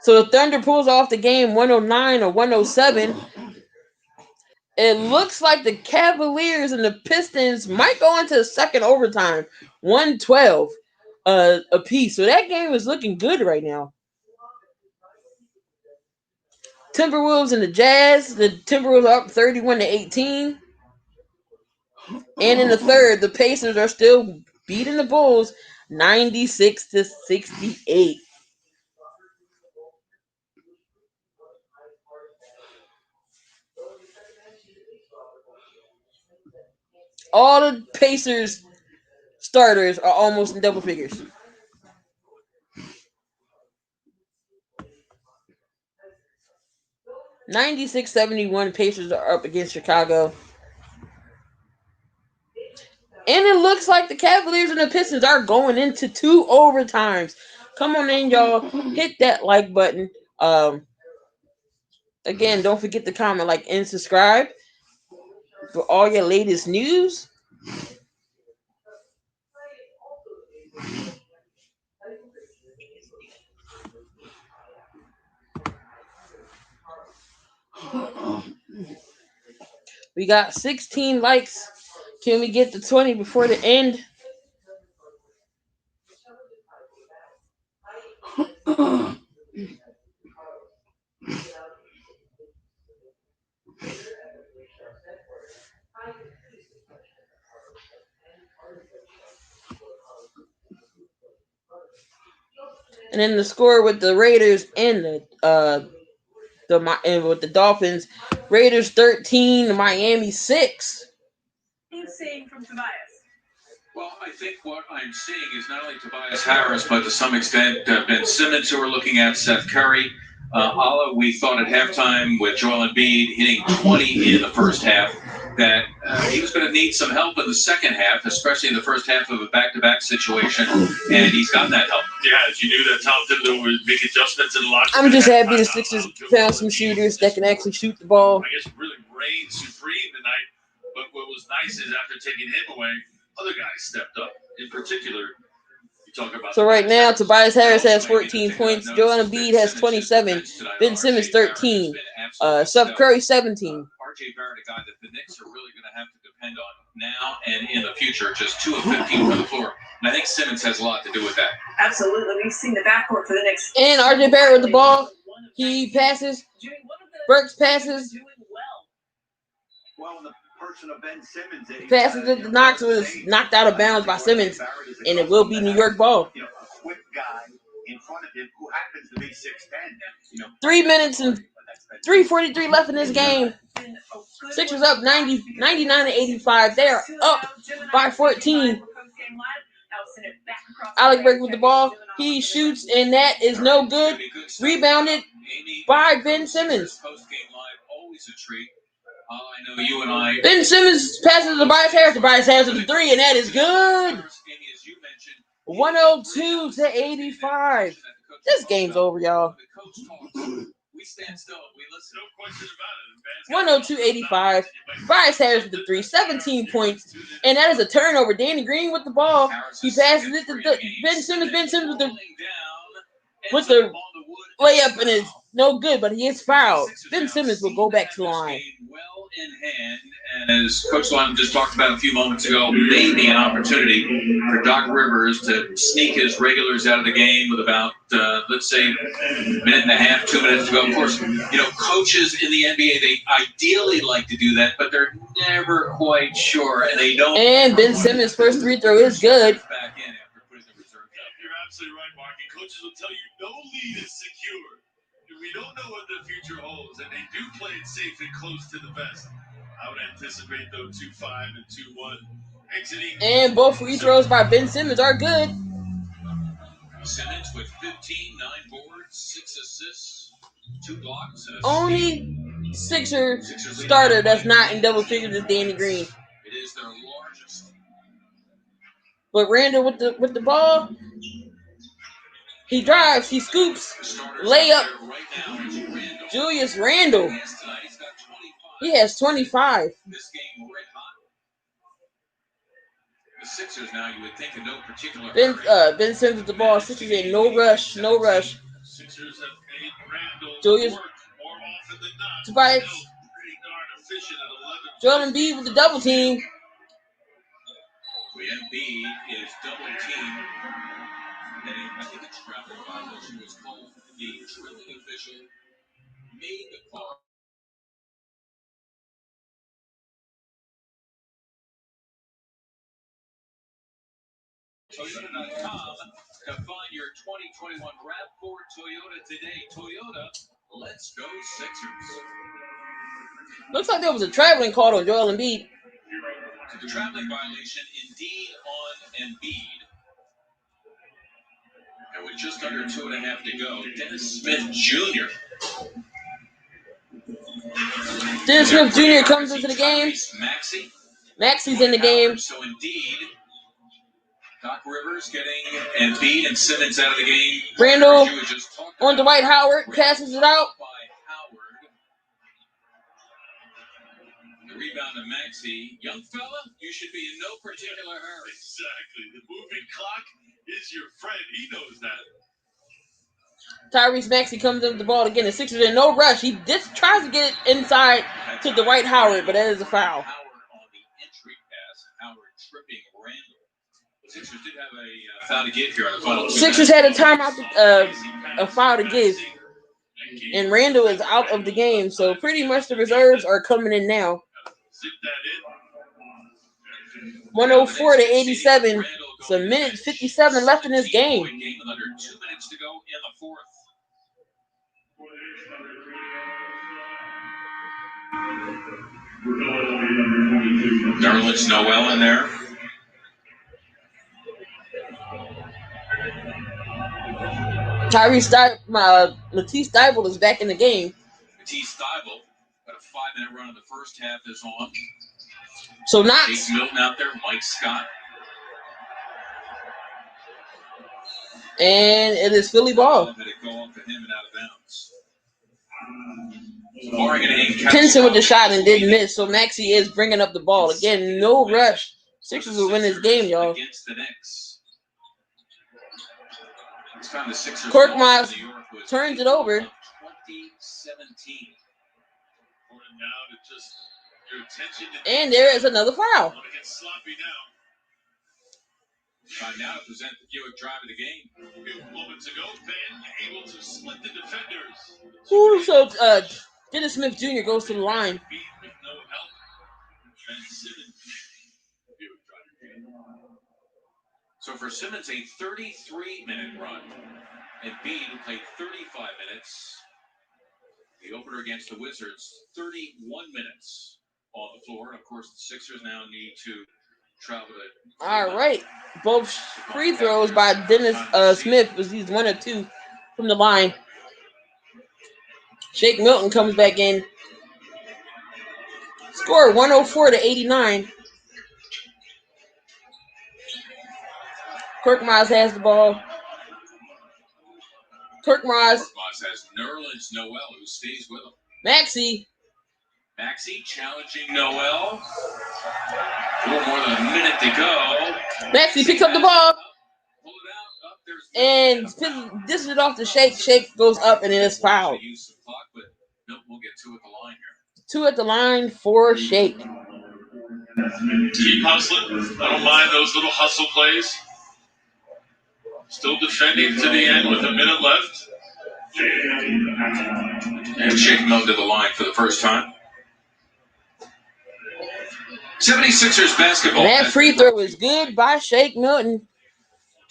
A: So the Thunder pulls off the game 109-107. It looks like the Cavaliers and the Pistons might go into the second overtime, 112 apiece. So that game is looking good right now. Timberwolves and the Jazz. The Timberwolves are up 31-18. And in the third, the Pacers are still beating the Bulls 96-68. All the Pacers starters are almost in double figures. $96-71 Pacers are up against Chicago. And it looks like the Cavaliers and the Pistons are going into 2 overtimes. Come on in, y'all. Hit that like button. Again, don't forget to comment, like, and subscribe for all your latest news. We got 16 likes. Can we get to 20 before the end? And then the score with the Raiders and with the Dolphins, Raiders 13, Miami 6.
B: Seeing from Tobias. Well, I think what I'm seeing is not only Tobias Harris, but to some extent Ben Simmons, who we're looking at, Seth Curry. Allah, we thought at halftime with Joel Embiid hitting 20 in the first half that he was going to need some help in the second half, especially in the first half of a back-to-back situation, and he's gotten that help.
E: Yeah, as you knew that Tom Thibodeau would make adjustments in the locker room.
A: I'm just happy the Sixers found some shooters that can actually shoot the ball.
E: I guess it really reigned supreme tonight, but what was nice is after taking him away, other guys stepped up. In particular, you talk about.
A: So right now, Tobias Harris has 14 points. Joel Embiid has 27. Ben Simmons 13. Seth Curry 17.
B: RJ Barrett, a guy that the Knicks are really going to have to depend on now and in the future. Just 2 of 15 from the floor, and I think Simmons has a lot to do with that.
F: Absolutely, we've seen the backcourt for the Knicks.
A: And RJ Barrett with the ball. He passes. Burks passes.
C: Well, in the person of Ben Simmons,
A: Passes it to Knox, was knocked out of bounds by Simmons, and it will be New York ball.
C: You know, a quick guy in front of him who happens to be 6'10". You know,
A: 3 minutes and 3:43 left in this game. Sixers up 99-85. They are up by 14. Alec Burks with the ball. He shoots, and that is no good. Rebounded by Ben Simmons.
B: Always a treat. I know you and I.
A: Ben Simmons passes to Tobias Harris. Tobias Harris with the 3, and that is good. 102-85. This game's over, y'all.
B: We stand still. We listen.
A: 102-85. Tobias Harris with the 3, 17 points, and that is a turnover. Danny Green with the ball. He passes it to Ben Simmons. Ben Simmons with the layup, and it's no good, but he is fouled. Ben Simmons will go back to the line.
B: Well in hand, and as Coach Lyon just talked about a few moments ago, maybe an opportunity for Doc Rivers to sneak his regulars out of the game with about, let's say, a minute and a half, 2 minutes to go. Of course, you know, coaches in the NBA, they ideally like to do that, but they're never quite sure, and they don't.
A: And Ben Simmons' first free throw is good.
B: Back in after putting the reserve out.
E: You're absolutely right, Mark. And coaches will tell you no lead is secure. We don't know what the future holds, and they do play it safe and close to the vest. I would anticipate, though, 2-5 and 2-1 exiting.
A: And both free throws by Ben Simmons are good.
B: Simmons with 15, 9 boards, 6 assists, 2 blocks. And
A: Only Sixer starter that's not in double figures is Danny Green.
B: It is their largest.
A: But Randall with the ball. He drives, he scoops, layup. Julius Randle. He has 25.
B: This game red hot. The Sixers now, you would think in no particular hurry.
A: Ben Simmons with the ball. Sixers in no rush.
E: Sixers have made Randall
A: Julius.
E: work more often than not.
A: Tobias.
E: Pretty darn efficient at 11.
A: Joel Embiid with the double team.
B: Embiid is double teamed. And I think it's travel violation was called. The drilling official made the call. Toyota.com to find your 2021 RAV4 Toyota today. Toyota, let's go Sixers.
A: Looks like there was a traveling call on Joel Embiid.
B: The traveling violation indeed on Embiid. And with just under 2.5 to go, Dennis Smith Jr.
A: Dennis Smith Jr. comes into the game. Maxi's in the game.
B: So indeed, Doc Rivers getting Embiid and Simmons out of the game.
A: Randall on Dwight Howard, passes it out.
B: The rebound to Maxey. Young fella, you should be in no particular hurry.
E: Exactly. The moving clock is your friend. He knows that.
A: Tyrese Maxey comes up with the ball again. The Sixers in no rush. He just tries to get it inside to Dwight Howard, but that is a foul.
B: Howard on the entry pass. Howard tripping Randall. The Sixers did have a foul to give here on the final.
A: Sixers had a timeout, a foul to give, and Randall is out of the game. So pretty much the reserves are coming in now. 104 to 87. So minute 57 left in this game.
B: Under 2 minutes to go in the fourth. Nerlens Noel in there.
A: Matisse Thybulle is back in the game.
B: Matisse Thybulle got a 5-minute run in the first half is on.
A: So not
B: Jake Milton out there, Mike Scott.
A: And it is Philly ball.
B: Let it go off to him and out of bounds.
A: Pinson with the shot and didn't miss. So Maxey is bringing up the ball again. No rush. Sixers will win this game, y'all.
B: Against the Knicks. This time the Sixers
A: Korkmaz turns it over.
B: 2017.
A: And there is another foul.
B: Time now to present the Buick drive of the game.
E: A few moments ago, Ben able to split the defenders.
A: Ooh, so Dennis Smith Jr. goes to the line.
E: Beat with no help. Ben Simmons. Buick drive of the game.
B: So for Simmons, a 33-minute run. And Embiid, who played 35 minutes. The opener against the Wizards, 31 minutes on the floor. And of course, the Sixers now need to travel to.
A: All right. Both free throws by Dennis Smith, was he's 1 or 2 from the line. Shake Milton comes back in. Score 104 to 89. Korkmaz has the ball. Korkmaz
B: has Nerlens Noel, who stays with him.
A: Maxey
B: challenging Noel. A little more than a minute to go.
A: Maxey picks up the ball. And dishes it off to Shake. Shake goes up and then it's fouled.
B: We'll get 2 at the line here.
A: 2 at the line for Shake.
E: Keep hustling. I don't mind those little hustle plays. Still defending to the end with a minute left.
B: And Shake Milton to the line for the first time. 76ers basketball.
A: And that free throw is good by Shake Milton.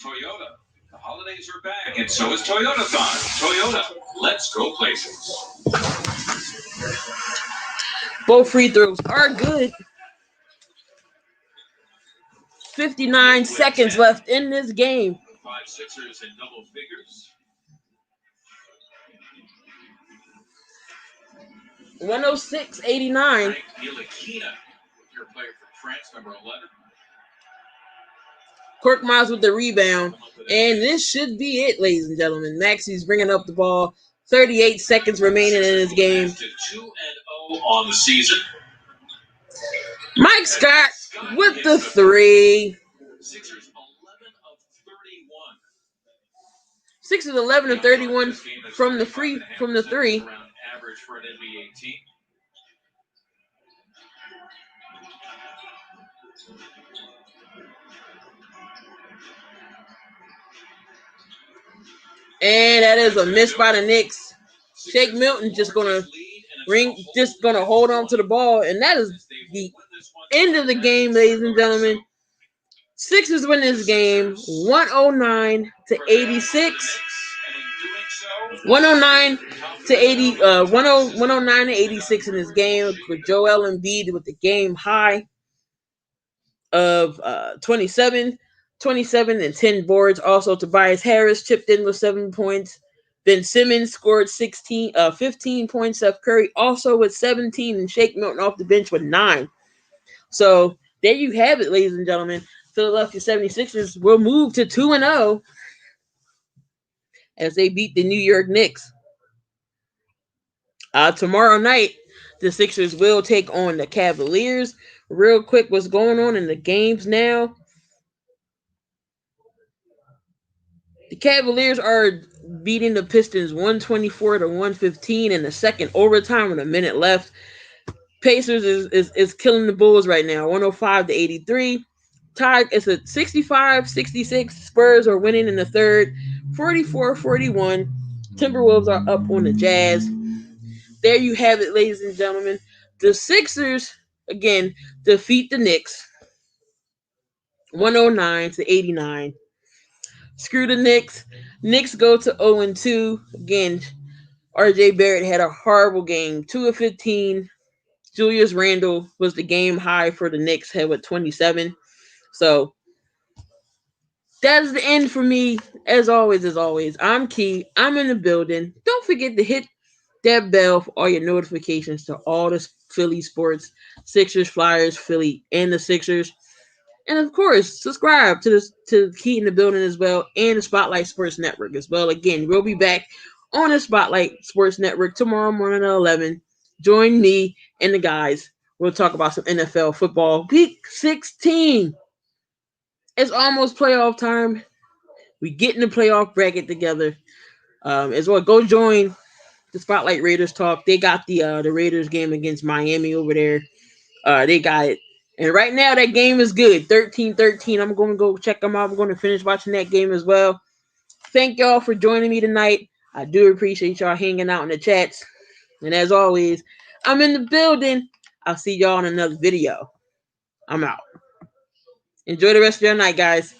B: Toyota. The holidays are back, and so is Toyota-thon. Toyota, let's go places.
A: Both free throws are good. 59 seconds left in this game.
B: 5 Sixers in double figures.
A: 106-89.
B: Ntilikina, your player from France, number 11.
A: Korkmaz with the rebound. And this should be it, ladies and gentlemen. Maxey's bringing up the ball. 38 seconds remaining in this game.
B: 2-0 on the season.
A: Mike Scott with the 3.
B: Sixers 11 of 31.
A: Sixers 11 of 31 from the 3.
B: Average for an NBA team.
A: And that is a miss by the Knicks. Shake Milton just gonna hold on to the ball, and that is the end of the game, ladies and gentlemen. Sixers win this game 109 to 86. 109 to 80, 109 to 86 in this game, with Joel Embiid with the game high of 27 and 10 boards. Also, Tobias Harris chipped in with 7 points. Ben Simmons scored 15 points. Steph Curry also with 17, and Shake Milton off the bench with 9. So there you have it, ladies and gentlemen. Philadelphia 76ers will move to 2-0 as they beat the New York Knicks. Tomorrow night, the Sixers will take on the Cavaliers. Real quick, what's going on in the games now? The Cavaliers are beating the Pistons 124-115 in the second overtime with a minute left. Pacers is killing the Bulls right now, 105-83. Tied, it's a 65-66. Spurs are winning in the third, 44-41. Timberwolves are up on the Jazz. There you have it, ladies and gentlemen. The Sixers, again, defeat the Knicks 109-89. Screw the Knicks. Knicks go to 0-2. Again, RJ Barrett had a horrible game, 2 of 15. Julius Randle was the game high for the Knicks, had with 27. So that is the end for me. As always, I'm Key. I'm in the building. Don't forget to hit that bell for all your notifications to all the Philly sports, Sixers, Flyers, Philly, and the Sixers. And of course, subscribe to Key in the Building as well, and the Spotlight Sports Network as well. Again, we'll be back on the Spotlight Sports Network tomorrow morning at 11. Join me and the guys. We'll talk about some NFL football. Week 16. It's almost playoff time. We get in the playoff bracket together. As well, go join the Spotlight Raiders talk. They got the Raiders game against Miami over there. They got it. And right now, that game is good. 13-13. I'm going to go check them out. I'm going to finish watching that game as well. Thank y'all for joining me tonight. I do appreciate y'all hanging out in the chats. And as always, I'm in the building. I'll see y'all in another video. I'm out. Enjoy the rest of your night, guys.